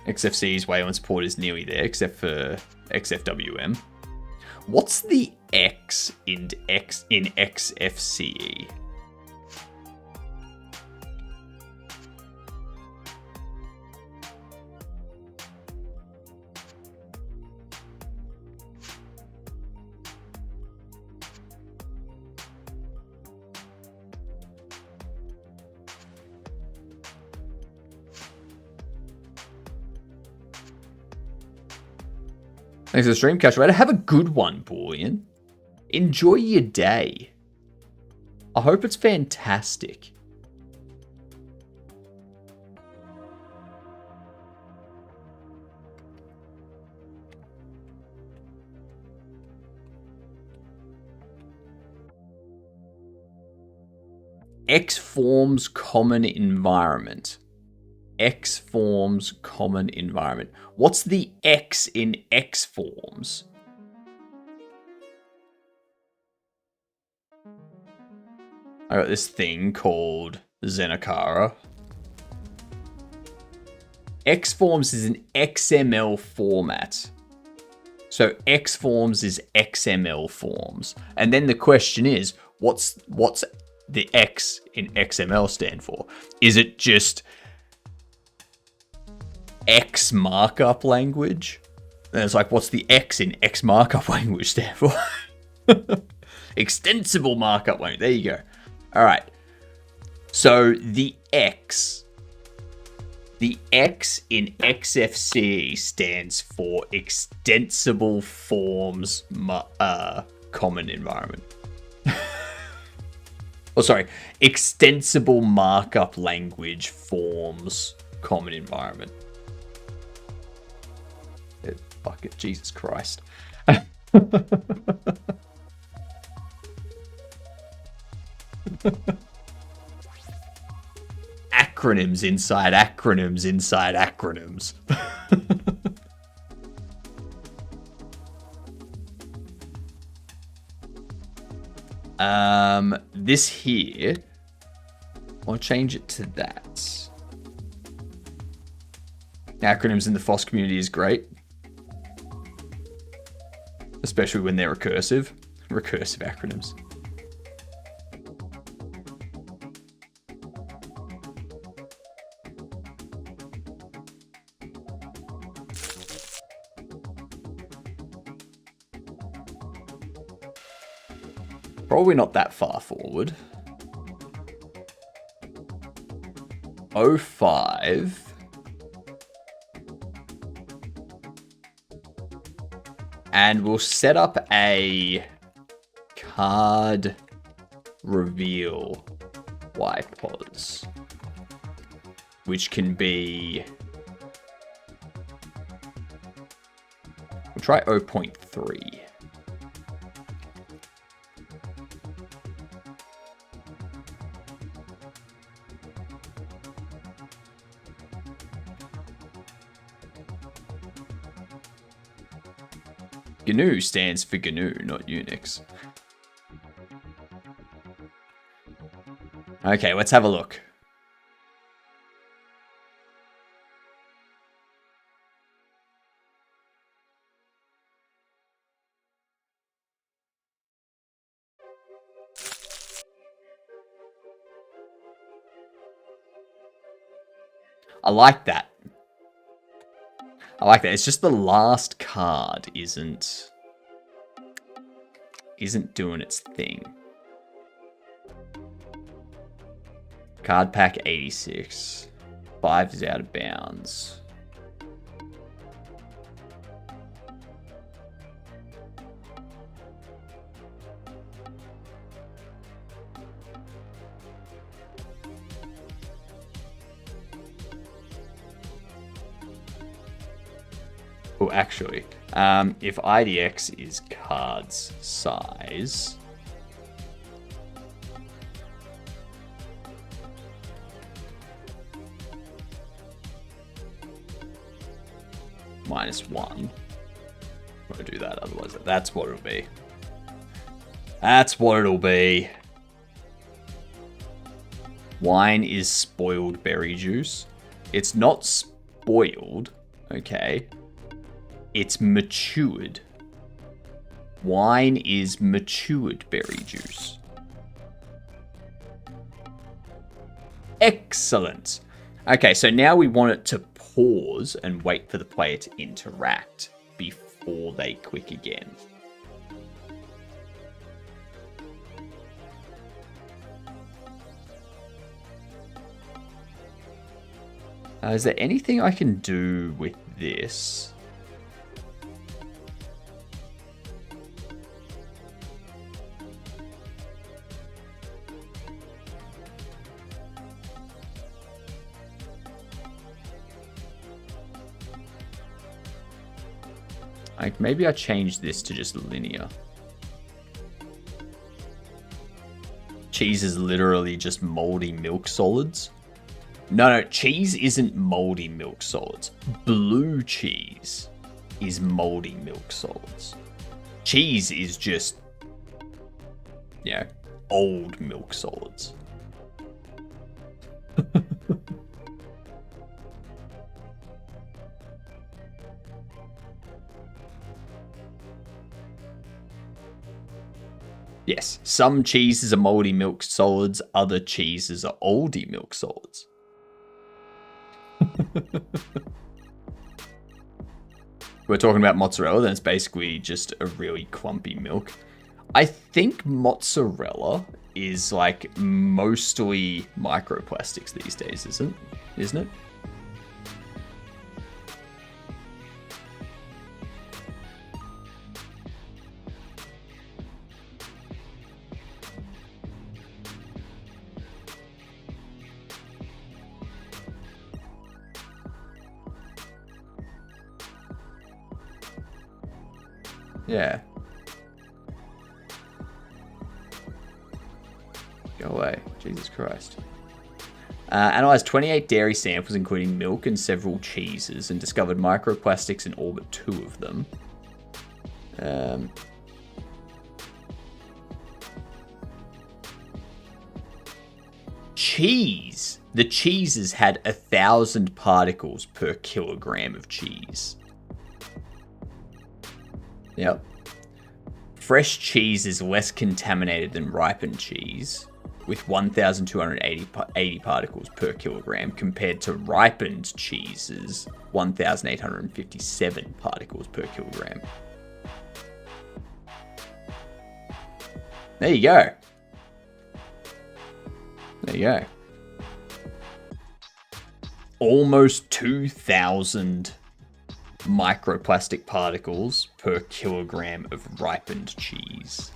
XFCE's Wayland support is nearly there, except for XFWM. What's the X in XFCE? Thanks for the stream, Catch Raider. Have a good one, Bullion. Enjoy your day. I hope it's fantastic. X forms common environment. X forms common environment. What's the X in X forms? I got this thing called Zenakara. X forms is an XML format. So X forms is XML forms. And then the question is, what's the X in XML stand for? Is it just X markup language? And it's like, what's the X in X markup language stand for? Extensible markup language. There you go. All right. So the X in XFCE stands for Extensible Forms Common Environment. Oh, sorry. Extensible Markup Language Forms Common Environment. Fuck it. Jesus Christ. Acronyms inside acronyms inside acronyms. This here, I'll change it to that. Acronyms in the FOSS community is great. Especially when they're recursive. Recursive acronyms. Probably not that far forward. 05. And we'll set up a card reveal YPOS, which can be, we'll try 0.3. GNU stands for GNU, not Unix. Okay, let's have a look. I like that. I like that. It's just the last card isn't doing its thing. Card pack 86. 5 is out of bounds. Oh, actually, if IDX is cards size, -1. I'm gonna do that, otherwise that's what it'll be. That's what it'll be. Wine is spoiled berry juice. It's not spoiled, okay? It's matured. Wine is matured berry juice. Excellent. Okay, so now we want it to pause and wait for the player to interact before they click again. Is there anything I can do with this? Like, maybe I change this to just linear. Cheese is literally just moldy milk solids. No, cheese isn't moldy milk solids. Blue cheese is moldy milk solids. Cheese is just, you know, old milk solids. Yes, some cheeses are moldy milk solids, other cheeses are oldie milk solids. we're talking about mozzarella, then it's basically just a really clumpy milk. I think mozzarella is like mostly microplastics these days, isn't it? Yeah. Go away. Jesus Christ. Analyzed 28 dairy samples, including milk and several cheeses, and discovered microplastics in all but 2 of them. Cheese. The cheeses had 1,000 particles per kilogram of cheese. Yep. Fresh cheese is less contaminated than ripened cheese, with 1,280 particles per kilogram, compared to ripened cheese's 1,857 particles per kilogram. There you go. There you go. Almost 2,000 microplastic particles per kilogram of ripened cheese.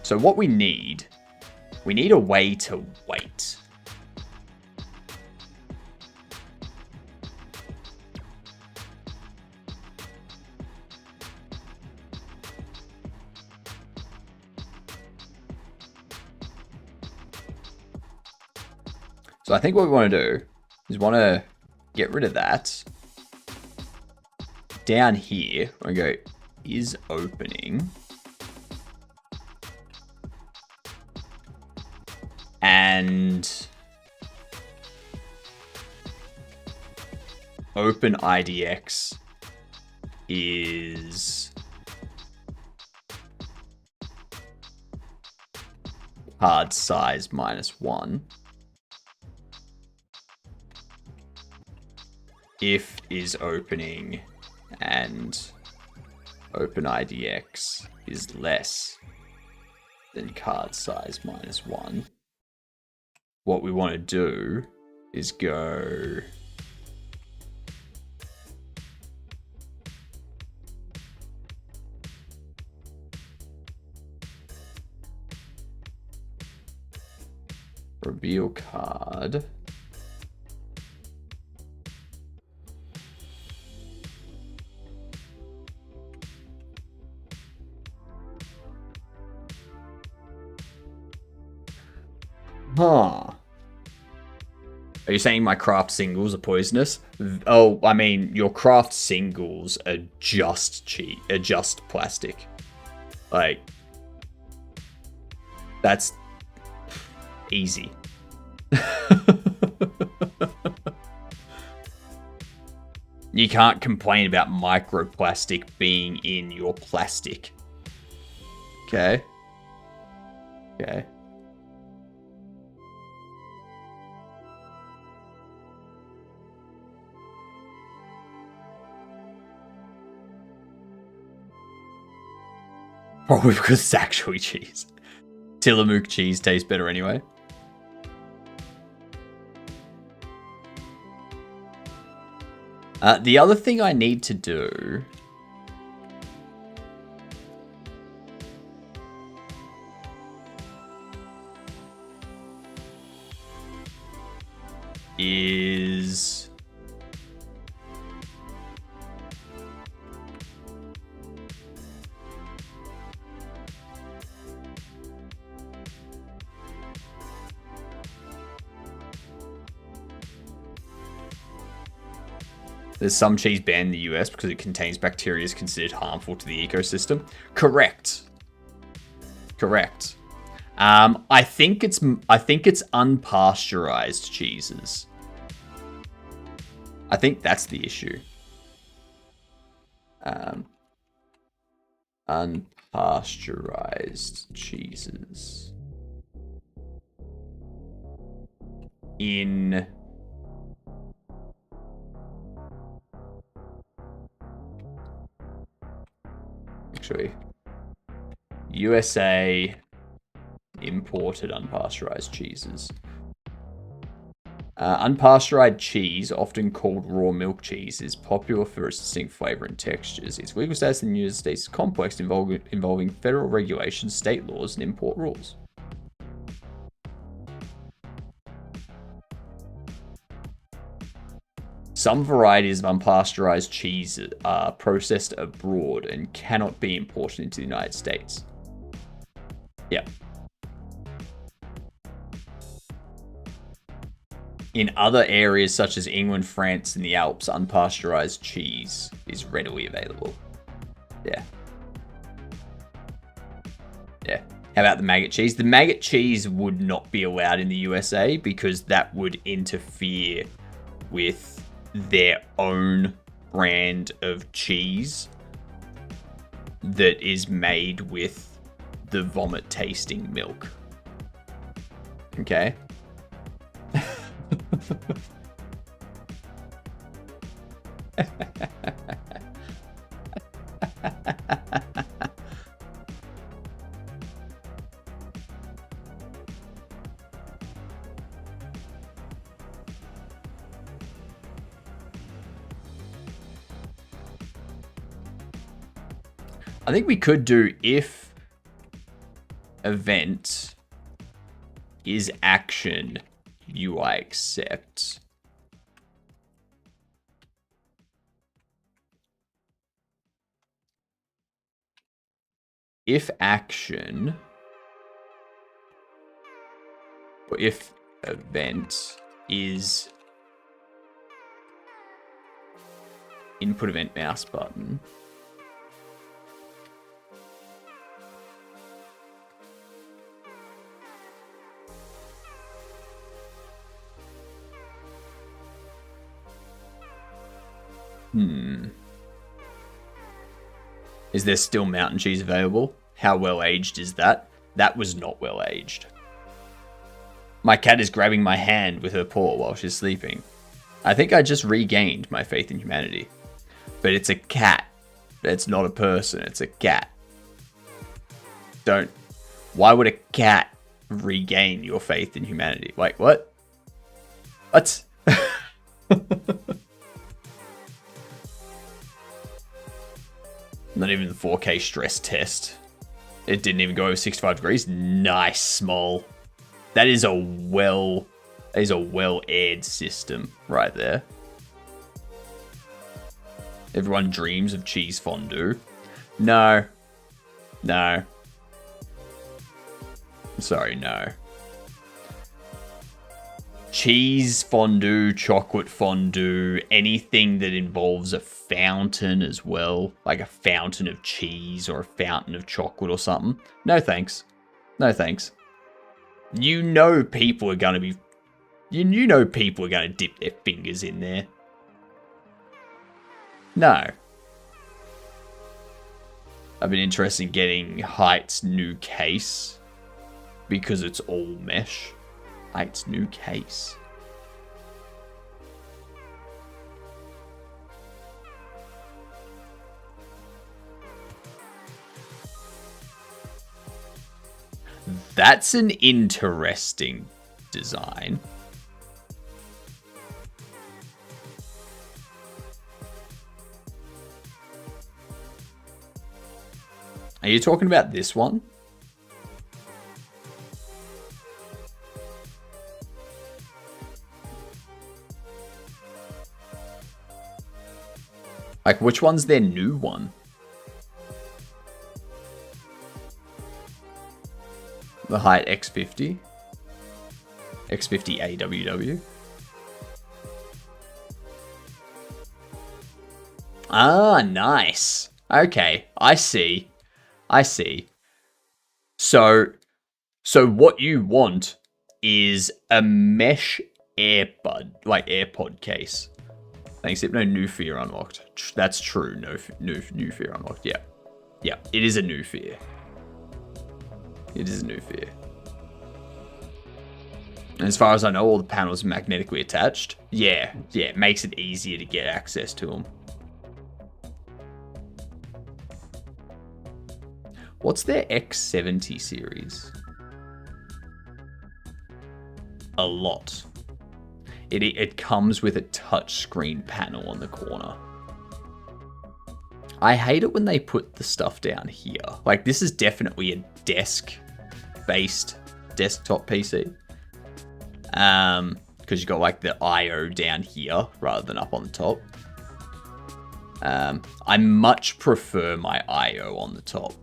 So what we need a way to wait. So I think what we want to do is want to get rid of that. Down here, we're going to go is opening. And open IDX is card size -1. If is opening and open IDX is less than card size -1. What we want to do is go reveal card. Huh. Are you saying my craft singles are poisonous? Oh, I mean, your craft singles are just cheap, are just plastic. Like, that's easy. You can't complain about microplastic being in your plastic. Okay. Okay. Probably because it's actually cheese. Tillamook cheese tastes better anyway. The other thing I need to do is there's some cheese banned in the US because it contains bacteria considered harmful to the ecosystem. Correct. Correct. I think it's unpasteurized cheeses. I think that's the issue. unpasteurized cheeses in USA imported unpasteurized cheeses. Unpasteurized cheese, often called raw milk cheese, is popular for its distinct flavor and textures. Its legal status in the United States is complex, involving federal regulations, state laws, and import rules. Some varieties of unpasteurized cheese are processed abroad and cannot be imported into the United States. Yeah. In other areas such as England, France, and the Alps, unpasteurized cheese is readily available. Yeah. Yeah. How about the maggot cheese? The maggot cheese would not be allowed in the USA because that would interfere with their own brand of cheese that is made with the vomit tasting milk. Okay? I think we could do if event is action UI accept. If action, or if event is input event mouse button. Is there still mountain cheese available? How well aged is that? That was not well aged. My cat is grabbing my hand with her paw while she's sleeping. I think I just regained my faith in humanity. But it's a cat. It's not a person, it's a cat. Why would a cat regain your faith in humanity? Wait, what? What? Not even the 4K stress test. It didn't even go over 65 degrees. Nice, small. That is a well-aired system right there. Everyone dreams of cheese fondue. No. No. I'm sorry, no. Cheese fondue, chocolate fondue, anything that involves a fountain as well, like a fountain of cheese or a fountain of chocolate or something. No thanks. No thanks. You know people are going to be... You know people are going to dip their fingers in there. No. I've been interested in getting Height's new case because it's all mesh. Height's new case. That's an interesting design. Are you talking about this one? Like, which one's their new one? The Height X50? X50 AWW? Ah, nice. Okay, I see. I see. So what you want is a mesh AirPod case. Thanks, Hypno. New fear unlocked. That's true. No new fear unlocked. Yeah. Yeah, it is a new fear. It is a new fear. And as far as I know, all the panels are magnetically attached. Yeah, it makes it easier to get access to them. What's their X70 series? A lot. It comes with a touchscreen panel on the corner. I hate it when they put the stuff down here. Like, this is definitely a desk-based desktop PC. Because you got like the I/O down here rather than up on the top. I much prefer my I/O on the top.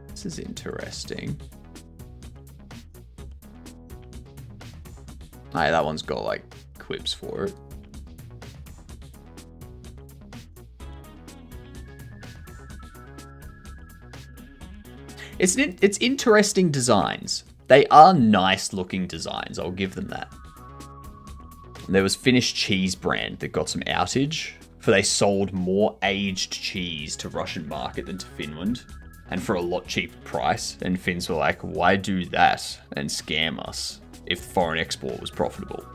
This is interesting. Hey, that one's got like clips for it. It's interesting designs. They are nice looking designs, I'll give them that. There was Finnish cheese brand that got some outage, for they sold more aged cheese to Russian market than to Finland, and for a lot cheaper price, and Finns were like, why do that and scam us if foreign export was profitable?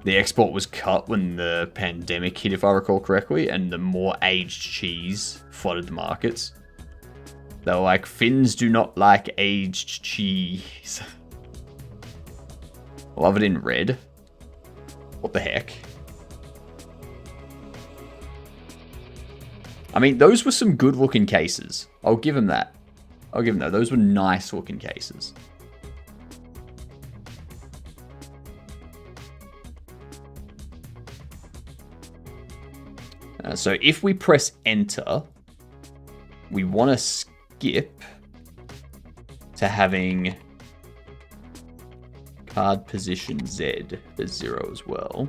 The export was cut when the pandemic hit, if I recall correctly, and the more aged cheese flooded the markets. They were like, Finns do not like aged cheese. Love it in red. What the heck? I mean, those were some good looking cases. I'll give them that. I'll give them that. Those were nice looking cases. So if we press enter, we want to skip to having card position Z as 0 as well.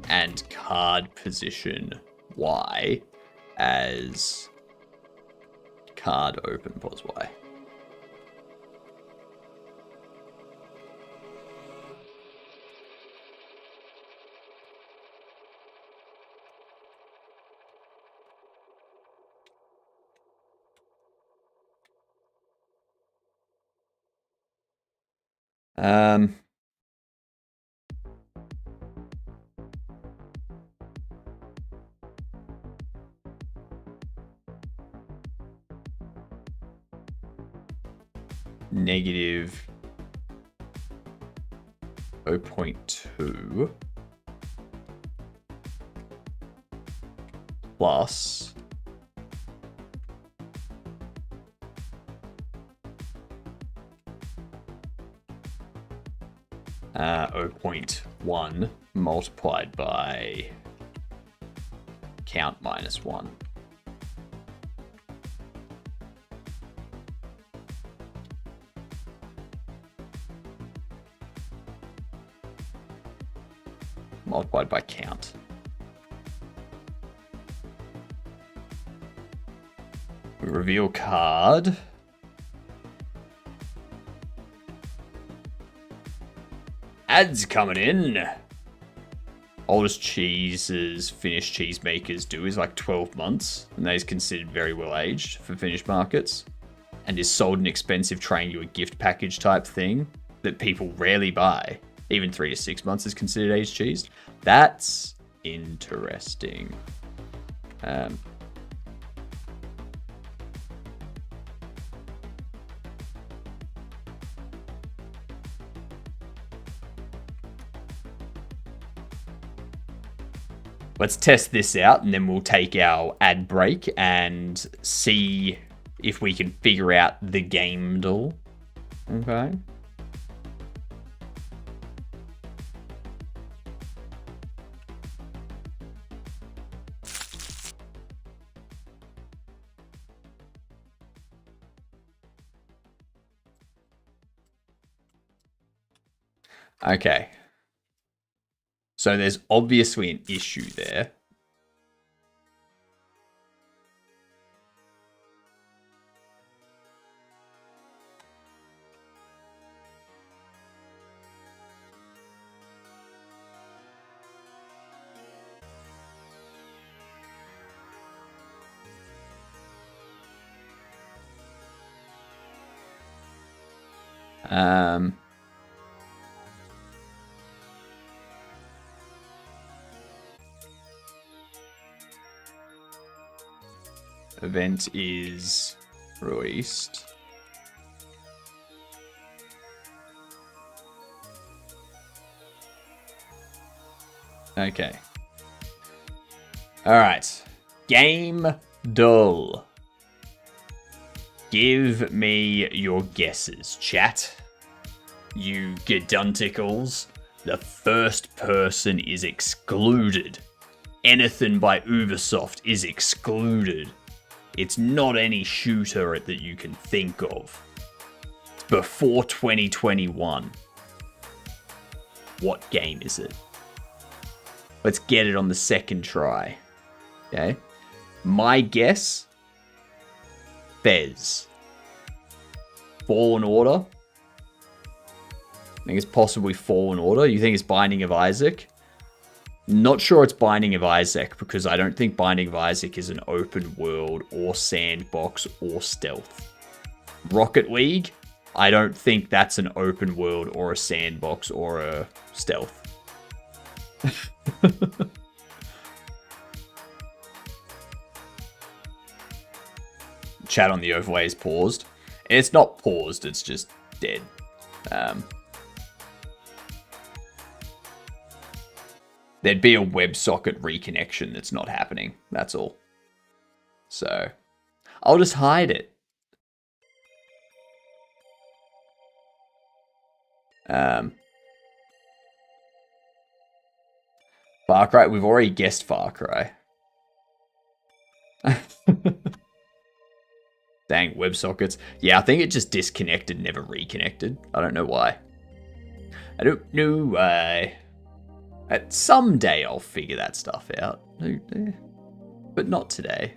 And card position Y as card open pos Y. Negative 0.2 plus 0.1 multiplied by count minus 1. Multiplied by count. We reveal card. Ads coming in. Oldest cheeses Finnish cheesemakers do is like 12 months, and that is considered very well aged for Finnish markets, and is sold in expensive triangular gift package type thing that people rarely buy. Even 3 to 6 months is considered aged cheese. That's interesting. Let's test this out, and then we'll take our ad break and see if we can figure out the game doll. Okay. Okay. So there's obviously an issue there. Um, event is released. Okay. Alright. Game dull. Give me your guesses, chat. You gedunticles. The first person is excluded. Anything by Ubisoft is excluded. It's not any shooter that you can think of. It's before 2021. What game is it? Let's get it on the second try. Okay. My guess, Fez. Fallen Order. I think it's possibly Fallen Order. You think it's Binding of Isaac? Not sure it's Binding of Isaac, because I don't think Binding of Isaac is an open world or sandbox or stealth. Rocket League? I don't think that's an open world or a sandbox or a stealth. Chat on the overlay is paused. It's not paused, it's just dead. There'd be a WebSocket reconnection that's not happening. That's all. So, I'll just hide it. Far Cry, we've already guessed Far Cry. Dang, WebSockets. Yeah, I think it just disconnected, never reconnected. I don't know why. I don't know why. Someday I'll figure that stuff out. But not today.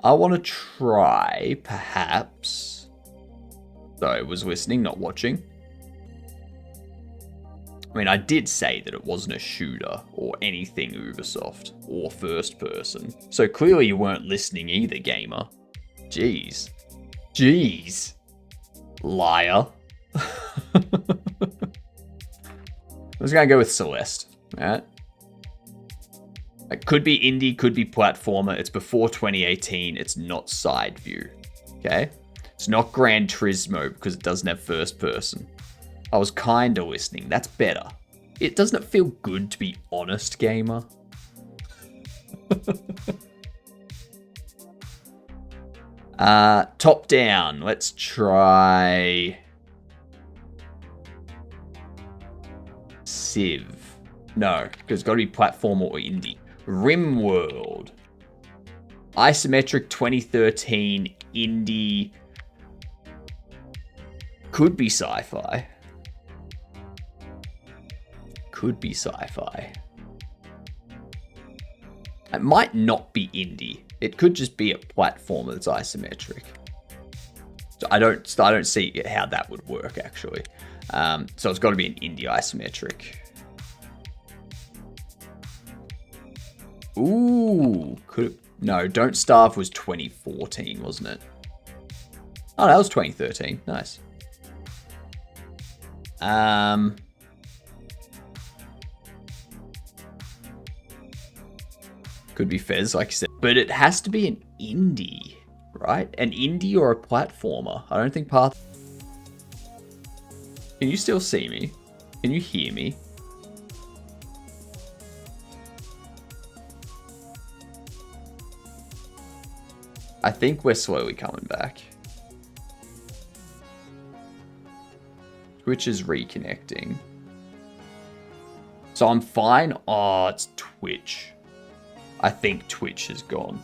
I want to try, perhaps... Though I was listening, not watching. I mean, I did say that it wasn't a shooter or anything Ubisoft or first person. So clearly you weren't listening either, gamer. Jeez. Jeez. Liar. I was going to go with Celeste. Alright. It could be indie, could be platformer. It's before 2018. It's not side view. Okay? It's not Gran Turismo because it doesn't have first person. I was kind of listening. That's better. Doesn't it feel good to be honest, gamer? Top down. Let's try... Civ. No, because it's got to be platform or indie. RimWorld. Isometric 2013 indie. Could be sci-fi. Could be sci-fi. It might not be indie. It could just be a platformer that's isometric. So I don't see how that would work actually. So it's got to be an indie isometric. Ooh, no, Don't Starve was 2014, wasn't it? Oh, that was 2013. Nice. Could be Fez, like you said. But it has to be an indie, right? An indie or a platformer. I don't think Path... Can you still see me? Can you hear me? I think we're slowly coming back. Twitch is reconnecting. So I'm fine. Oh, it's Twitch. I think Twitch is gone.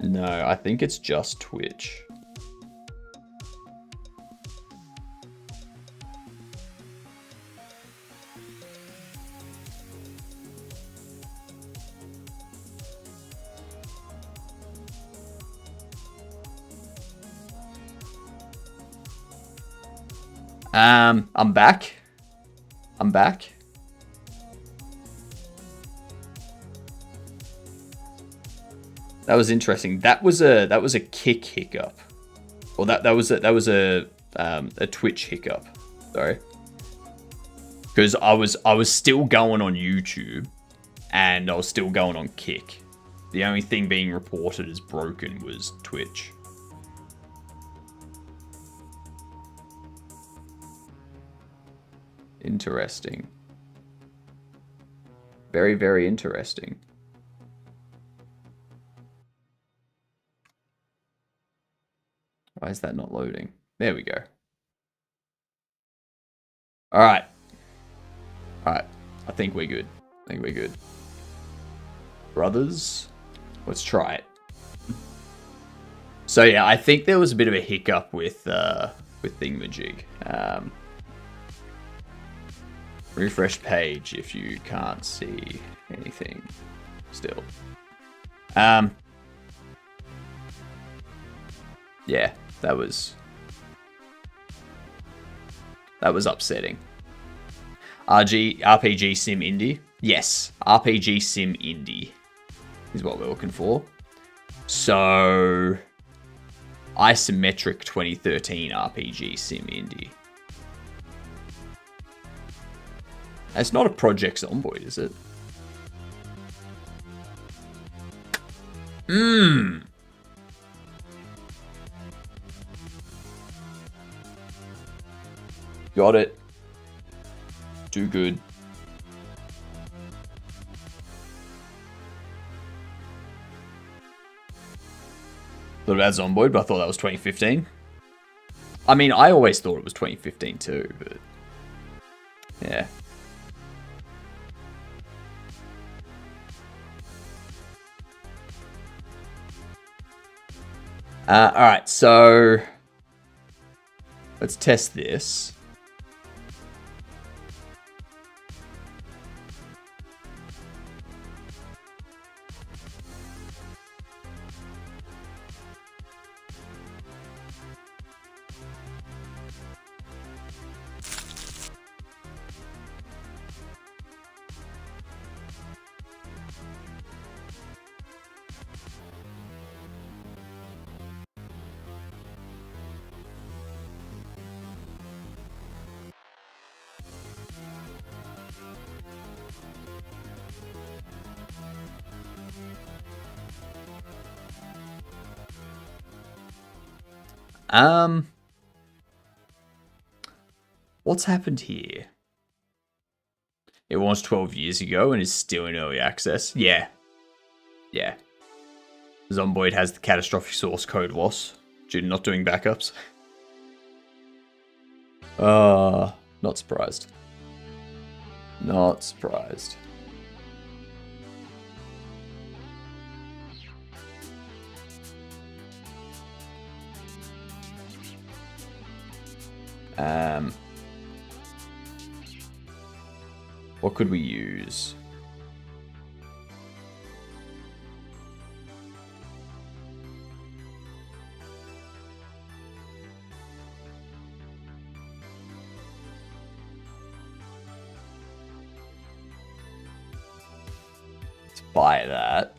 No, I think it's just Twitch. I'm back. I'm back. That was interesting. That was a kick hiccup. Well, that was a Twitch hiccup. Sorry. Because I was still going on YouTube, and I was still going on Kick. The only thing being reported as broken was Twitch. Interesting. Very, very interesting. Why is that not loading? There we go. All right. All right. I think we're good. Brothers, let's try it. So yeah, I think there was a bit of a hiccup with Thingamajig. Refresh page if you can't see anything still. Yeah, that was upsetting. RPG Sim Indie? Yes, RPG Sim Indie is what we're looking for. So, isometric 2013 RPG Sim Indie. It's not a Project Zomboid, is it? Got it. Do good. Thought about Zomboid, but I thought that was 2015. I mean, I always thought it was 2015 too, but yeah. Alright, so let's test this. What's happened here? It was 12 years ago and is still in early access. Yeah. Yeah. Zomboid has the catastrophic source code loss due to not doing backups. Not surprised. Not surprised. What could we use? Let's buy that.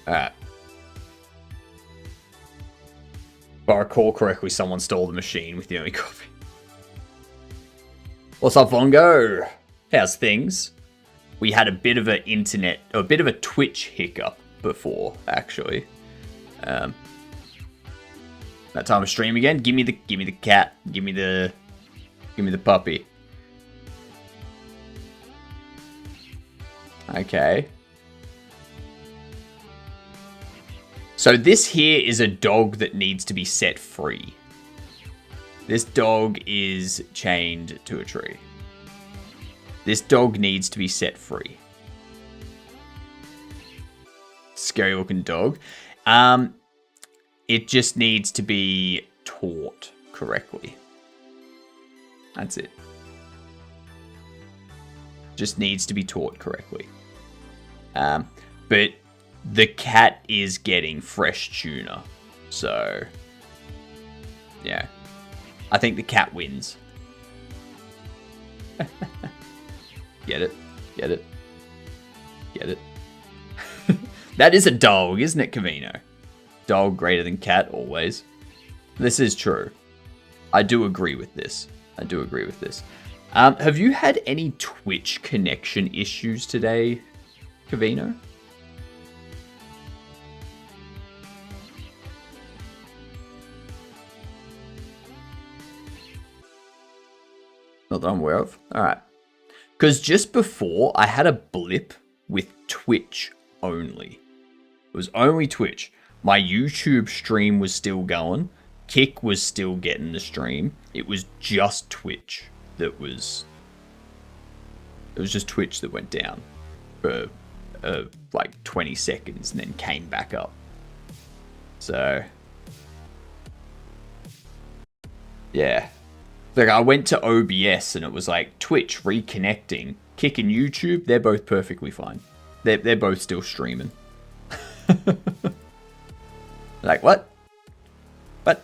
Alright. If I recall correctly, someone stole the machine with the only copy. What's up, Vongo? How's things? We had a bit of a Twitch hiccup before, actually. That time of stream again. Give me the cat. Give me the puppy. Okay. So this here is a dog that needs to be set free. This dog is chained to a tree. This dog needs to be set free. Scary looking dog. It just needs to be taught correctly. That's it. Just needs to be taught correctly. But the cat is getting fresh tuna So, yeah. I think the cat wins. Get it? Get it? Get it? That is a dog, isn't it, Cavino? Dog greater than cat, always. This is true. I do agree with this. I do agree with this. Have you had any Twitch connection issues today, Cavino? Not that I'm aware of. Alright. Because just before, I had a blip with Twitch only. It was only Twitch. My YouTube stream was still going. Kick was still getting the stream. It was just Twitch that was... It was just Twitch that went down for like 20 seconds and then came back up. So... yeah. Like, I went to OBS and it was like Twitch reconnecting. Kick and YouTube, they're both perfectly fine. They're both still streaming. Like, what? What?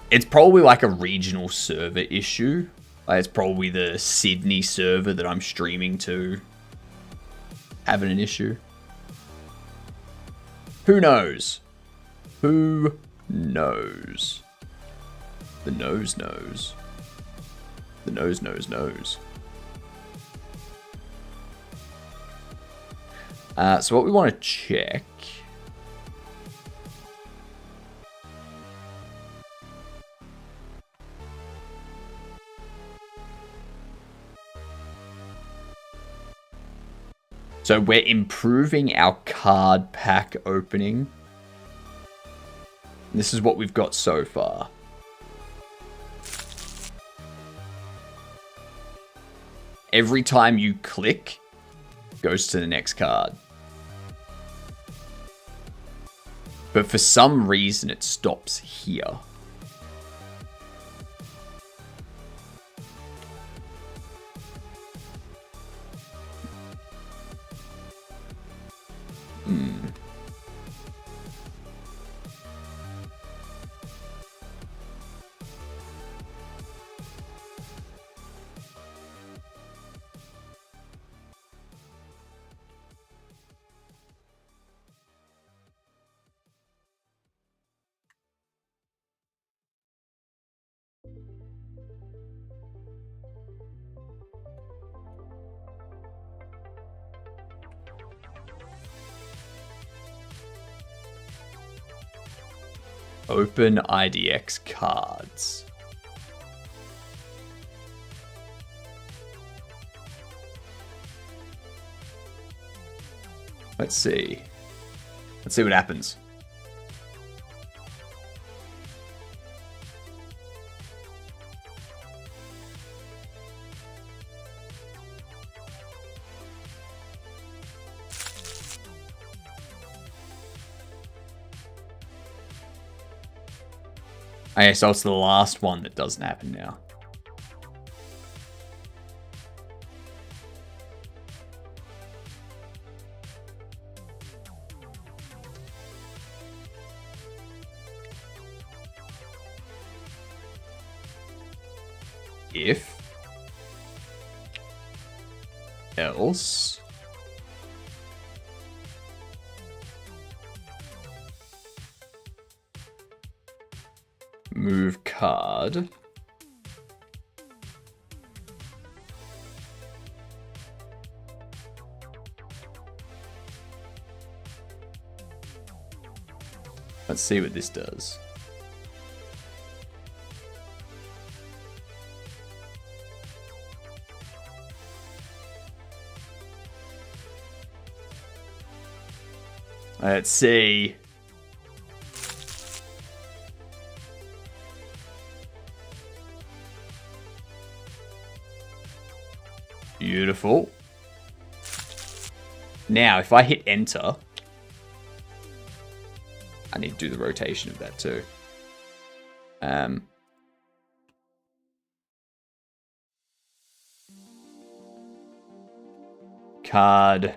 It's probably like a regional server issue. Like, it's probably the Sydney server that I'm streaming to having an issue. Who knows? Who knows? The nose knows. The nose knows knows. So what we want to check... So we're improving our card pack opening. This is what we've got so far. Every time you click, goes to the next card. But for some reason, it stops here. Open IDX cards. Let's see. Let's see what happens. Okay, so it's the last one that doesn't happen now. If else move card let's see what this does. Let's see. Beautiful. Now, if I hit enter, I need to do the rotation of that too. Card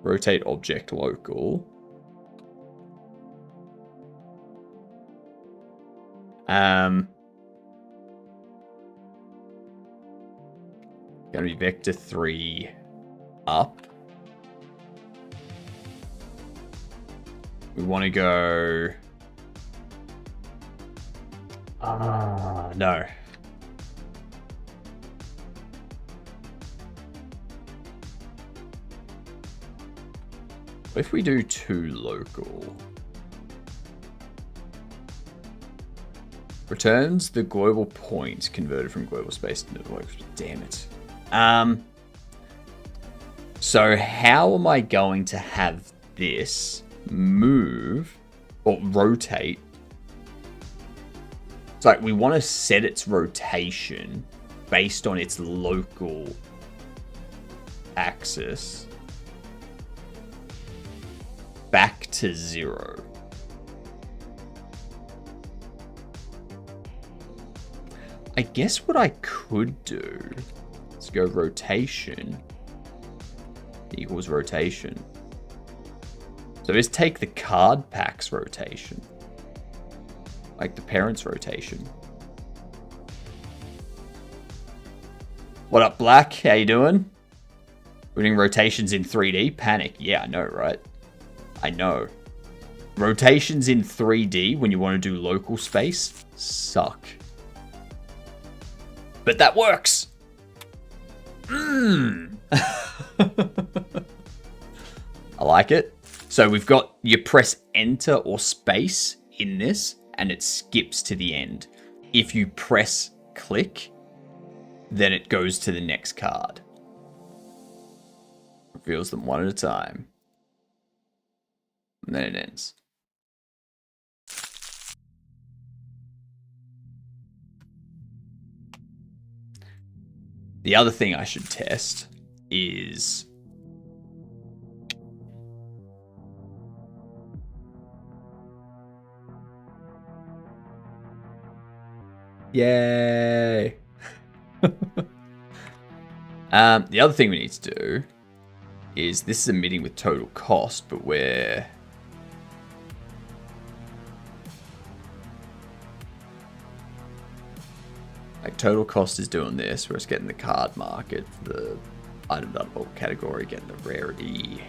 Rotate object local. Gonna be vector 3 up. We want to go... no. What if we do 2 local? Returns the global point converted from global space to local. Damn it. So how am I going to have this move or rotate? It's like we want to set its rotation based on its local axis back to 0. I guess what I could do is go rotation equals rotation. So let's take the card pack's rotation. Like the parent's rotation. What up, Black? How you doing? We're doing rotations in 3D? Panic. Yeah, I know, right? I know. Rotations in 3D when you want to do local space suck. But that works! I like it. So we've got, you press enter or space in this, and it skips to the end. If you press click, then it goes to the next card. Reveals them one at a time. And then it ends. The other thing I should test is... Yay! The other thing we need to do is, this is emitting with total cost, but we're... like total cost is doing this, where it's getting the card market, the item bulk category, getting the rarity.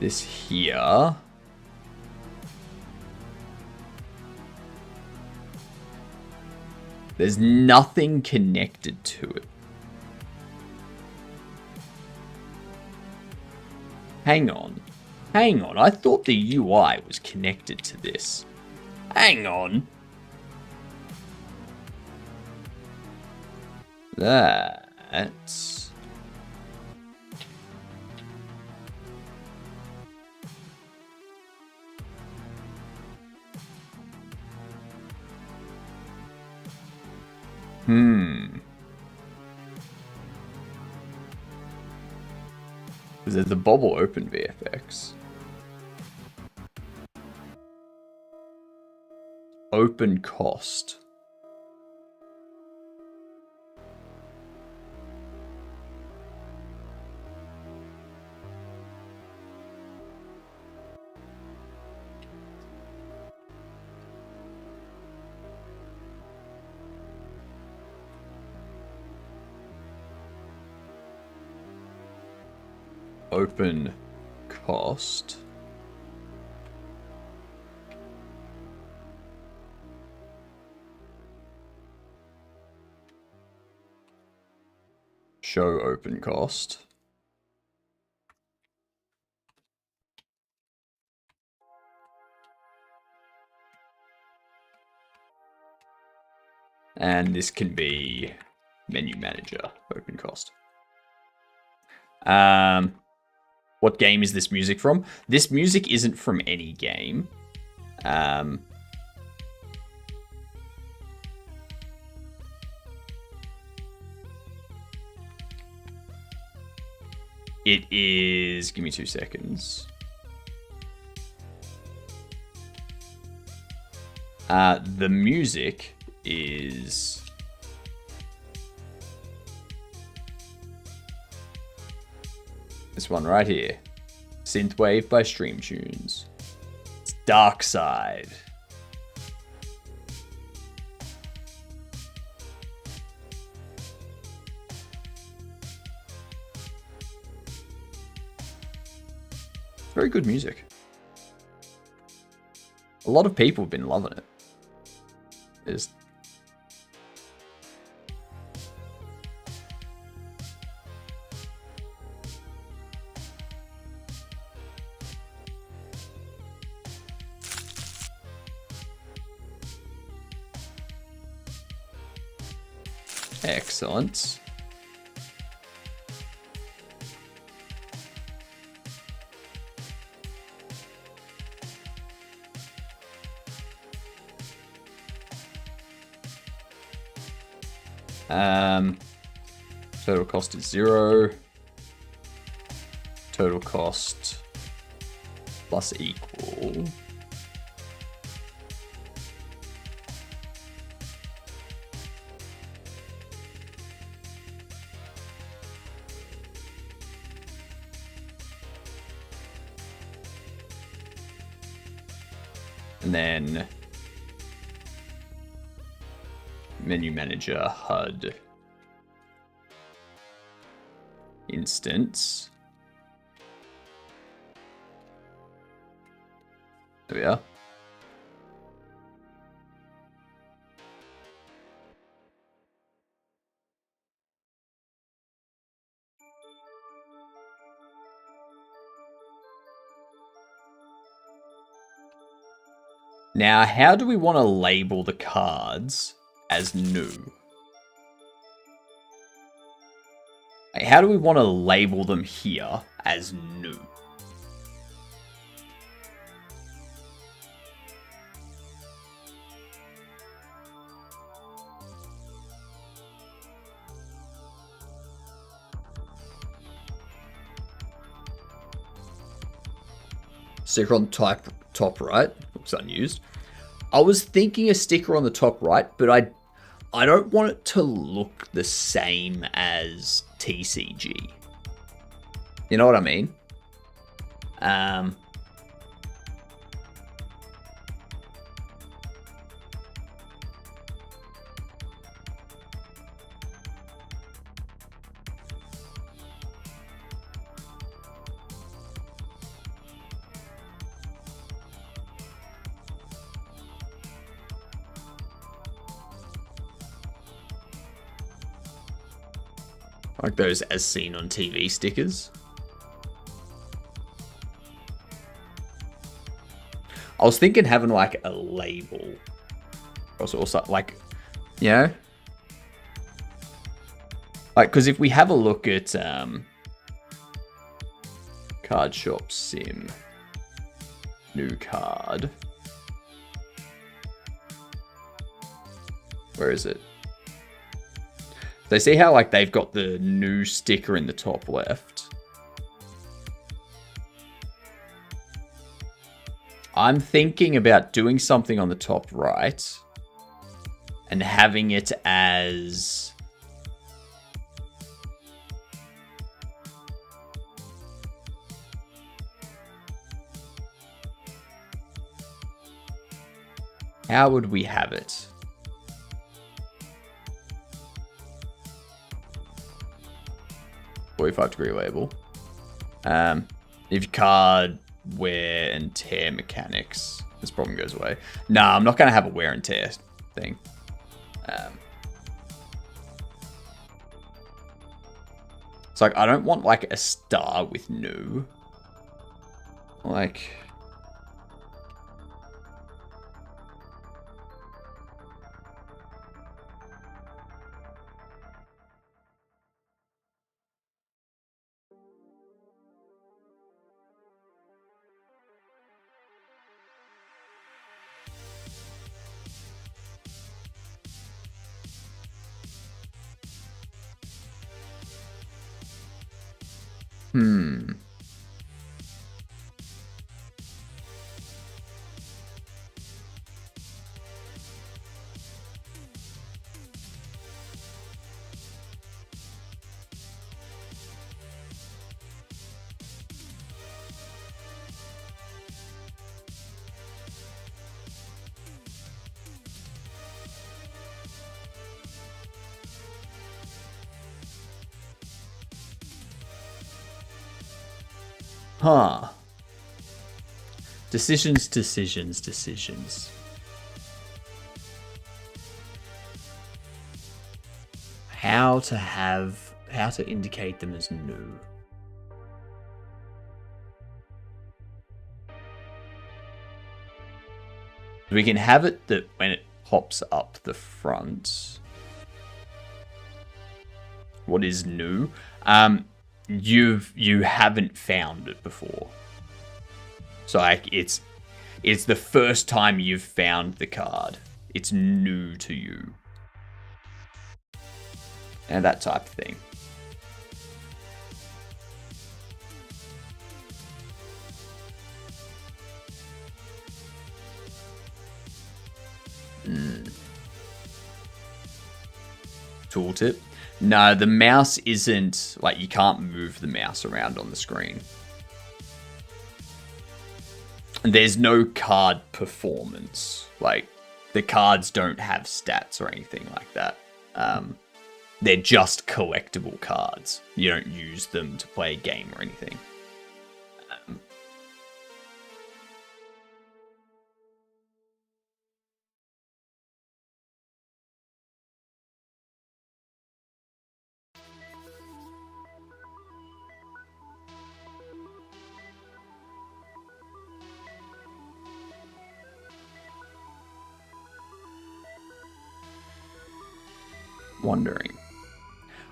This here. There's nothing connected to it. Hang on. Hang on. I thought the UI was connected to this. Hang on. That's... Is it the Bobble Open VFX? Open cost. Open cost. Show open cost. And this can be menu manager, open cost. What game is this music from? This music isn't from any game. It is... give me 2 seconds. The music is this one right here. Synthwave by Stream Tunes. It's Dark Side. Very good music. A lot of people have been loving it. It's excellent. Total cost is 0. Total cost plus equal. And then menu manager HUD instance. There we are. Now, how do we want to label the cards as new? Like, how do we want to label them here as new? Sticker on top right. Looks unused. I was thinking a sticker on the top right, but I don't want it to look the same as TCG. You know what I mean? Like those as seen on TV stickers. I was thinking having like a label. Also like, you know? Like, because if we have a look at Card Shop Sim, new card. Where is it? They see how like they've got the new sticker in the top left. I'm thinking about doing something on the top right and having it as how would we have it? 45-degree label. If your card wear and tear mechanics, this problem goes away. Nah, I'm not going to have a wear and tear thing. It's like, I don't want like a star with new. Like... Huh. Decisions, decisions, decisions. How to indicate them as new. We can have it that when it pops up the front. What is new? You haven't found it before. So like it's the first time you've found the card. It's new to you. And that type of thing. Tooltip. No, the mouse isn't, like, you can't move the mouse around on the screen. There's no card performance. Like, the cards don't have stats or anything like that. They're just collectible cards. You don't use them to play a game or anything. Wondering.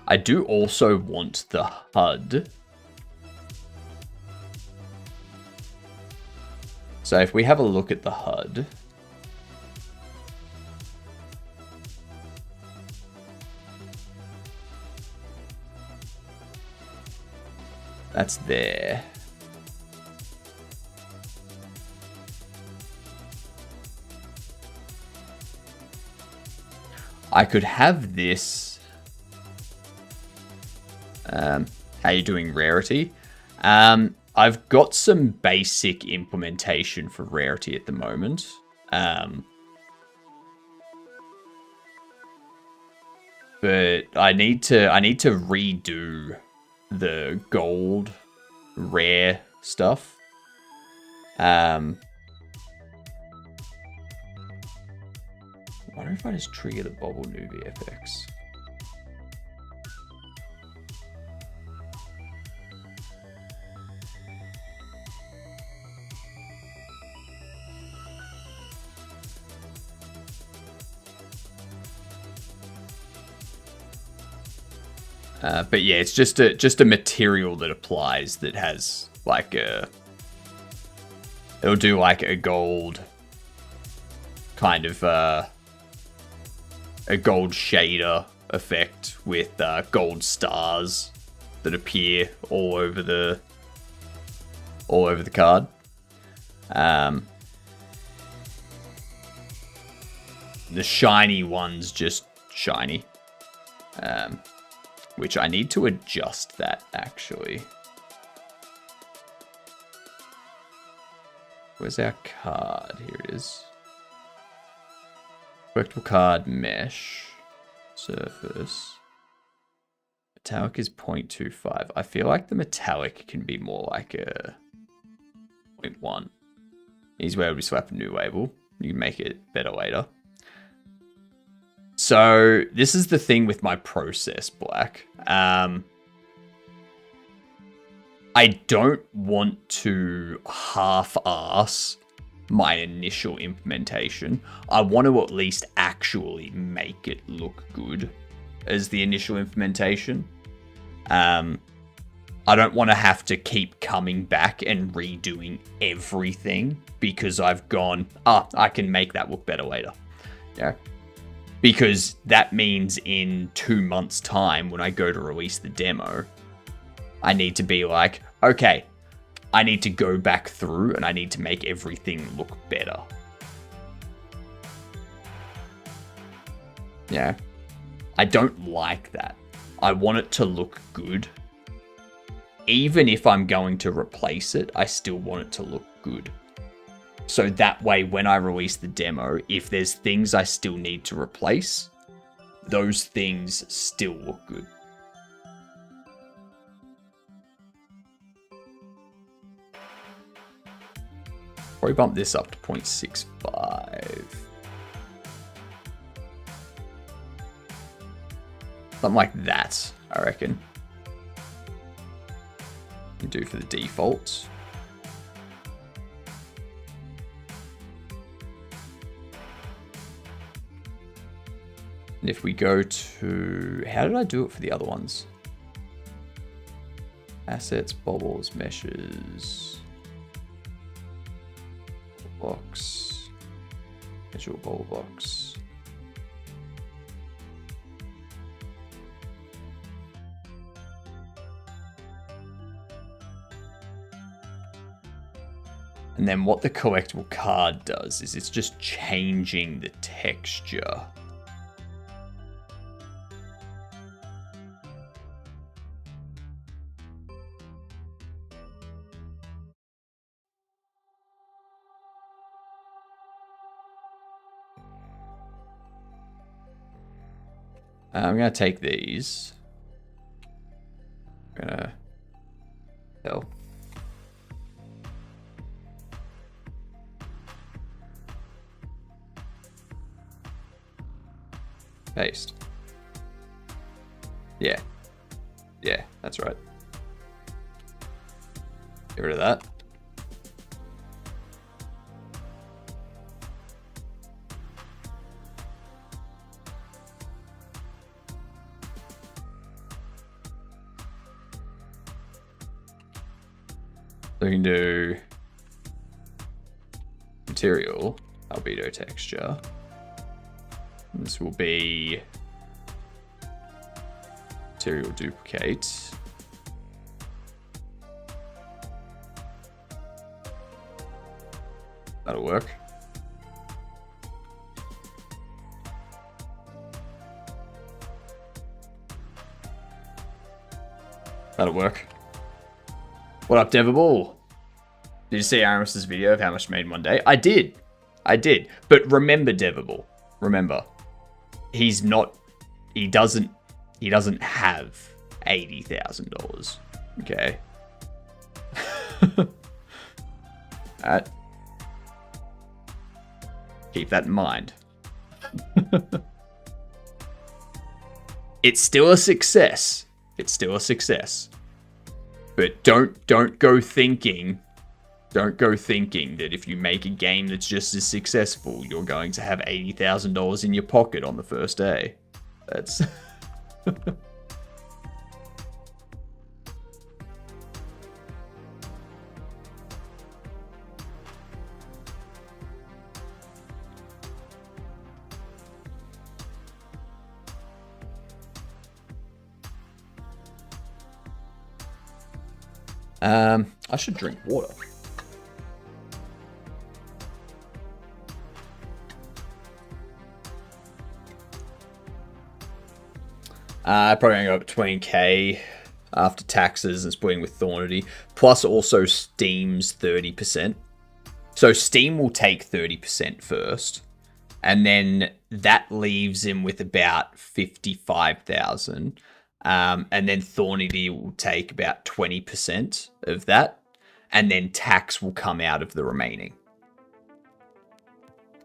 I do also want the HUD. So if we have a look at the HUD. That's there. I could have this. How you doing, Rarity? I've got some basic implementation for Rarity at the moment. But I need to redo the gold rare stuff. I wonder if I just trigger the Bobble new VFX. But yeah, it's just a material that applies that has like it'll do like a gold kind of a gold shader effect with gold stars that appear all over the card. The shiny one's just shiny. Which I need to adjust that, actually. Where's our card? Here it is. Collectible card, mesh, surface. Metallic is 0.25. I feel like the metallic can be more like a 0.1. Here's where we swap a new label. You can make it better later. So this is the thing with my process, Black. I don't want to half-ass my initial implementation. I want to at least actually make it look good as the initial implementation. I don't want to have to keep coming back and redoing everything because I've gone, I can make that look better later. Yeah. Because that means in 2 months' time, when I go to release the demo, I need to be like, okay, I need to go back through and I need to make everything look better. Yeah. I don't like that. I want it to look good. Even if I'm going to replace it, I still want it to look good. So that way, when I release the demo, if there's things I still need to replace, those things still look good. Probably bump this up to 0.65. Something like that, I reckon. You do for the default. And if we go to, how did I do it for the other ones? Assets, bobbles, meshes, box, visual bobble box. And then what the collectible card does is it's just changing the texture. I'm going to take these. I'm going to... Hell. Paste. Yeah. Yeah, that's right. Get rid of that. So we can do material, albedo texture. This will be material duplicate. That'll work. That'll work. What up, Devable? Did you see Aramis's video of how much he made in one day? I did. But remember, Devable. Remember. He doesn't have $80,000. Okay. Alright. Keep that in mind. It's still a success. But don't go thinking that if you make a game that's just as successful, you're going to have $80,000 in your pocket on the first day. That's... I should drink water. Probably going to go up 20k after taxes and splitting with Thornity. Plus also Steam's 30%. So Steam will take 30% first. And then that leaves him with about 55,000. And then Thornity will take about 20% of that. And then tax will come out of the remaining.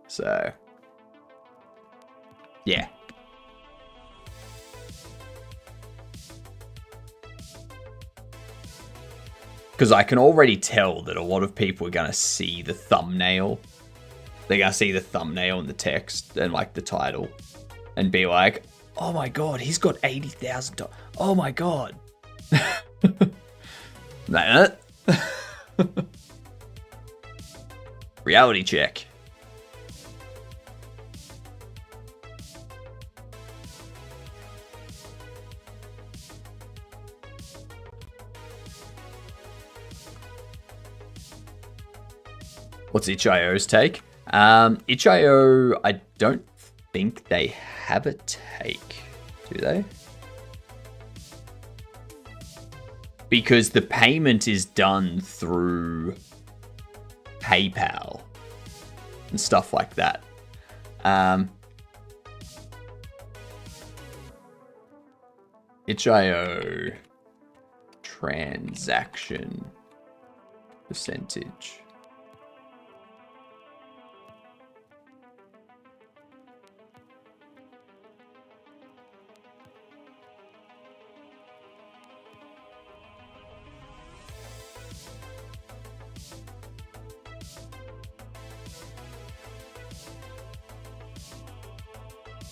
So, yeah. Because I can already tell that a lot of people are going to see the thumbnail. They're going to see the thumbnail and the text and like the title. And be like, oh my god, he's got $80,000. Oh my god. That. Reality check. What's itch.io's take? Itch.io, I don't think they have a take, do they? Because the payment is done through PayPal and stuff like that. Itch.io transaction percentage.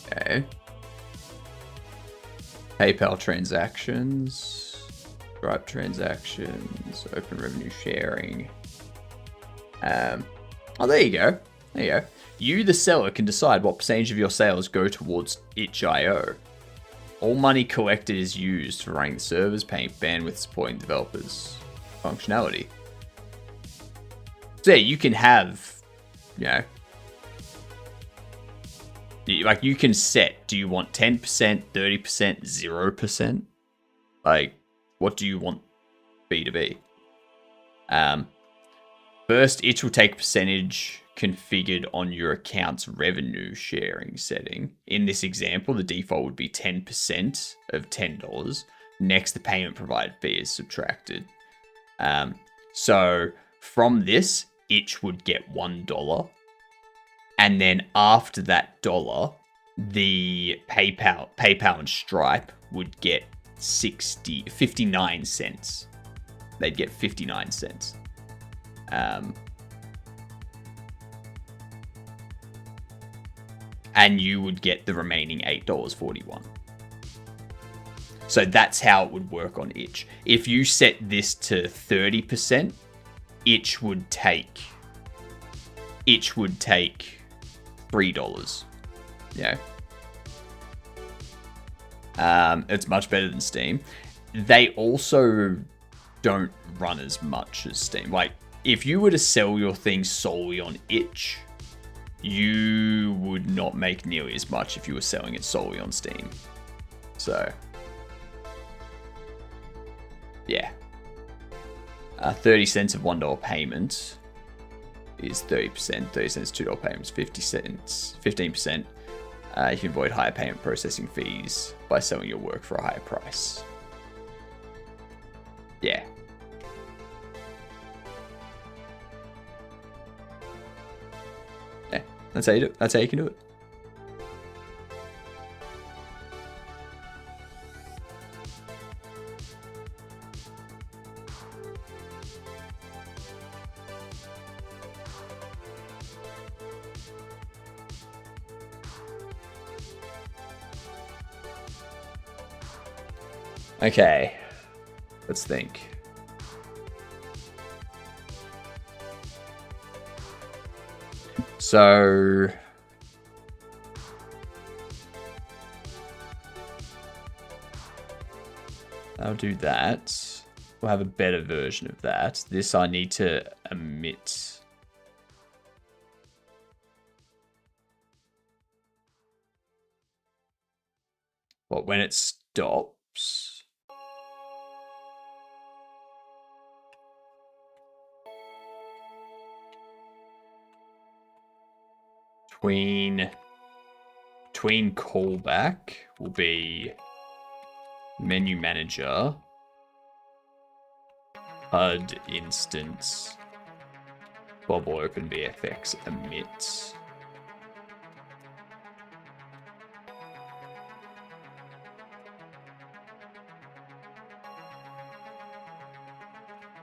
Okay. PayPal transactions, Stripe transactions, open revenue sharing. Oh, there you go. There you go. You, the seller, can decide what percentage of your sales go towards itch.io. All money collected is used for running the servers, paying bandwidth, supporting developers' functionality. So yeah, you can have, you know, like you can set, do you want 10%, 30%, 0%? Like, what do you want B2B? First, itch will take percentage configured on your account's revenue sharing setting. In this example, the default would be 10% of $10. Next, the payment provided fee is subtracted. So from this, itch would get $1. And then after that dollar, the PayPal and Stripe would get 59 cents. They'd get 59 cents. And you would get the remaining $8.41. So that's how it would work on itch. If you set this to 30%, itch would take $3. Yeah. It's much better than Steam. They also don't run as much as Steam. Like, if you were to sell your thing solely on itch, you would not make nearly as much if you were selling it solely on Steam. So, yeah. 30 cents of $1 payment is 30%. 30 cents, $2 payments, 50 cents, 15%. You can avoid higher payment processing fees by selling your work for a higher price. Yeah. Yeah, that's how you do it. That's how you can do it. Okay, let's think. So, I'll do that. We'll have a better version of that. This I need to omit. Well, when it stops. Between callback will be menu manager, HUD instance, Bobble open VFX omit.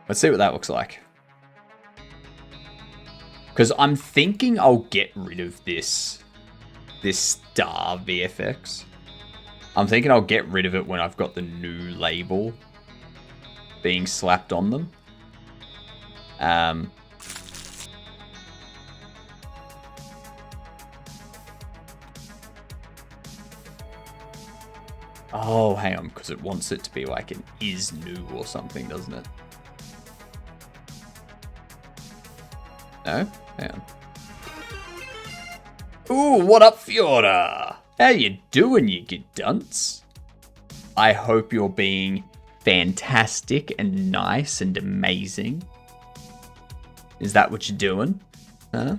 Let's see what that looks like. Because I'm thinking I'll get rid of this star VFX. I'm thinking I'll get rid of it when I've got the new label being slapped on them. Oh, hang on, because it wants it to be like an is new or something, doesn't it? No? Hang on. Ooh, what up, Fiora? How you doing, you good dunce? I hope you're being fantastic and nice and amazing. Is that what you're doing? Huh?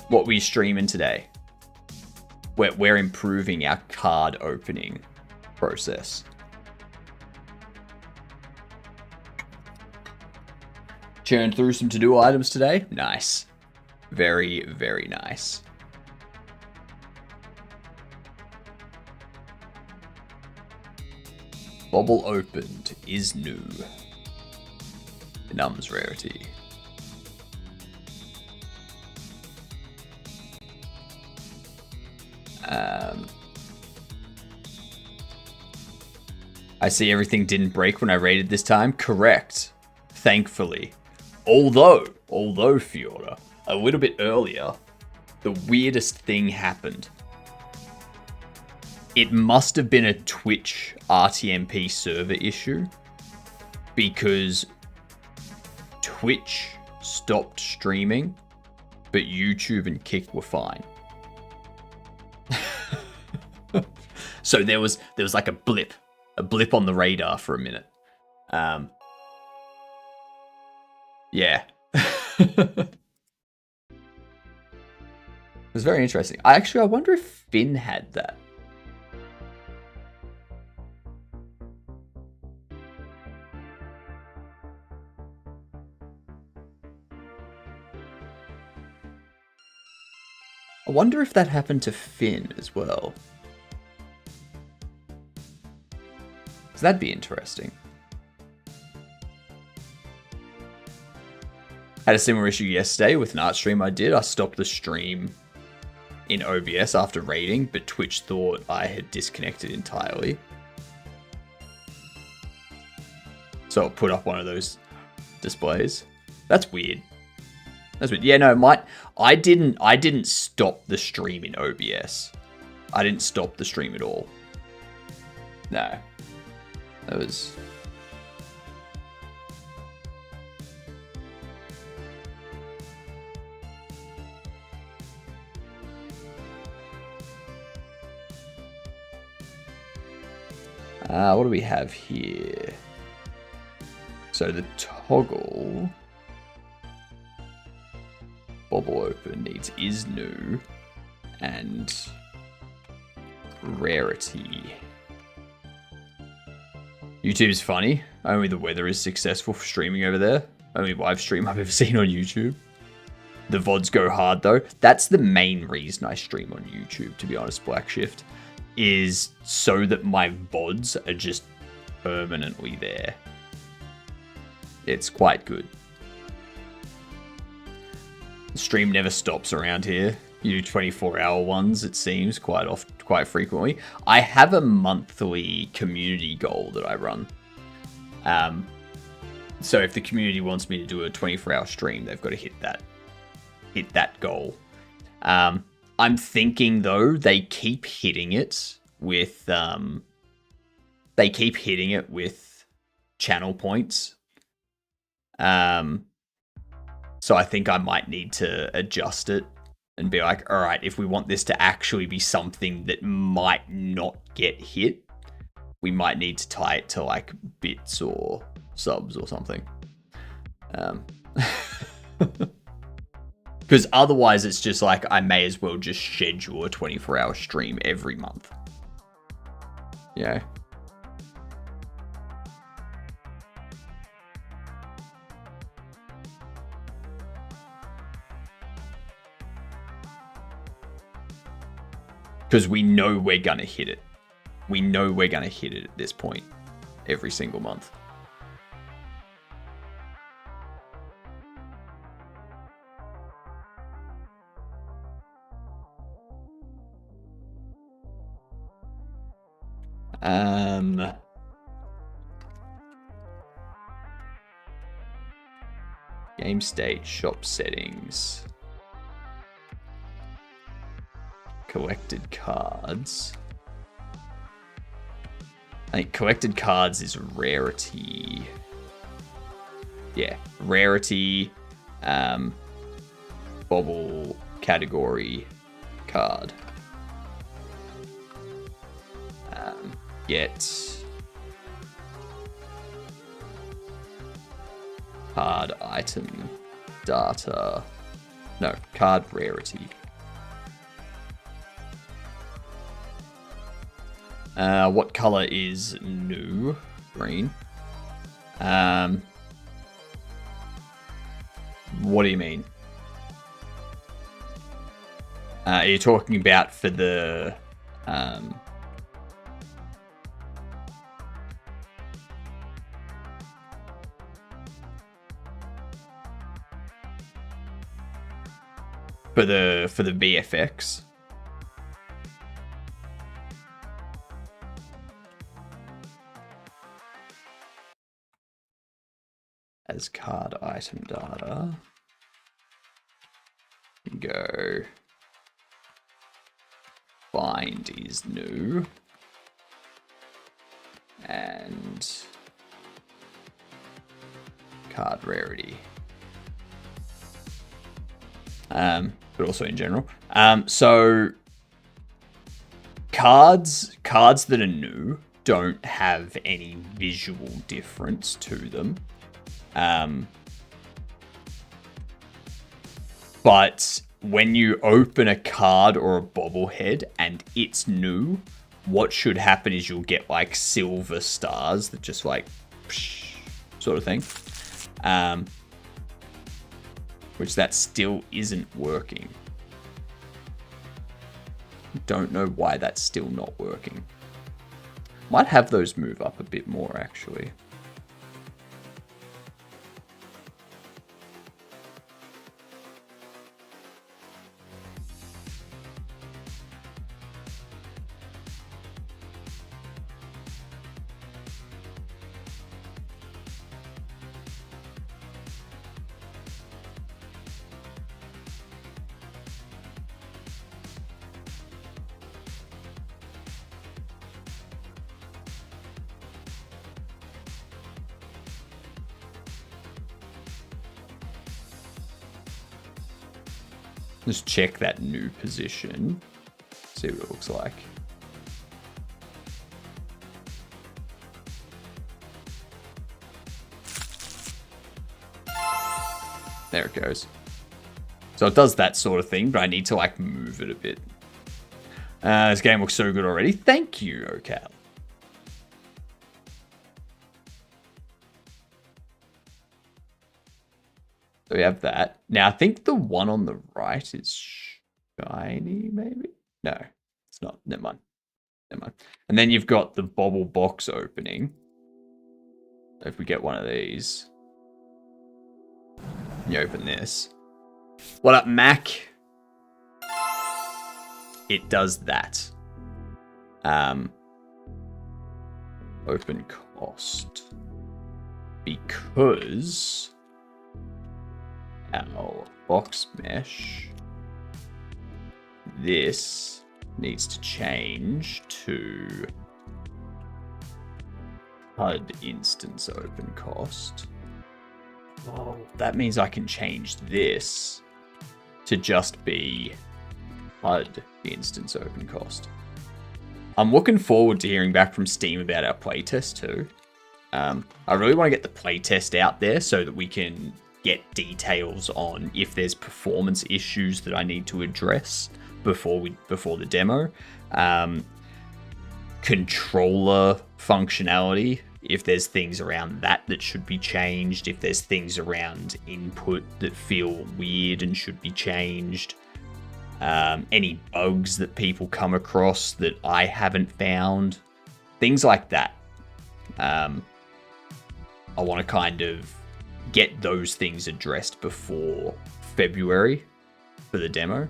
What were you streaming today? We're improving our card opening process. Churned through some to-do items today. Nice. Very, very nice. Bobble opened is new. Numb's rarity. I see everything didn't break when I raided this time. Correct. Thankfully. Although, Fiora, a little bit earlier, the weirdest thing happened. It must have been a Twitch RTMP server issue because Twitch stopped streaming, but YouTube and Kick were fine. So there was like a blip on the radar for a minute. Yeah. It was very interesting. I wonder if Finn had that. I wonder if that happened to Finn as well. So that'd be interesting. Had a similar issue yesterday with an art stream I did. I stopped the stream in OBS after raiding, but Twitch thought I had disconnected entirely. So it put up one of those displays. That's weird. That's weird. Yeah, no, I didn't stop the stream in OBS. I didn't stop the stream at all. No. That was... what do we have here? So the toggle Bobble Open needs is new and rarity. YouTube's funny. Only the weather is successful for streaming over there. Only live stream I've ever seen on YouTube. The VODs go hard though. That's the main reason I stream on YouTube, to be honest, Black Shift. Is so that my VODs are just permanently there. It's quite good. The stream never stops around here. You do 24-hour ones, it seems, quite frequently. I have a monthly community goal that I run. So if the community wants me to do a 24-hour stream, they've got to hit that goal. I'm thinking though they keep hitting it with channel points. So I think I might need to adjust it and be like, all right, if we want this to actually be something that might not get hit, we might need to tie it to like bits or subs or something. Because otherwise it's just like, I may as well just schedule a 24-hour stream every month. Yeah. Because we know we're going to hit it. We know we're going to hit it at this point every single month. Game state, shop settings, collected cards. I think collected cards is rarity. Yeah, rarity, bobble category card. Get card item data. No, card rarity. What color is new? Green. What do you mean? Are you talking about for the for the VFX? as card item data. Go bind is new. And card rarity. But also in general. So cards that are new don't have any visual difference to them. But when you open a card or a bobblehead and it's new, what should happen is you'll get like silver stars that just like psh, sort of thing. Which that still isn't working. Don't know why that's still not working. Might have those move up a bit more actually. Just check that new position. See what it looks like. There it goes. So it does that sort of thing, but I need to like move it a bit. This game looks so good already. Thank you, Ocal. So we have that. Now, I think the one on the right is shiny, maybe? No, it's not. Never mind. Never mind. And then you've got the bobble box opening. If we get one of these, you open this. What up, Mac? It does that. Open cost. Because our box mesh, this needs to change to HUD instance open cost. Oh, that means I can change this to just be HUD instance open cost. I'm looking forward to hearing back from Steam about our playtest too. I really want to get the playtest out there so that we can get details on if there's performance issues that I need to address before the demo. Controller functionality, if there's things around that should be changed, if there's things around input that feel weird and should be changed, any bugs that people come across that I haven't found, things like that. I want to kind of get those things addressed before February for the demo.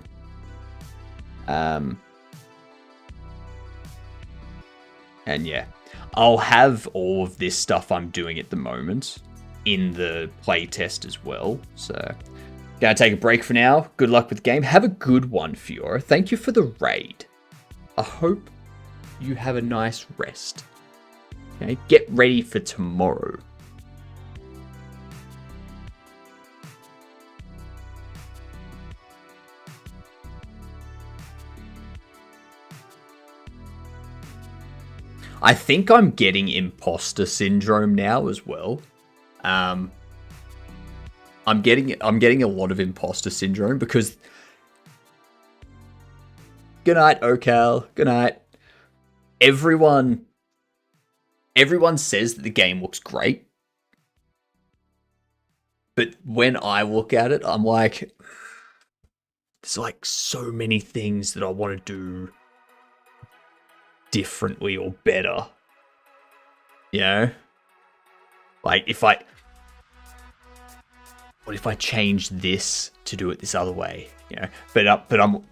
And yeah, I'll have all of this stuff I'm doing at the moment in the playtest as well. So, gonna take a break for now. Good luck with the game. Have a good one, Fiora. Thank you for the raid. I hope you have a nice rest. Okay, get ready for tomorrow. I think I'm getting imposter syndrome now as well. I'm getting a lot of imposter syndrome because. Good night, Ocal. Good night. Everyone says that the game looks great, but when I look at it, I'm like, there's like so many things that I want to do differently or better, you know? Like what if I change this to do it this other way, you know? But I'm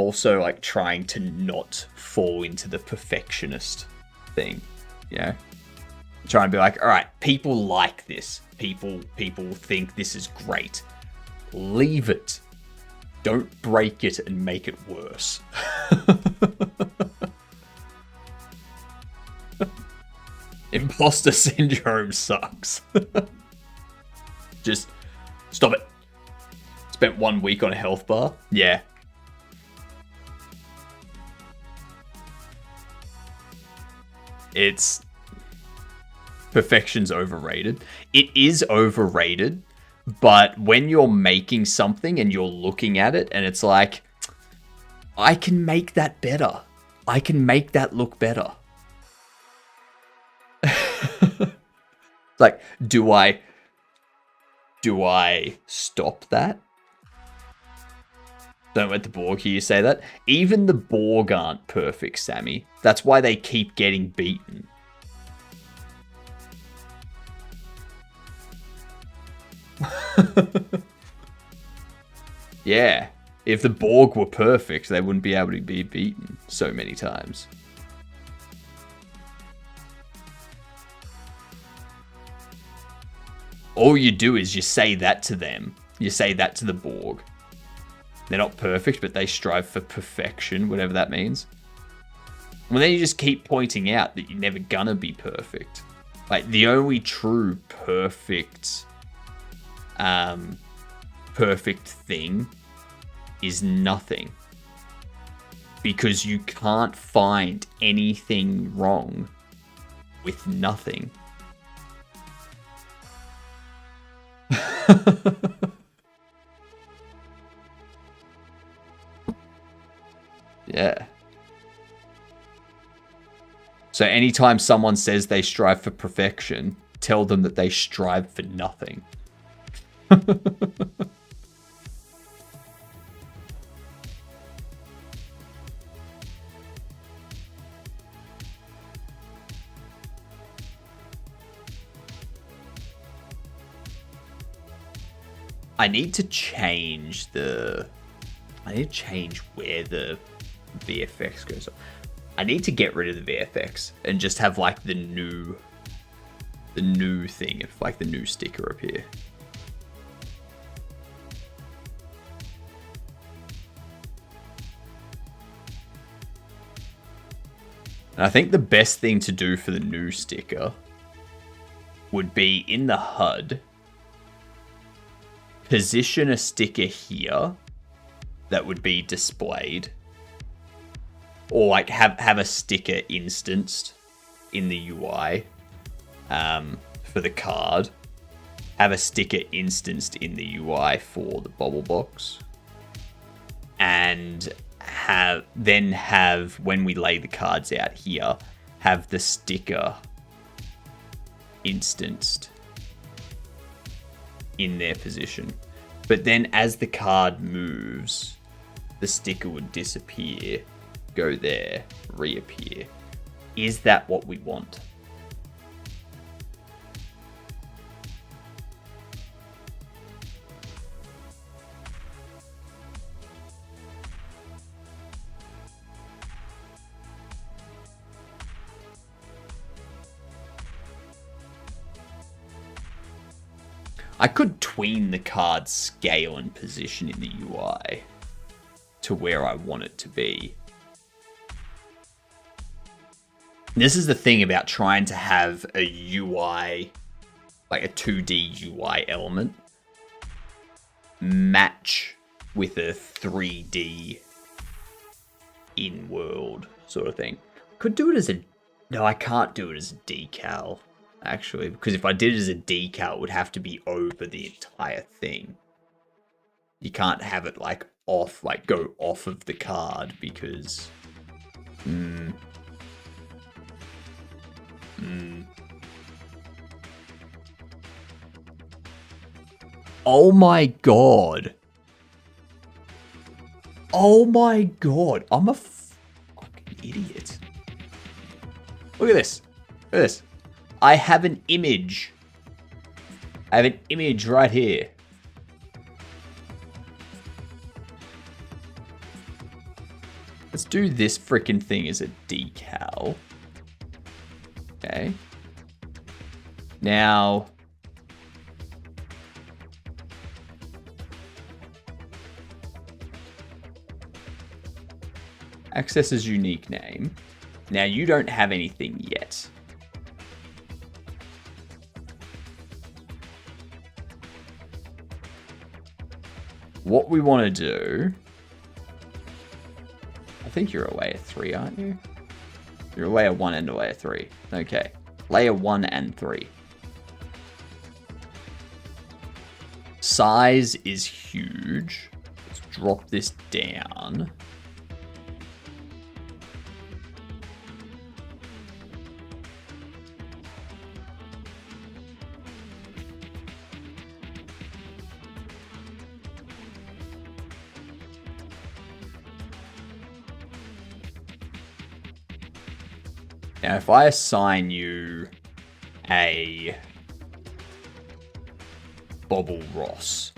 also like trying to not fall into the perfectionist thing, you know? Try and be like, all right, people like this. People think this is great. Leave it. Don't break it and make it worse. Imposter syndrome sucks. Just stop it. Spent 1 week on a health bar. Yeah. It's... Perfection's overrated. It is overrated, but when you're making something and you're looking at it and it's like, I can make that better. I can make that look better. Like, do I stop that? Don't let the Borg hear you say that. Even the Borg aren't perfect, Sammy. That's why they keep getting beaten. Yeah. If the Borg were perfect, they wouldn't be able to be beaten so many times. All you do is you say that to them. You say that to the Borg. They're not perfect, but they strive for perfection, whatever that means. Well, then you just keep pointing out that you're never gonna be perfect. Like, the only true perfect thing is nothing. Because you can't find anything wrong with nothing. Yeah. So anytime someone says they strive for perfection, tell them that they strive for nothing. I need to change where the VFX goes on. I need to get rid of the VFX and just have like the new thing, like the new sticker up here. And I think the best thing to do for the new sticker would be in the HUD, position a sticker here that would be displayed, or like have a sticker instanced in the UI for the card, have a sticker instanced in the UI for the bobble box, and have when we lay the cards out here, have the sticker instanced in their position. But then as the card moves, the sticker would disappear, go there, reappear. Is that what we want? I could tween the card's scale and position in the UI to where I want it to be. This is the thing about trying to have a UI, like a 2D UI element, match with a 3D in-world sort of thing. Could do it as a... No, I can't do it as a decal, actually, because if I did it as a decal, it would have to be over the entire thing. You can't have it like off, like go off of the card, because oh my god, oh my god, I'm a fucking idiot. Look at this, look at this. I have an image. I have an image right here. Let's do this freaking thing as a decal. Okay. Now, accesses unique name. Now, you don't have anything yet. What we want to do... I think you're a layer 3, aren't you? You're a layer 1 and a layer 3. Okay. Layer 1 and 3. Size is huge. Let's drop this down. Now, if I assign you a Bobble Ross,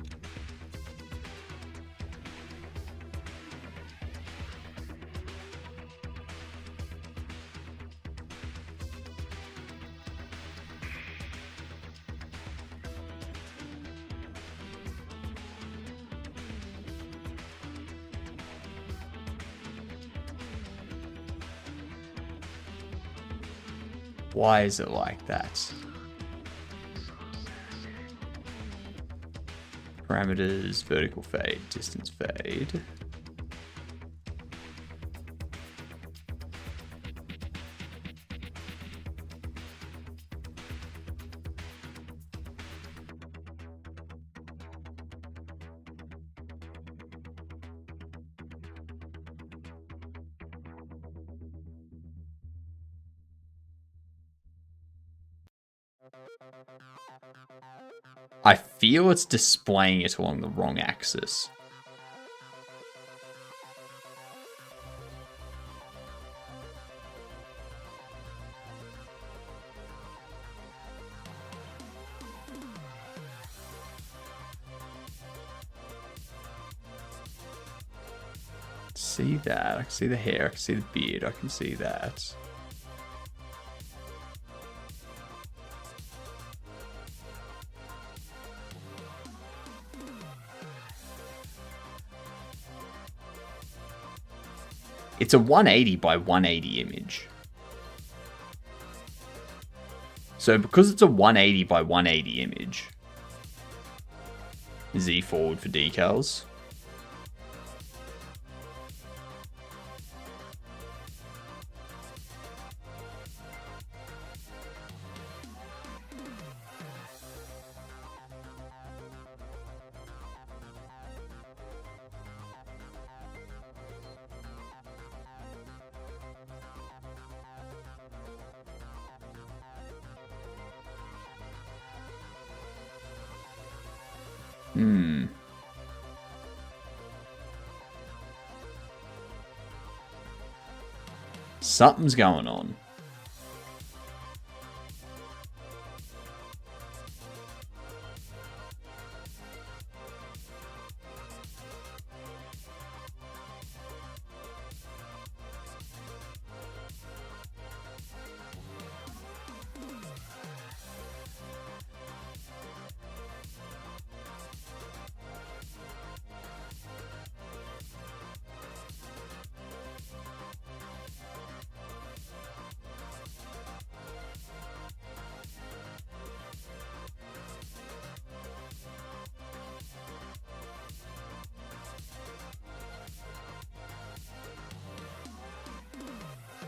why is it like that? Parameters, vertical fade, distance fade. I feel it's displaying it along the wrong axis. See that? I can see the hair, I can see the beard, I can see that. It's a 180 by 180 image. So because it's a 180 by 180 image, Z forward for decals. Something's going on.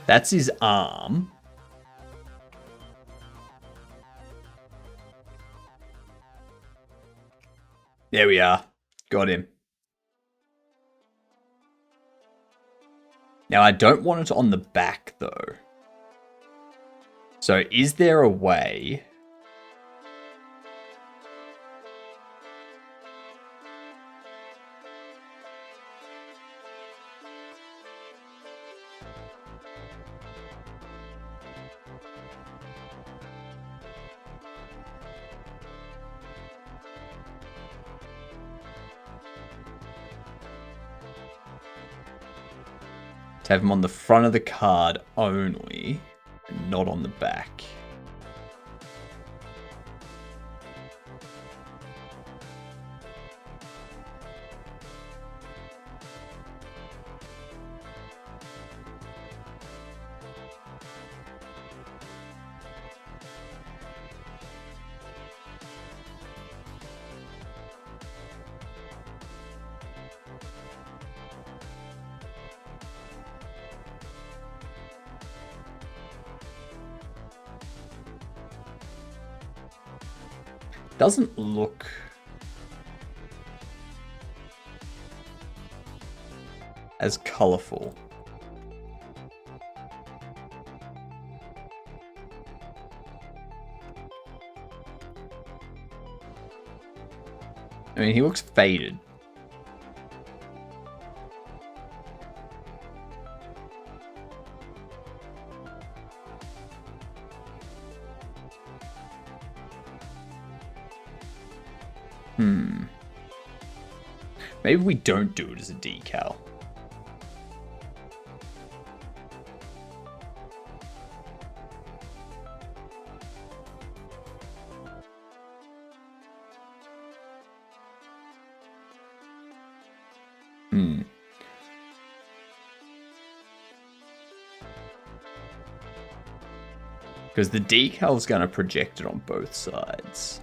That's his arm. There we are. Got him. Now, I don't want it on the back, though. So, is there a way... to have him on the front of the card only, and not on the back. Doesn't look as colorful. I mean, he looks faded. Maybe we don't do it as a decal. Because the decal's going to project it on both sides.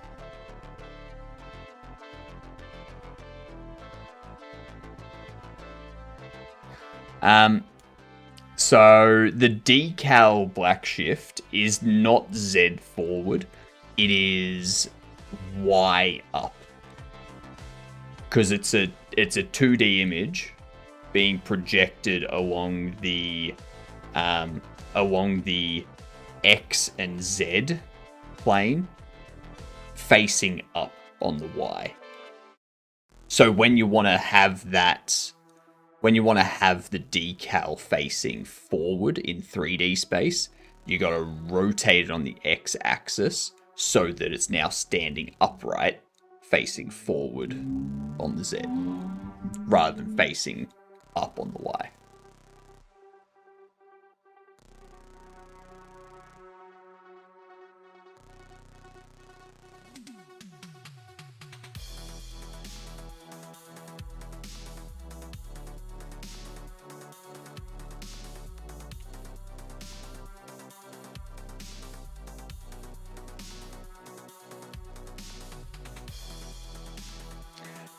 So the decal black shift is not Z forward. It is Y up. Because it's a 2D image being projected along the X and Z plane facing up on the Y. So when you want to have that, when you want to have the decal facing forward in 3D space, you got to rotate it on the X axis so that it's now standing upright facing forward on the Z rather than facing up on the Y.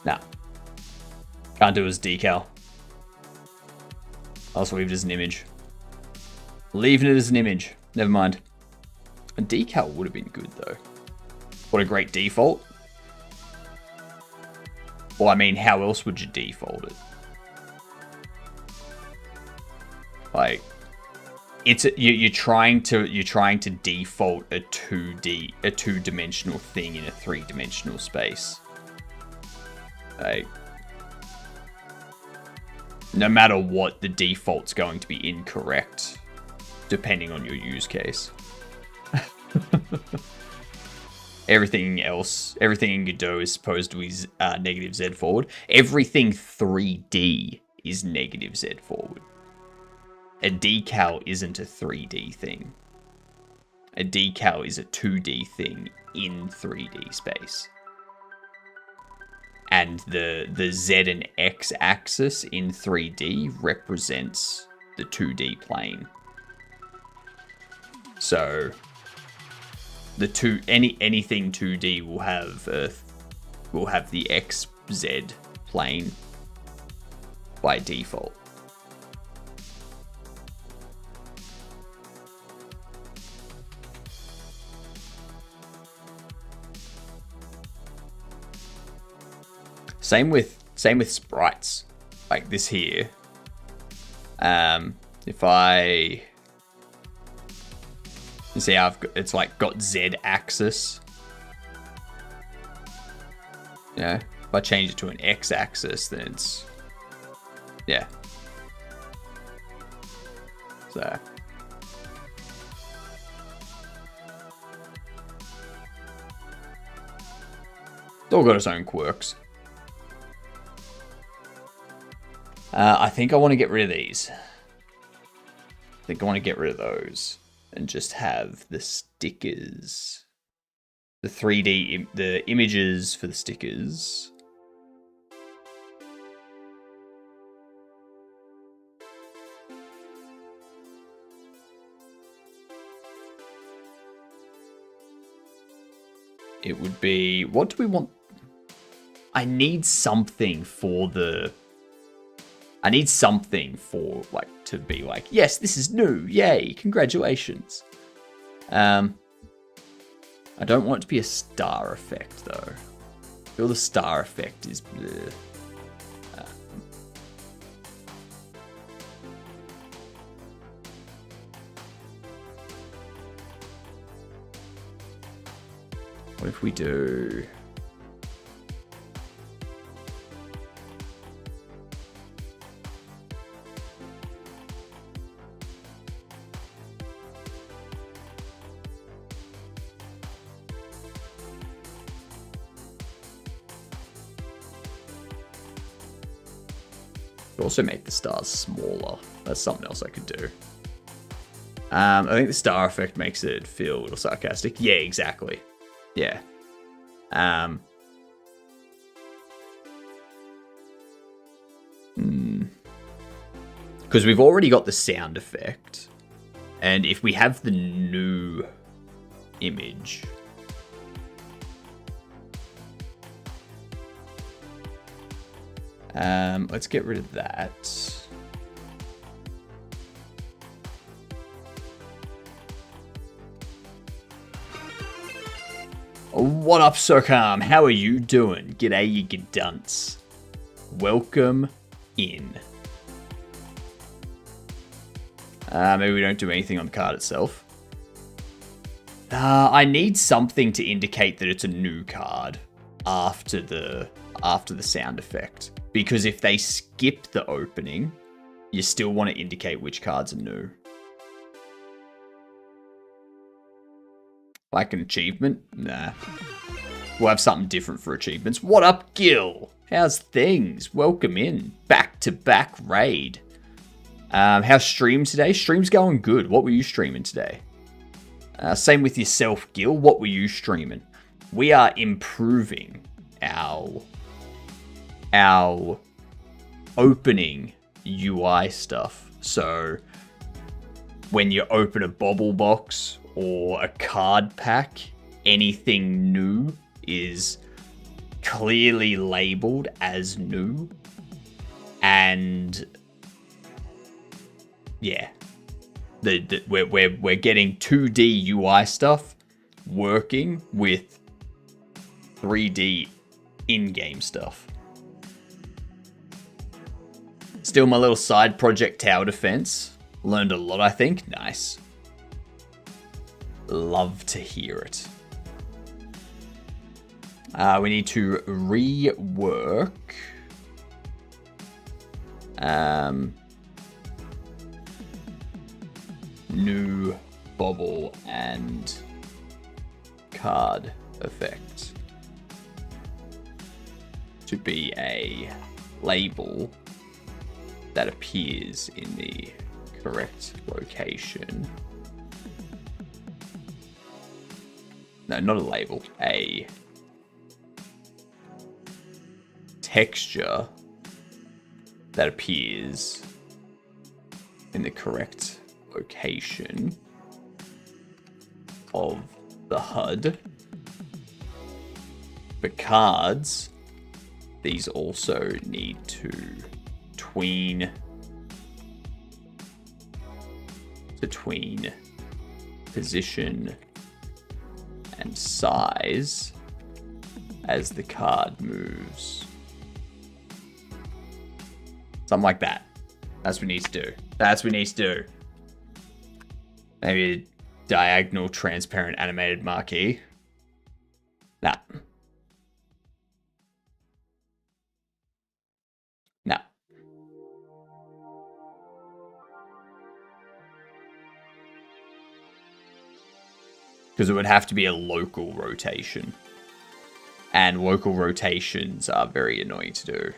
Nah. Can't do it as decal. I'll just leave it as an image. Leaving it as an image. Never mind. A decal would have been good, though. What a great default. Well, I mean, how else would you default it? Like, you're trying to default a 2-dimensional thing in a 3-dimensional space. Like, no matter what, the default's going to be incorrect, depending on your use case. Everything in Godot is supposed to be negative Z forward. Everything 3D is negative Z forward. A decal isn't a 3D thing. A decal is a 2D thing in 3D space. And the Z and X axis in 3D represents the 2D plane. So anything 2D will have the XZ plane by default. Same with sprites, like this here. If I, you see how it's like got Z axis. Yeah, if I change it to an X axis, then it's, yeah. So. It's all got its own quirks. I think I want to get rid of these. I think I want to get rid of those and just have the stickers. The 3D, the images for the stickers. It would be, what do we want? I need something for the... I need something for, like, to be like, yes, this is new, yay, congratulations. I don't want it to be a star effect, though. I feel the star effect is... bleh. What if we do... also make the stars smaller. That's something else I could do. I think the star effect makes it feel a little sarcastic. Yeah, exactly. Yeah. Because we've already got the sound effect. And if we have the new image... let's get rid of that. What up, Sokam? How are you doing? G'day, you gedunts. Welcome in. Maybe we don't do anything on the card itself. I need something to indicate that it's a new card after the sound effect. Because if they skip the opening, you still want to indicate which cards are new. Like an achievement? Nah. We'll have something different for achievements. What up, Gil? How's things? Welcome in. Back-to-back raid. How's stream today? Stream's going good. What were you streaming today? Same with yourself, Gil. What were you streaming? We are improving our opening UI stuff. So when you open a bobble box or a card pack, anything new is clearly labeled as new. And yeah, we're getting 2D UI stuff working with 3D in-game stuff. Still my little side project, Tower Defense. Learned a lot, I think. Nice. Love to hear it. We need to rework. New bobble and card effect to be a label that appears in the correct location. No, not a label. A texture that appears in the correct location of the HUD. For cards, these also need to tween position and size as the card moves. Something like that. That's what we need to do. That's what we need to do. Maybe a diagonal, transparent, animated marquee. Nah. Nah. Because it would have to be a local rotation. And local rotations are very annoying to do.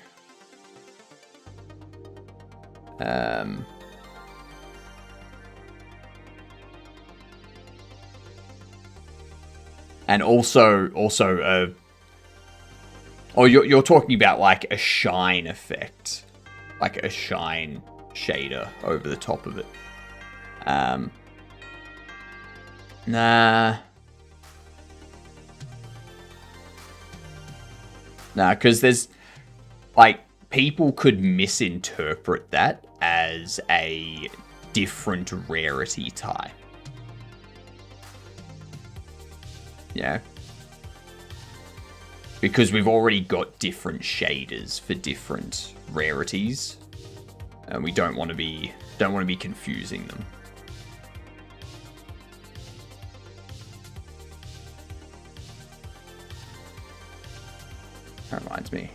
And also, oh, you're talking about like a shine effect, like a shine shader over the top of it. Nah, because there's like people could misinterpret that as a different rarity type. Yeah. Because we've already got different shaders for different rarities. And we don't want to be confusing them. That reminds me.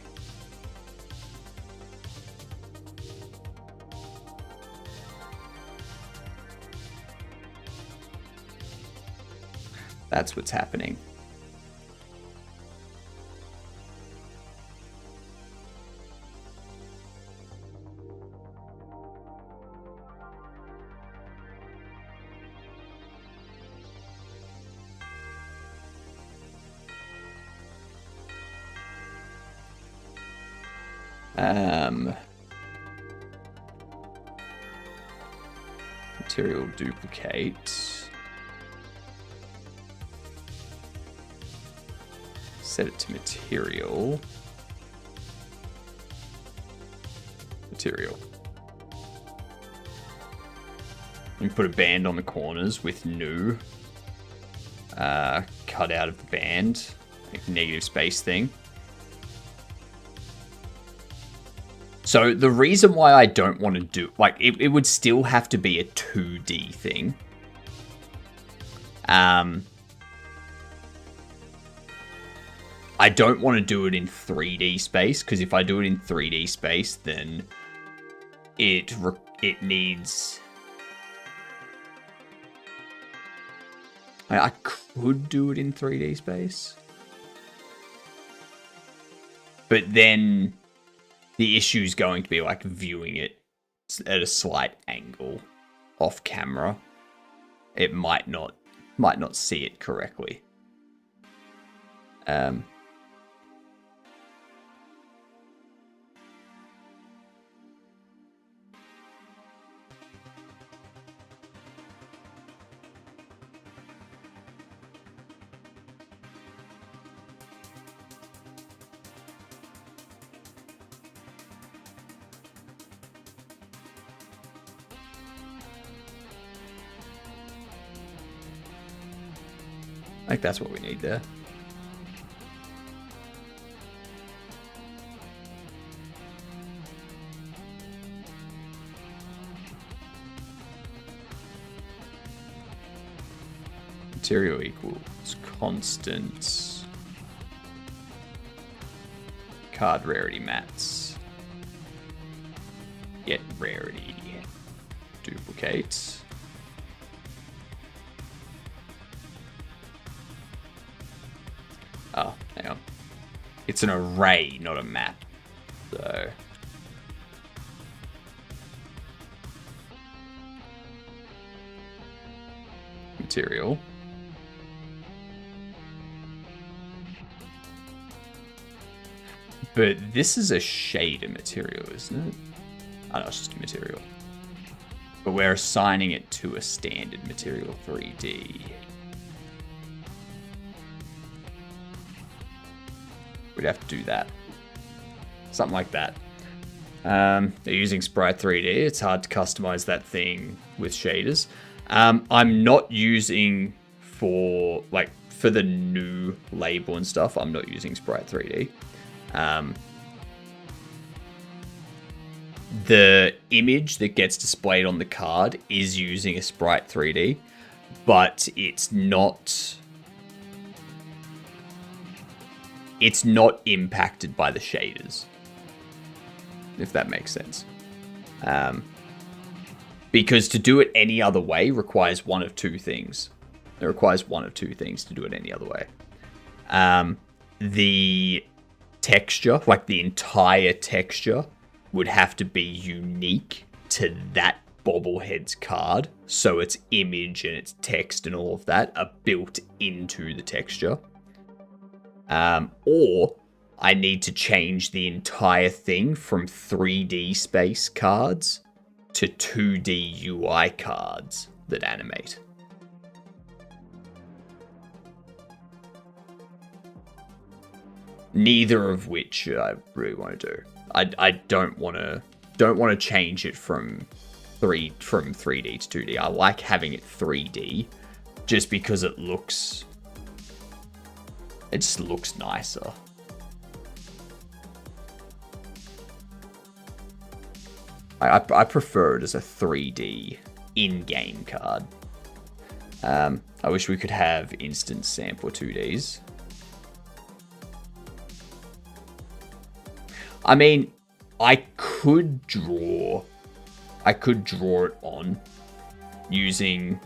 That's what's happening. Material duplicate. Set it to material. Material. You put a band on the corners with new cut out of the band, like negative space thing. So the reason why I don't want to do, like, it would still have to be a 2D thing. I don't want to do it in 3D space, because if I do it in 3D space, then it needs... I could do it in 3D space. But then the issue is going to be like viewing it at a slight angle off camera. It might not see it correctly. I think that's what we need there. Material equals constant card rarity mats. Get rarity. Duplicate. Oh, hang on. It's an array, not a map. So material. But this is a shader material, isn't it? Oh no, it's just a material. But we're assigning it to a standard material 3D. We'd have to do that. Something like that. They're using Sprite 3D. It's hard to customize that thing with shaders. I'm not using for the new label and stuff. I'm not using Sprite 3D. The image that gets displayed on the card is using a Sprite 3D, but it's not impacted by the shaders, if that makes sense. Because to do it any other way requires one of two things. It requires one of two things to do it any other way. The texture, like the entire texture, would have to be unique to that bobblehead's card. So its image and its text and all of that are built into the texture. Or I need to change the entire thing from 3D space cards to 2D UI cards that animate. Neither of which I really want to do. I don't want to change it from 3D to 2D. I like having it 3D just because it looks It just looks nicer. I prefer it as a 3D in-game card. I wish we could have instant sample 2Ds. I mean, I could draw it on using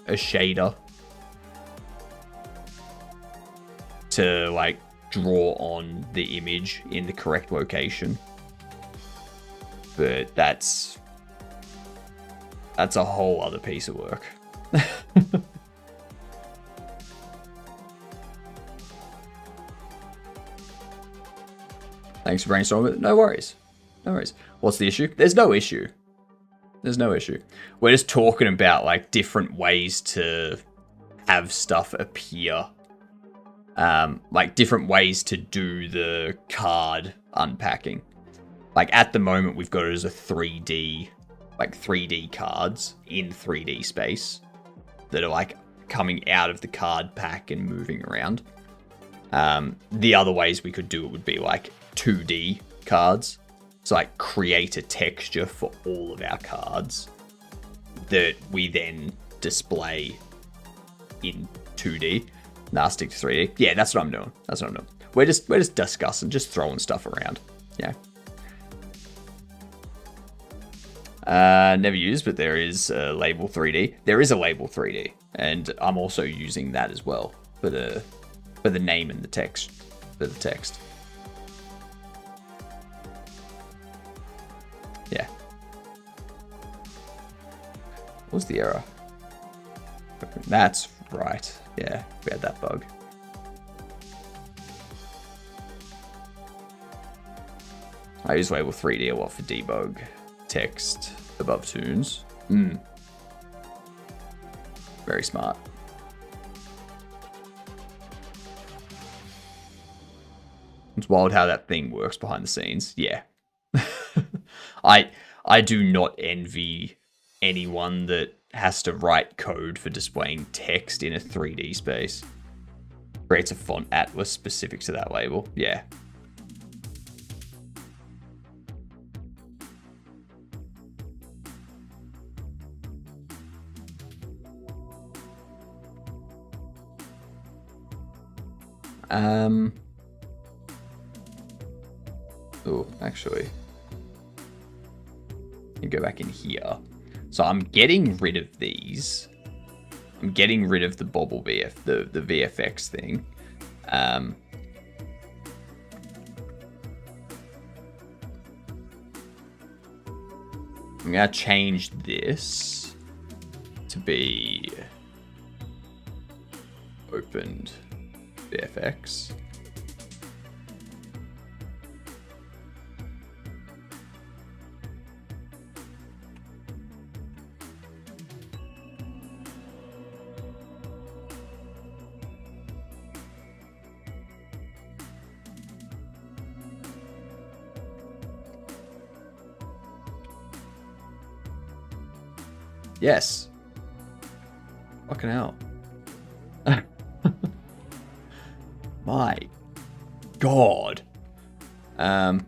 a shader to like draw on the image in the correct location. But that's a whole other piece of work. Thanks for brainstorming. No worries. No worries. What's the issue? There's no issue. There's no issue. We're just talking about like different ways to have stuff appear. Like different ways to do the card unpacking. Like at the moment we've got it as a 3D, like 3D cards in 3D space that are like coming out of the card pack and moving around. The other ways we could do it would be like 2D cards. So like create a texture for all of our cards that we then display in 2D. Nah, stick to 3D. Yeah, that's what I'm doing. That's what I'm doing. We're just discussing, just throwing stuff around. Yeah. Never used, but there is a label 3D. There is a label 3D, and I'm also using that as well for the name and the text. For the text. Yeah. What was the error? That's right. Yeah, we had that bug. I use label 3D a lot for debug text above tunes. Very smart. It's wild how that thing works behind the scenes. Yeah. I do not envy anyone that has to write code for displaying text in a 3D space. Creates a font atlas specific to that label. Yeah. Oh, actually, you go back in here. So I'm getting rid of these. I'm getting rid of the Bobble the VFX thing. I'm gonna change this to be opened VFX. Yes. Fucking hell. My God. There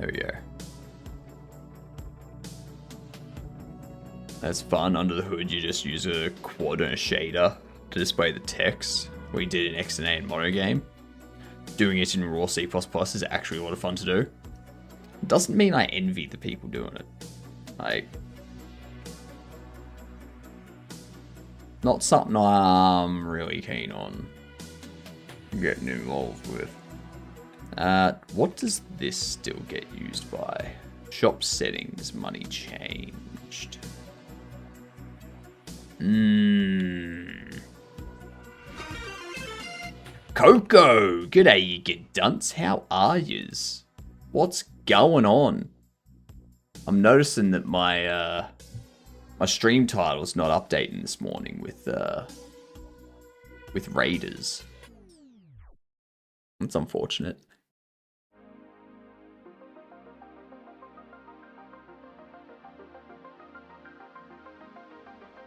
we go. That's fun. Under the hood, you just use a quad and a shader to display the text. We did in XNA and Mono Game. Doing it in raw C++ is actually a lot of fun to do. It doesn't mean I envy the people doing it. Not something I'm really keen on getting involved with. What does this still get used by? Shop settings, money changed. Coco! G'day, you good dunce. How are yous? What's going on? I'm noticing that my my stream title's not updating this morning with Raiders. That's unfortunate.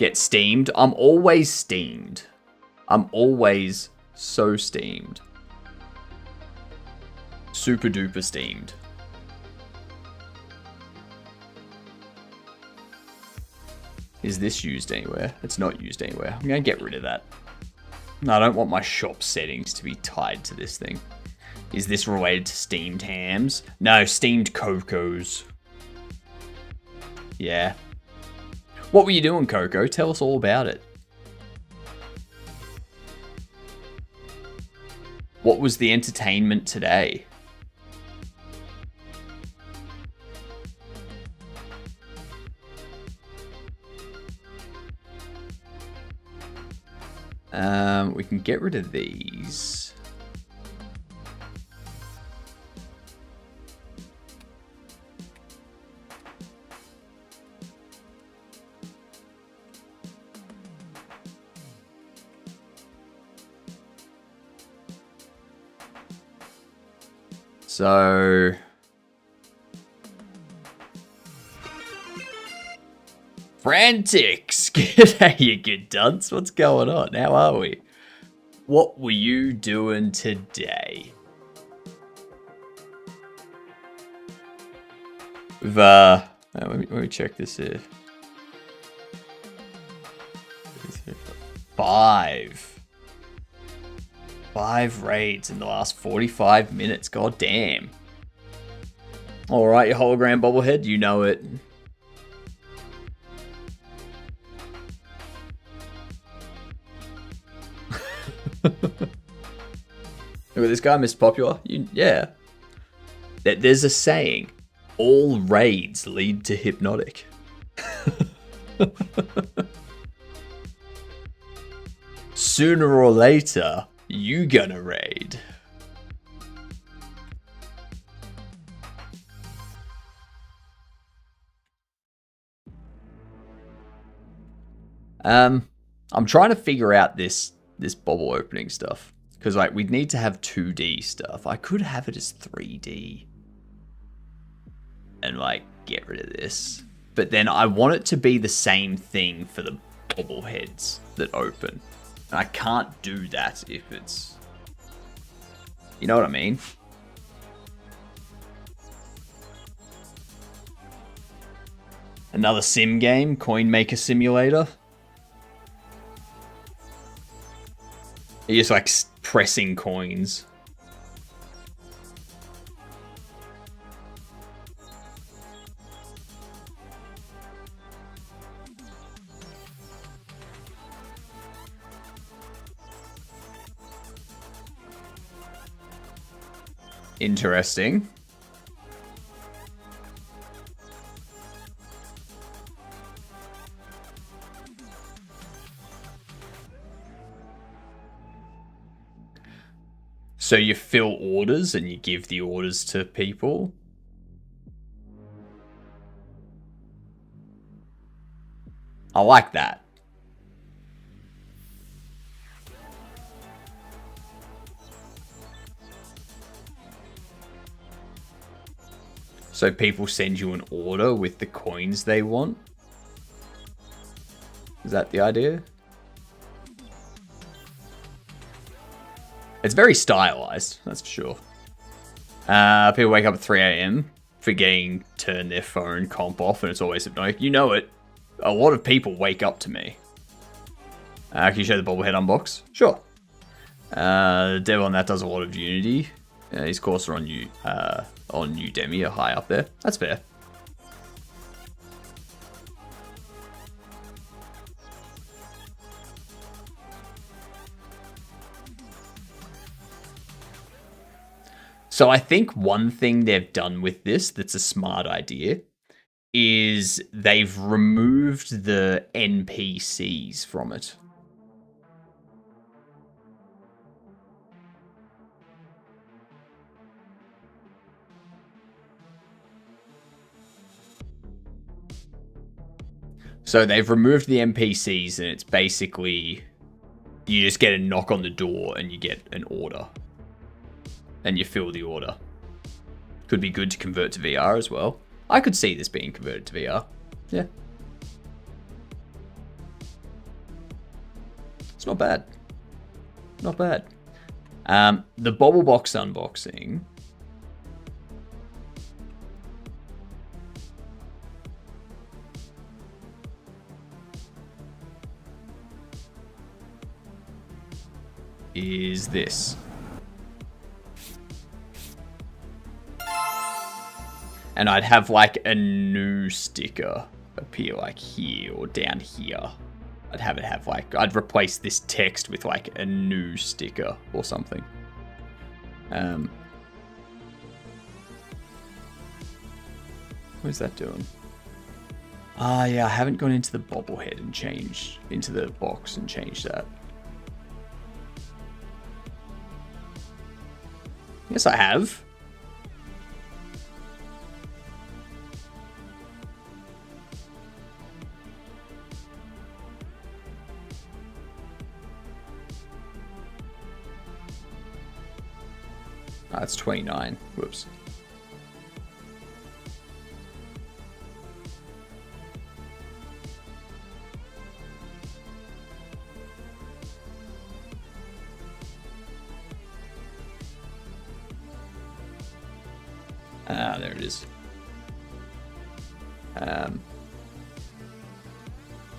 Get steamed. I'm always steamed. I'm always so steamed. Super duper steamed. Is this used anywhere? It's not used anywhere. I'm going to get rid of that. No, I don't want my shop settings to be tied to this thing. Is this related to steamed hams? No, steamed cocos. Yeah. What were you doing, Coco? Tell us all about it. What was the entertainment today? We can get rid of these. So Frantics! G'day, you good dunce. What's going on? How are we? What were you doing today? We've, let me check this here. 5 raids in the last 45 minutes. God damn. Alright, you hologram bobblehead, you know it. Look at this guy, Mr. Popular. Yeah. There's a saying. All raids lead to hypnotic. Sooner or later, you gonna raid. I'm trying to figure out this bobble opening stuff. Because, like, we'd need to have 2D stuff. I could have it as 3D. And, like, get rid of this. But then I want it to be the same thing for the bobbleheads that open. And I can't do that if it's... You know what I mean? Another sim game, Coin Maker Simulator. You're just like pressing coins. Interesting. So you fill orders and you give the orders to people. I like that. So people send you an order with the coins they want. Is that the idea? It's very stylized, that's for sure. People wake up at 3 a.m. forgetting to turn their phone comp off, and it's always hypnotic. You know it. A lot of people wake up to me. Can you show the bobblehead unbox? Sure. The dev on that does a lot of Unity. His course are on Udemy, are high up there. That's fair. So I think one thing they've done with this that's a smart idea is they've removed the NPCs from it. So they've removed the NPCs and it's basically you just get a knock on the door and you get an order. And you fill the order. Could be good to convert to VR as well. I could see this being converted to VR. Yeah. It's not bad. Not bad. The Bobble Box unboxing. Is this. And I'd have like a new sticker appear like here or down here. I'd have it have like, I'd replace this text with like a new sticker or something. What is that doing? Ah, yeah, I haven't gone into the bobblehead and changed, into the box and changed that. Yes, I have. That's 29. Whoops. Ah, there it is.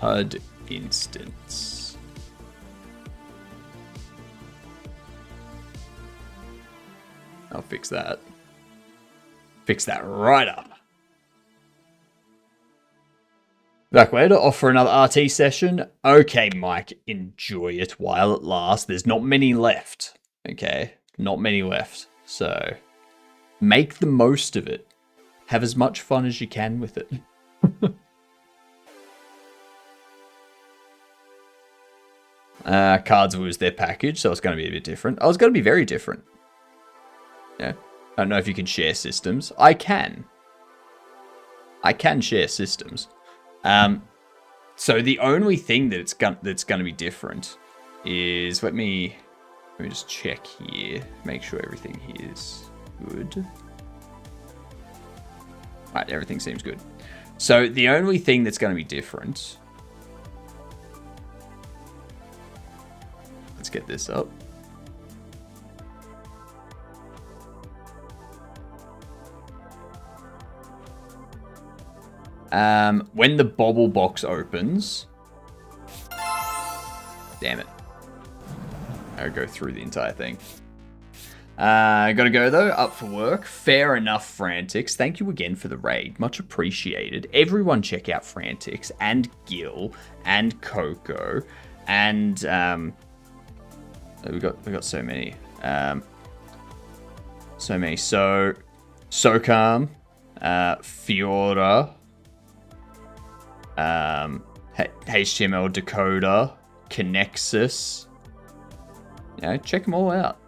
HUD instance. I'll fix that. Fix that right up. Back way to offer another RT session. Okay, Mike, enjoy it while it lasts. There's not many left. Okay, not many left. So make the most of it. Have as much fun as you can with it. Cards lose their package, so it's going to be a bit different. Oh, it's going to be very different. Yeah. I don't know if you can share systems. I can. I can share systems. So the only thing that's going to be different is, let me just check here, make sure everything here is good. Right, everything seems good. So the only thing that's going to be different, let's get this up. When the Bobble box opens, damn it, I'll go through the entire thing. Gotta go though, up for work. Fair enough, Frantics. Thank you again for the raid. Much appreciated. Everyone check out Frantics and Gil and Coco and we got so many. So many. So Socam, Fiora, HTML Decoder, Connexus. Yeah, check them all out.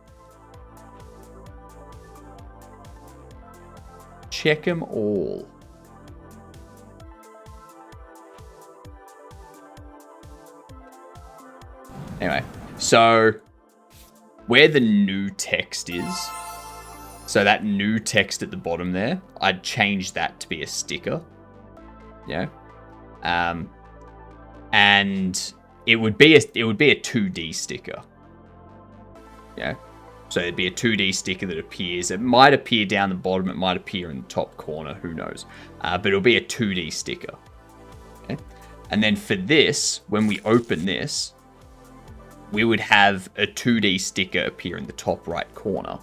Check them all. Anyway, so where the new text is, so that new text at the bottom there, I'd change that to be a sticker. Yeah. And it would be a 2D sticker. Yeah. So it'd be a 2D sticker that appears. It might appear down the bottom. It might appear in the top corner. Who knows? But it'll be a 2D sticker. Okay. And then for this, when we open this, we would have a 2D sticker appear in the top right corner.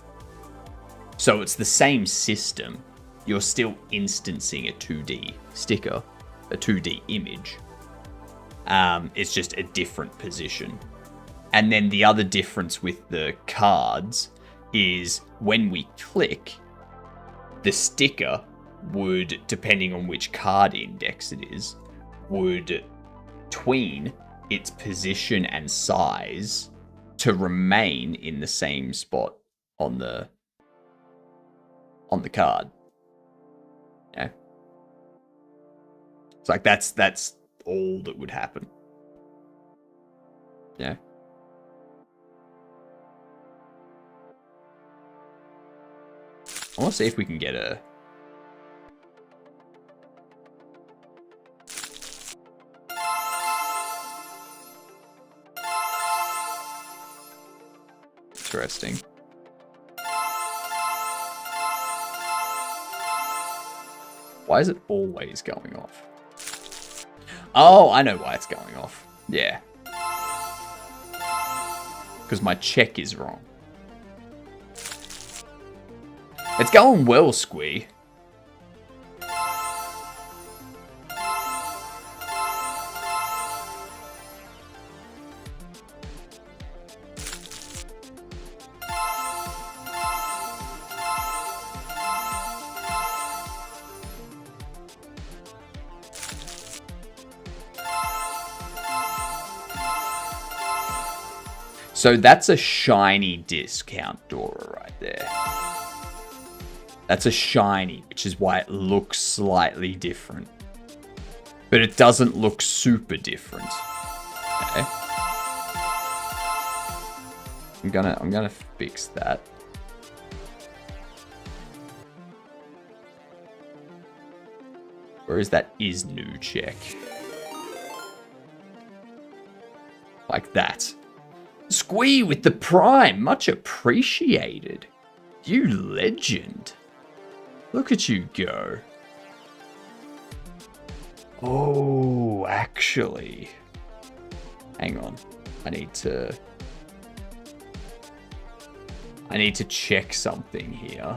So it's the same system. You're still instancing a 2D sticker, a 2D image. It's just a different position. And then the other difference with the cards is when we click, the sticker would, depending on which card index it is, would tween its position and size to remain in the same spot on the card. Yeah. It's like that's all that would happen. Yeah. I want to see if we can get a... interesting. Why is it always going off? Oh, I know why it's going off. Yeah. Because my check is wrong. It's going well, Squee. So that's a shiny discount Dora right there. That's a shiny, which is why it looks slightly different. But it doesn't look super different. Okay. I'm gonna fix that. Where is that is new check? Like that. Squee with the prime, much appreciated. You legend. Look at you go. Oh, actually. Hang on. I need to check something here.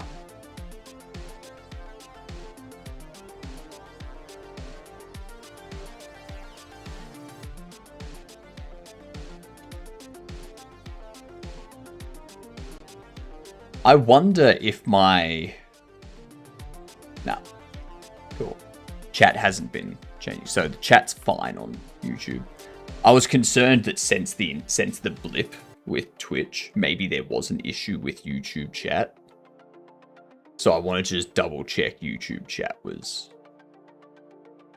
I wonder if my... No. Cool. Chat hasn't been changing. So the chat's fine on YouTube. I was concerned that since the blip with Twitch, maybe there was an issue with YouTube chat. So I wanted to just double check YouTube chat was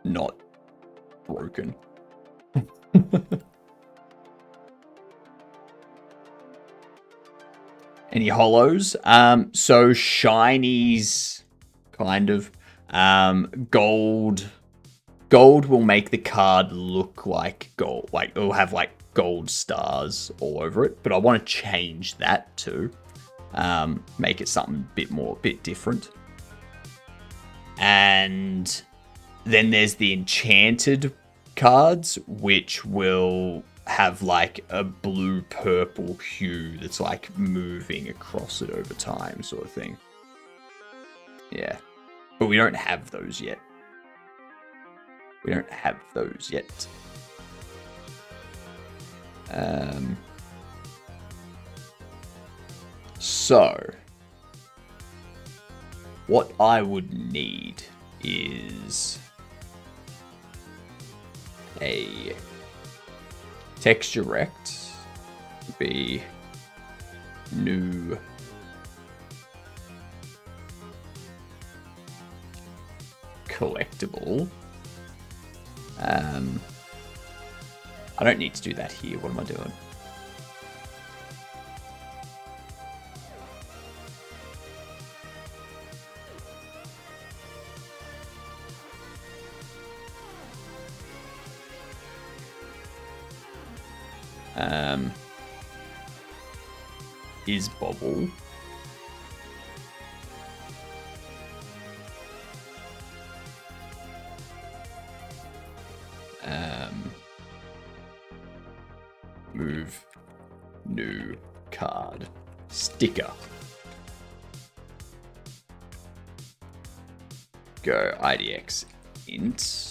not broken. Any hollows? So shinies, kind of. Gold. Gold will make the card look like gold. Like, it'll have like gold stars all over it. But I want to change that too. Make it something a bit different. And then there's the enchanted cards, which will have like a blue purple hue that's like moving across it over time, sort of thing. Yeah, but we don't have those yet. So what I would need is a texture rect, be new collectible. I don't need to do that here. What am I doing? Is Bobble. Move new card sticker. Go IDX int.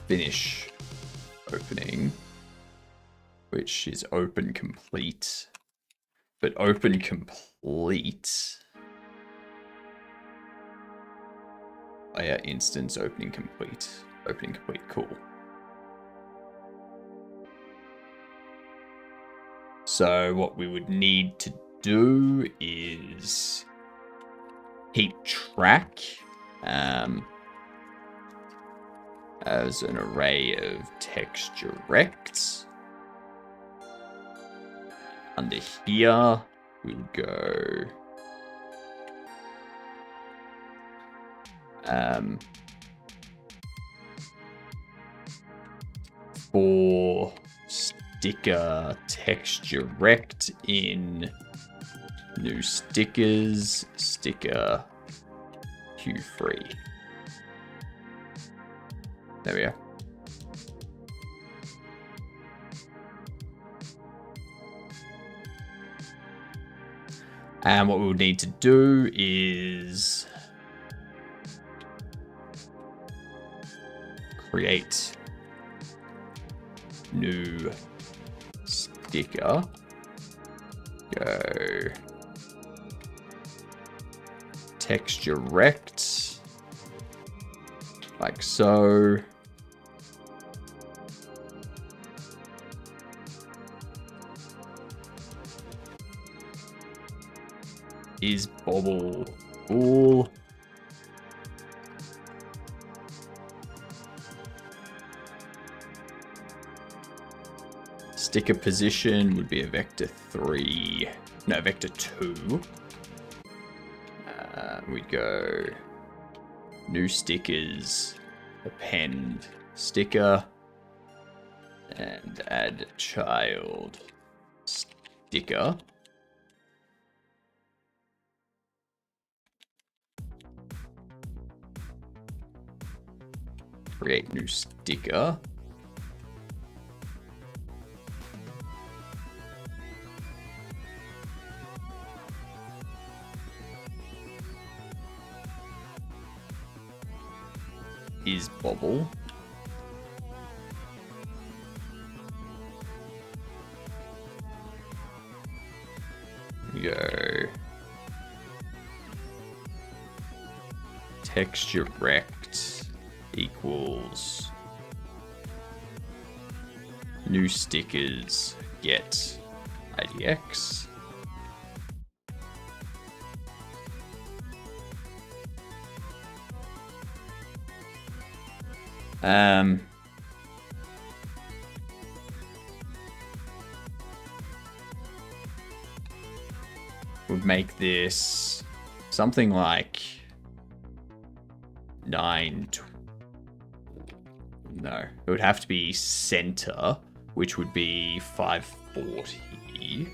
Finish opening, which is open complete, but open complete. Oh yeah, instance opening complete, cool. So what we would need to do is keep track as an array of texture rects. Under here, we'll go For sticker text direct in new stickers, sticker Q3. There we go. And what we'll need to do is create new sticker. Go text direct, like so. Is Bobble cool? Sticker position would be a vector 3. No, vector 2. We'd go new stickers, append sticker, and add child sticker. Create new sticker. Is Bobble. Go text direct equals new stickers get IDX. Would make this something like 9. No, it would have to be center, which would be 540.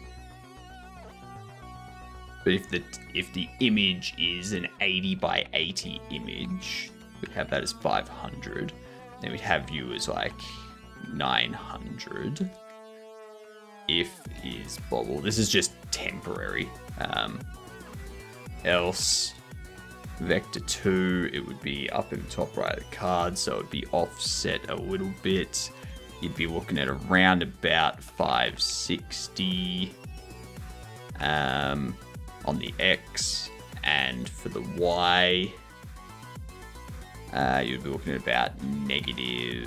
But if the image is an 80 by 80 image, we'd have that as 500. Then we'd have you as like 900. If is Bobble. This is just temporary. Else vector 2, it would be up in the top right of the card, so it would be offset a little bit. You'd be looking at around about 560 on the X, and for the Y, you'd be looking at about negative.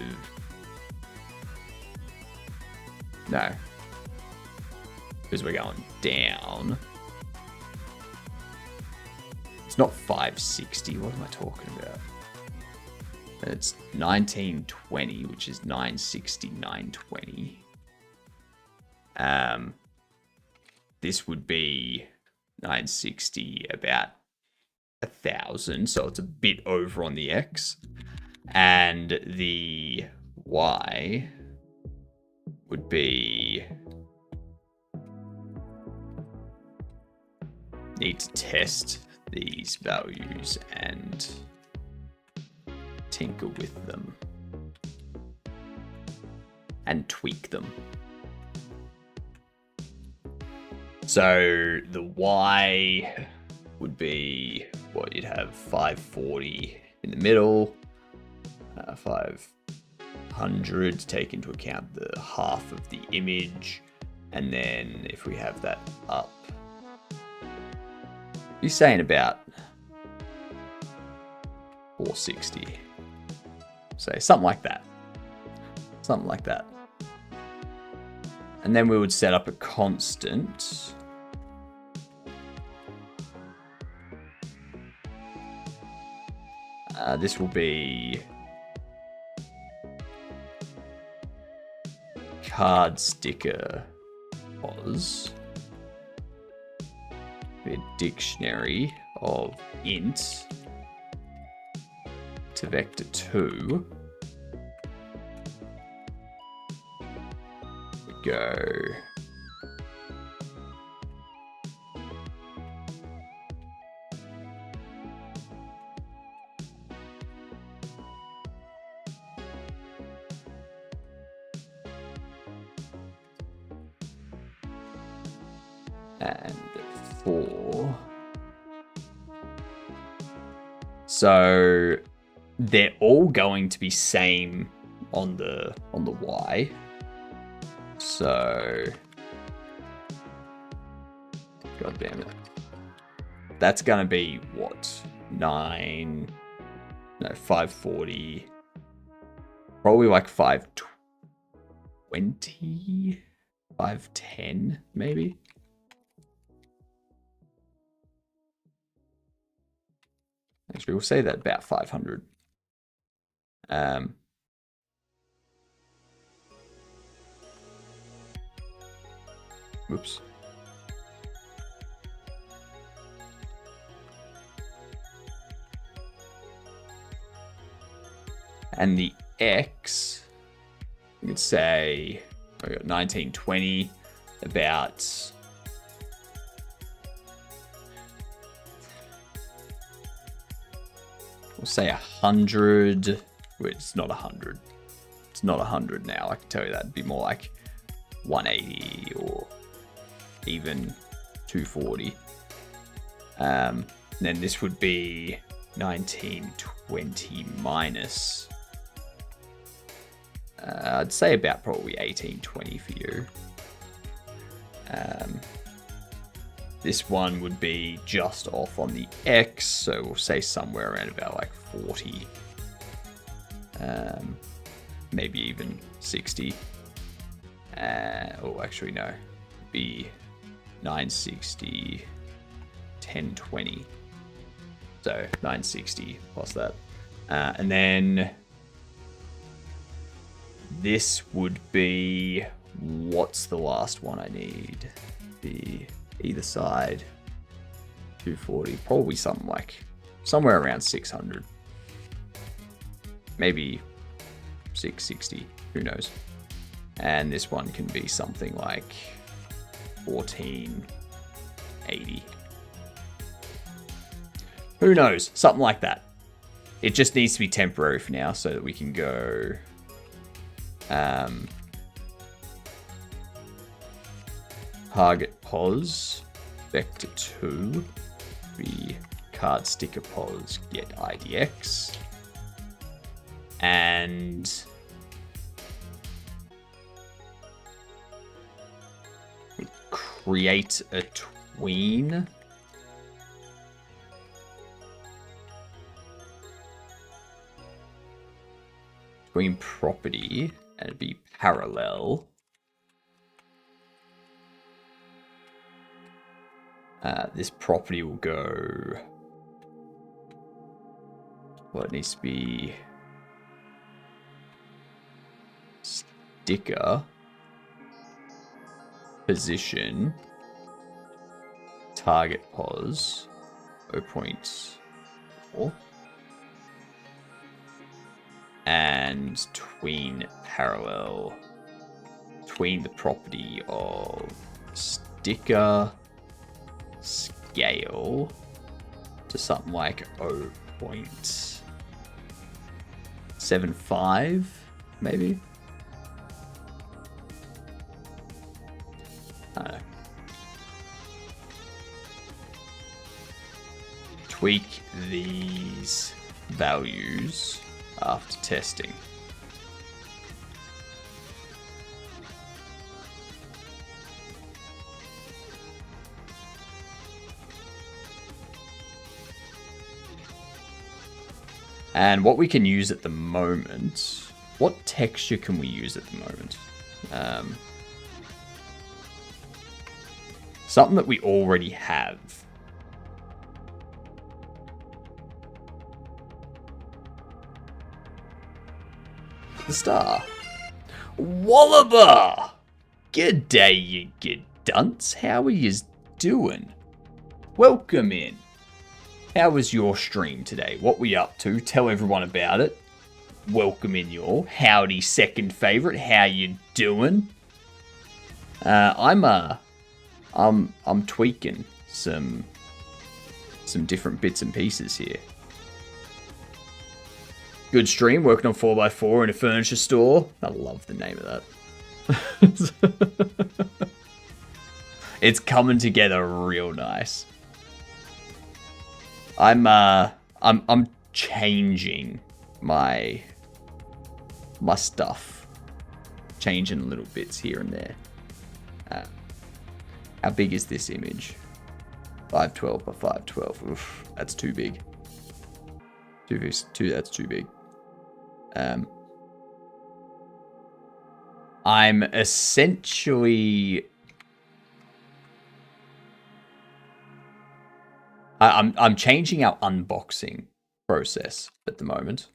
No, because we're going down. It's not 560. What am I talking about? It's 1920, which is 960, 920. This would be 960, about 1,000, so it's a bit over on the X. And the Y would be... Need to test these values and tinker with them and tweak them. So the Y would be what you'd have 540 in the middle, 500 to take into account the half of the image, and then if we have that up, you're saying about 460. Say something like that. Something like that. And then we would set up a constant. This will be card sticker was a dictionary of int to vector 2. We go and 4. So they're all going to be same on the Y. So god damn it. That's gonna be what? 540. Probably like 520, 510 maybe. Actually, we'll say that about 500. Whoops. And the X, we could say, I got 1920, about we'll say 100. Well, it's not 100. It's not 100 now. I can tell you that. It'd be more like 180 or even 240. Then this would be 1920 minus. I'd say about probably 1820 for you. This one would be just off on the X, so we'll say somewhere around about like 40. Maybe even 60. Oh, actually no. It'd be 960, 1020. So 960 plus that. And then this would be, what's the last one I need? The either side, 240, probably something like somewhere around 600, maybe 660, who knows. And this one can be something like 1480, who knows, something like that. It just needs to be temporary for now so that we can go target pos vector 2 be card sticker pos get IDX and create a tween. Tween property, and it'd be parallel. This property will go, well, it needs to be sticker position target pos 0.4 and tween parallel, tween the property of sticker scale to something like 0.75 maybe. I don't know. Tweak these values after testing. And what we can use at the moment, what texture can we use at the moment? Something that we already have. The star. Wallaber! Good day, you good dunce. How are yous doing? Welcome in. How was your stream today? What were you up to? Tell everyone about it. Welcome in y'all. Howdy, second favorite. How you doing? I'm tweaking some different bits and pieces here. Good stream, working on 4x4 in a furniture store. I love the name of that. It's coming together real nice. I'm changing my stuff. Changing little bits here and there. How big is this image? 512 by 512. Oof, that's too big. That's too big. I'm essentially... I'm changing our unboxing process at the moment.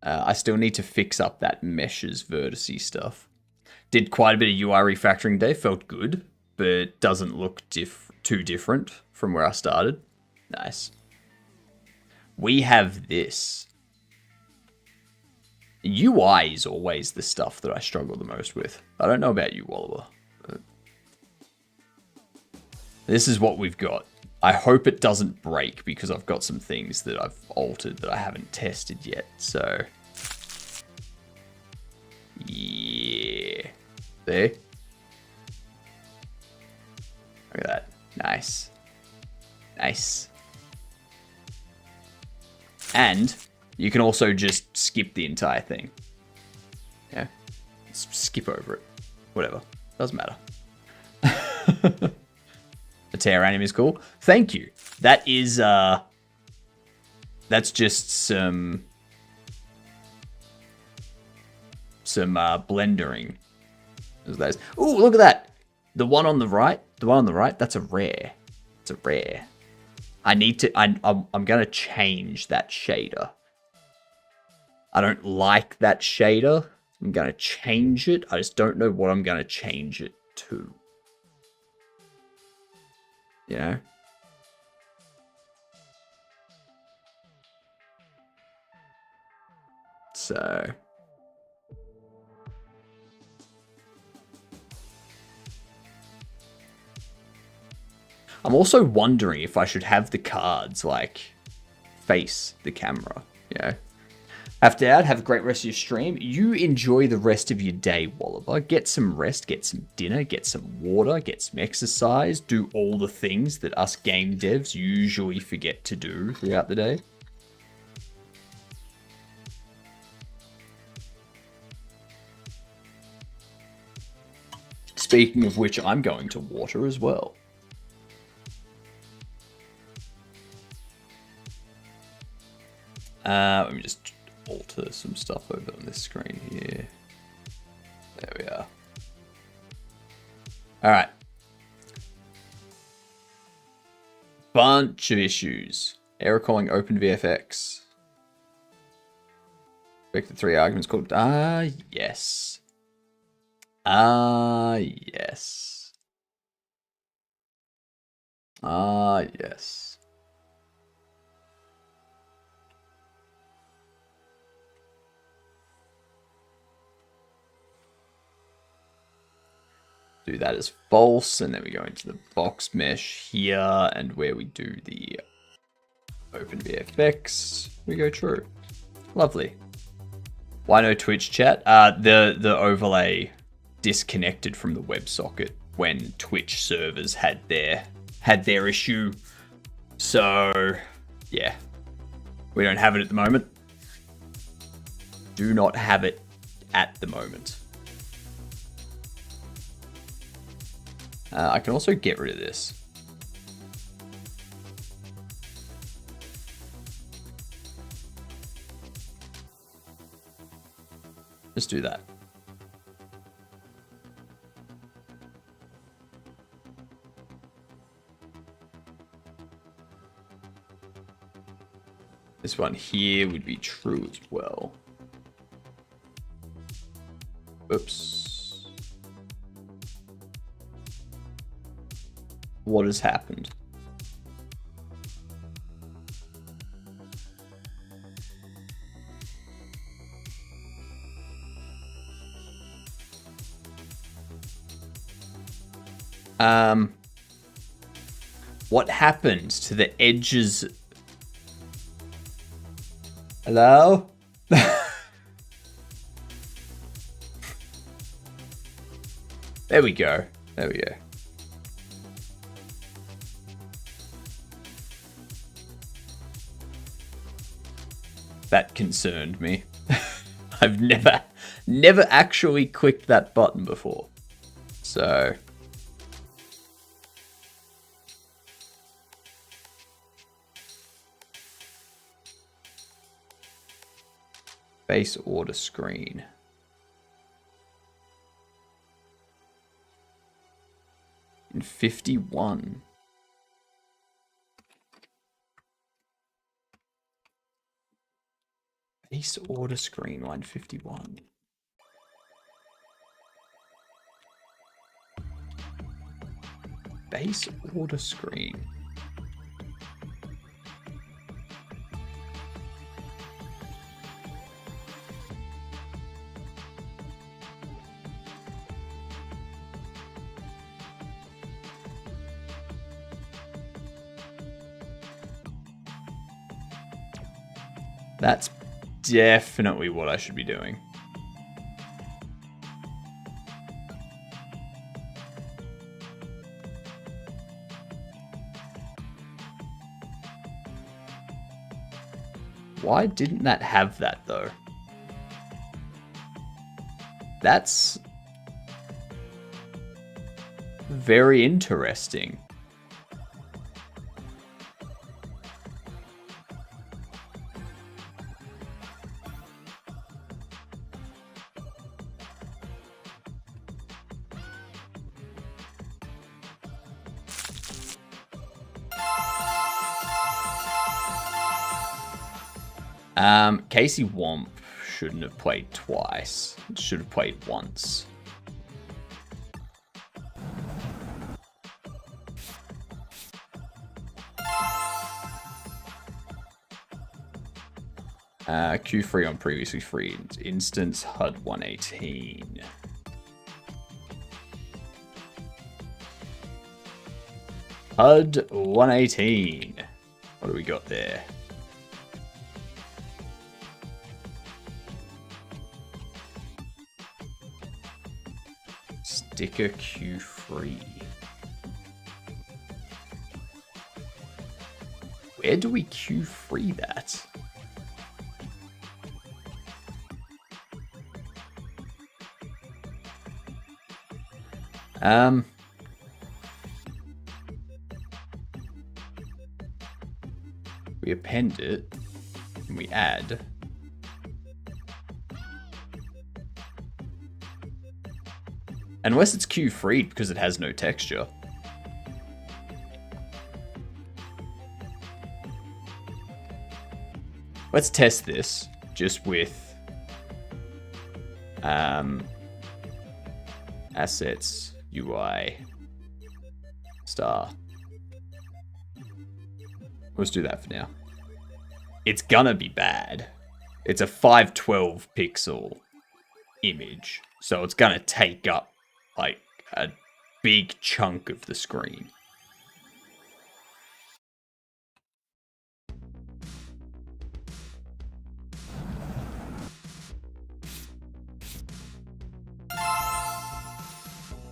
I still need to fix up that meshes vertice stuff. Did quite a bit of UI refactoring today. Felt good, but doesn't look too different from where I started. Nice. We have this. UI is always the stuff that I struggle the most with. I don't know about you, Wallaber. This is what we've got. I hope it doesn't break because I've got some things that I've altered that I haven't tested yet. So, yeah. There. Look at that. Nice. Nice. And you can also just skip the entire thing. Yeah. Skip over it. Whatever. Doesn't matter. The tear anime is cool. Thank you. That is, that's just some blendering. Oh, look at that. The one on the right, that's a rare. It's a rare. I need to, I'm going to change that shader. I don't like that shader. I'm going to change it. I just don't know what I'm going to change it to. You know? So... I'm also wondering if I should have the cards, like, face the camera, you know? Have a great rest of your stream. You enjoy the rest of your day, Wallaber. Get some rest, get some dinner, get some water, get some exercise, do all the things that us game devs usually forget to do throughout the day. Speaking of which, I'm going to water as well. Let me just alter some stuff over on this screen here. There we are. All right. Bunch of issues. Error calling OpenVFX. Break the 3 arguments called. Yes. Yes. Yes. Do that as false, and then we go into the box mesh here, and where we do the OpenVFX, we go true. Lovely. Why no Twitch chat? The overlay disconnected from the WebSocket when Twitch servers had their issue. So yeah, we don't have it at the moment. Do not have it at the moment. I can also get rid of this. Just do that. This one here would be true as well. Oops. What has happened? What happened to the edges? Hello? There we go. There we go. That concerned me. I've never actually clicked that button before. So base order screen. In 51. Base order screen, line 51. Base order screen. That's definitely what I should be doing. Why didn't that have that though? That's very interesting. Casey Womp shouldn't have played twice. Should have played once. Q3 on previously free instance, HUD 118. HUD 118. What do we got there? Sticker Q3. Where do we Q3 that? We append it and we add. Unless it's Q3 because it has no texture. Let's test this just with assets, UI, star. Let's do that for now. It's gonna be bad. It's a 512 pixel image, so it's gonna take up like a big chunk of the screen.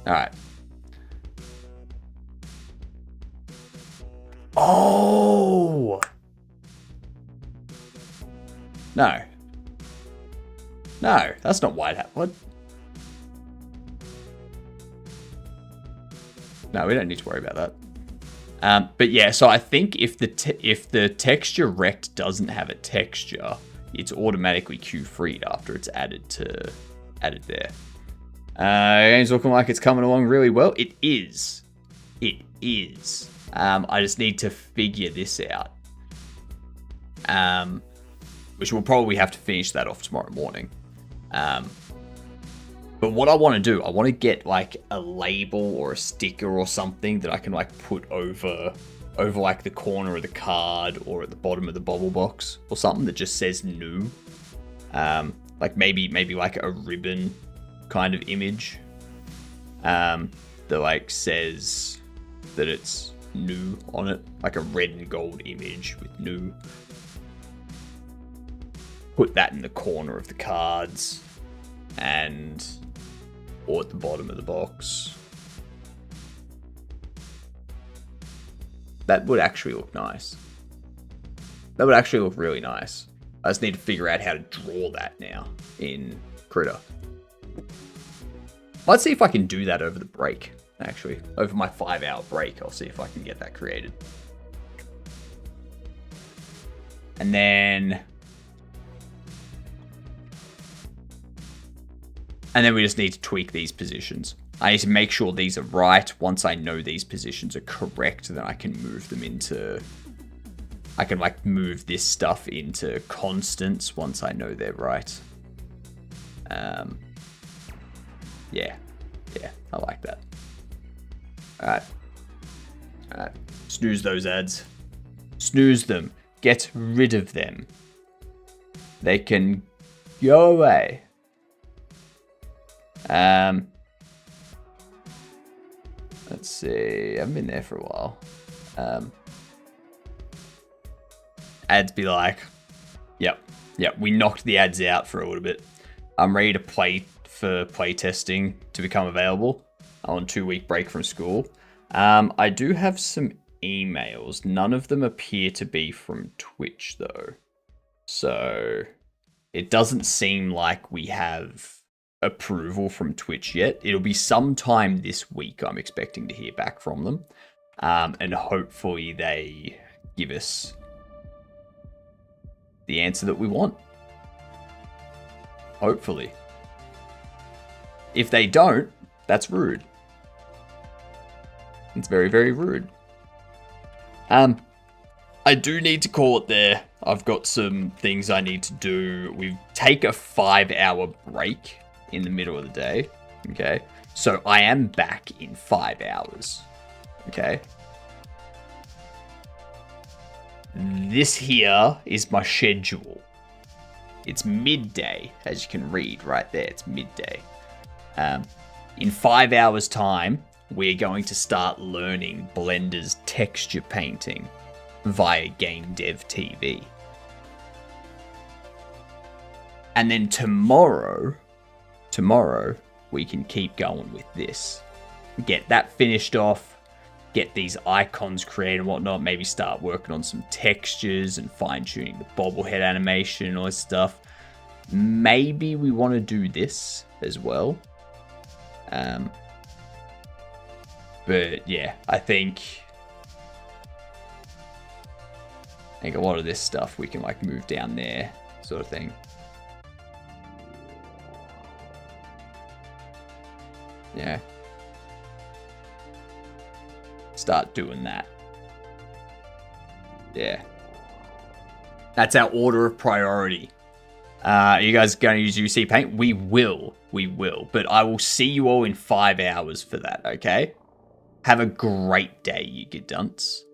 All right. Oh! No. No, that's not why it happened. What? No, we don't need to worry about that. But yeah, so I think if the texture rect doesn't have a texture, it's automatically Q3'd after it's added there. Game's looking like it's coming along really well. It is. It is. I just need to figure this out. Which we'll probably have to finish that off tomorrow morning. But what I want to do, I want to get like a label or a sticker or something that I can like put over like the corner of the card or at the bottom of the bubble box or something that just says new. Like maybe like a ribbon kind of image. that like says that it's new on it, like a red and gold image with new. Put that in the corner of the cards or at the bottom of the box. That would actually look nice. That would actually look really nice. I just need to figure out how to draw that now in Critter. Let's see if I can do that over the break, actually. Over my 5-hour break, I'll see if I can get that created. And then we just need to tweak these positions. I need to make sure these are right. Once I know these positions are correct, then I can move them into... I can like move this stuff into constants once I know they're right. Yeah, I like that. Alright. Snooze those ads. Snooze them. Get rid of them. They can go away. Let's see. I haven't been there for a while. Ads be like, yep, we knocked the ads out for a little bit. I'm ready to play for playtesting to become available. I'm on 2-week break from school. I do have some emails. None of them appear to be from Twitch though. So it doesn't seem like we have approval from Twitch yet. It'll be sometime this week I'm expecting to hear back from them. And hopefully they give us the answer that we want. Hopefully. If they don't, that's rude. It's very, very rude. I do need to call it there. I've got some things I need to do. We take a 5-hour break in the middle of the day. Okay. So I am back in 5 hours. Okay. This here is my schedule. It's midday, as you can read right there. It's midday. In 5 hours time, we're going to start learning Blender's texture painting via Game Dev TV. And then tomorrow, we can keep going with this. Get that finished off, get these icons created and whatnot, maybe start working on some textures and fine-tuning the bobblehead animation and all this stuff. Maybe we want to do this as well. But yeah, I think a lot of this stuff we can like move down there, sort of thing. Yeah. Start doing that. Yeah. That's our order of priority. Are you guys going to use UC Paint? We will. But I will see you all in 5 hours for that, okay? Have a great day, you good dunce.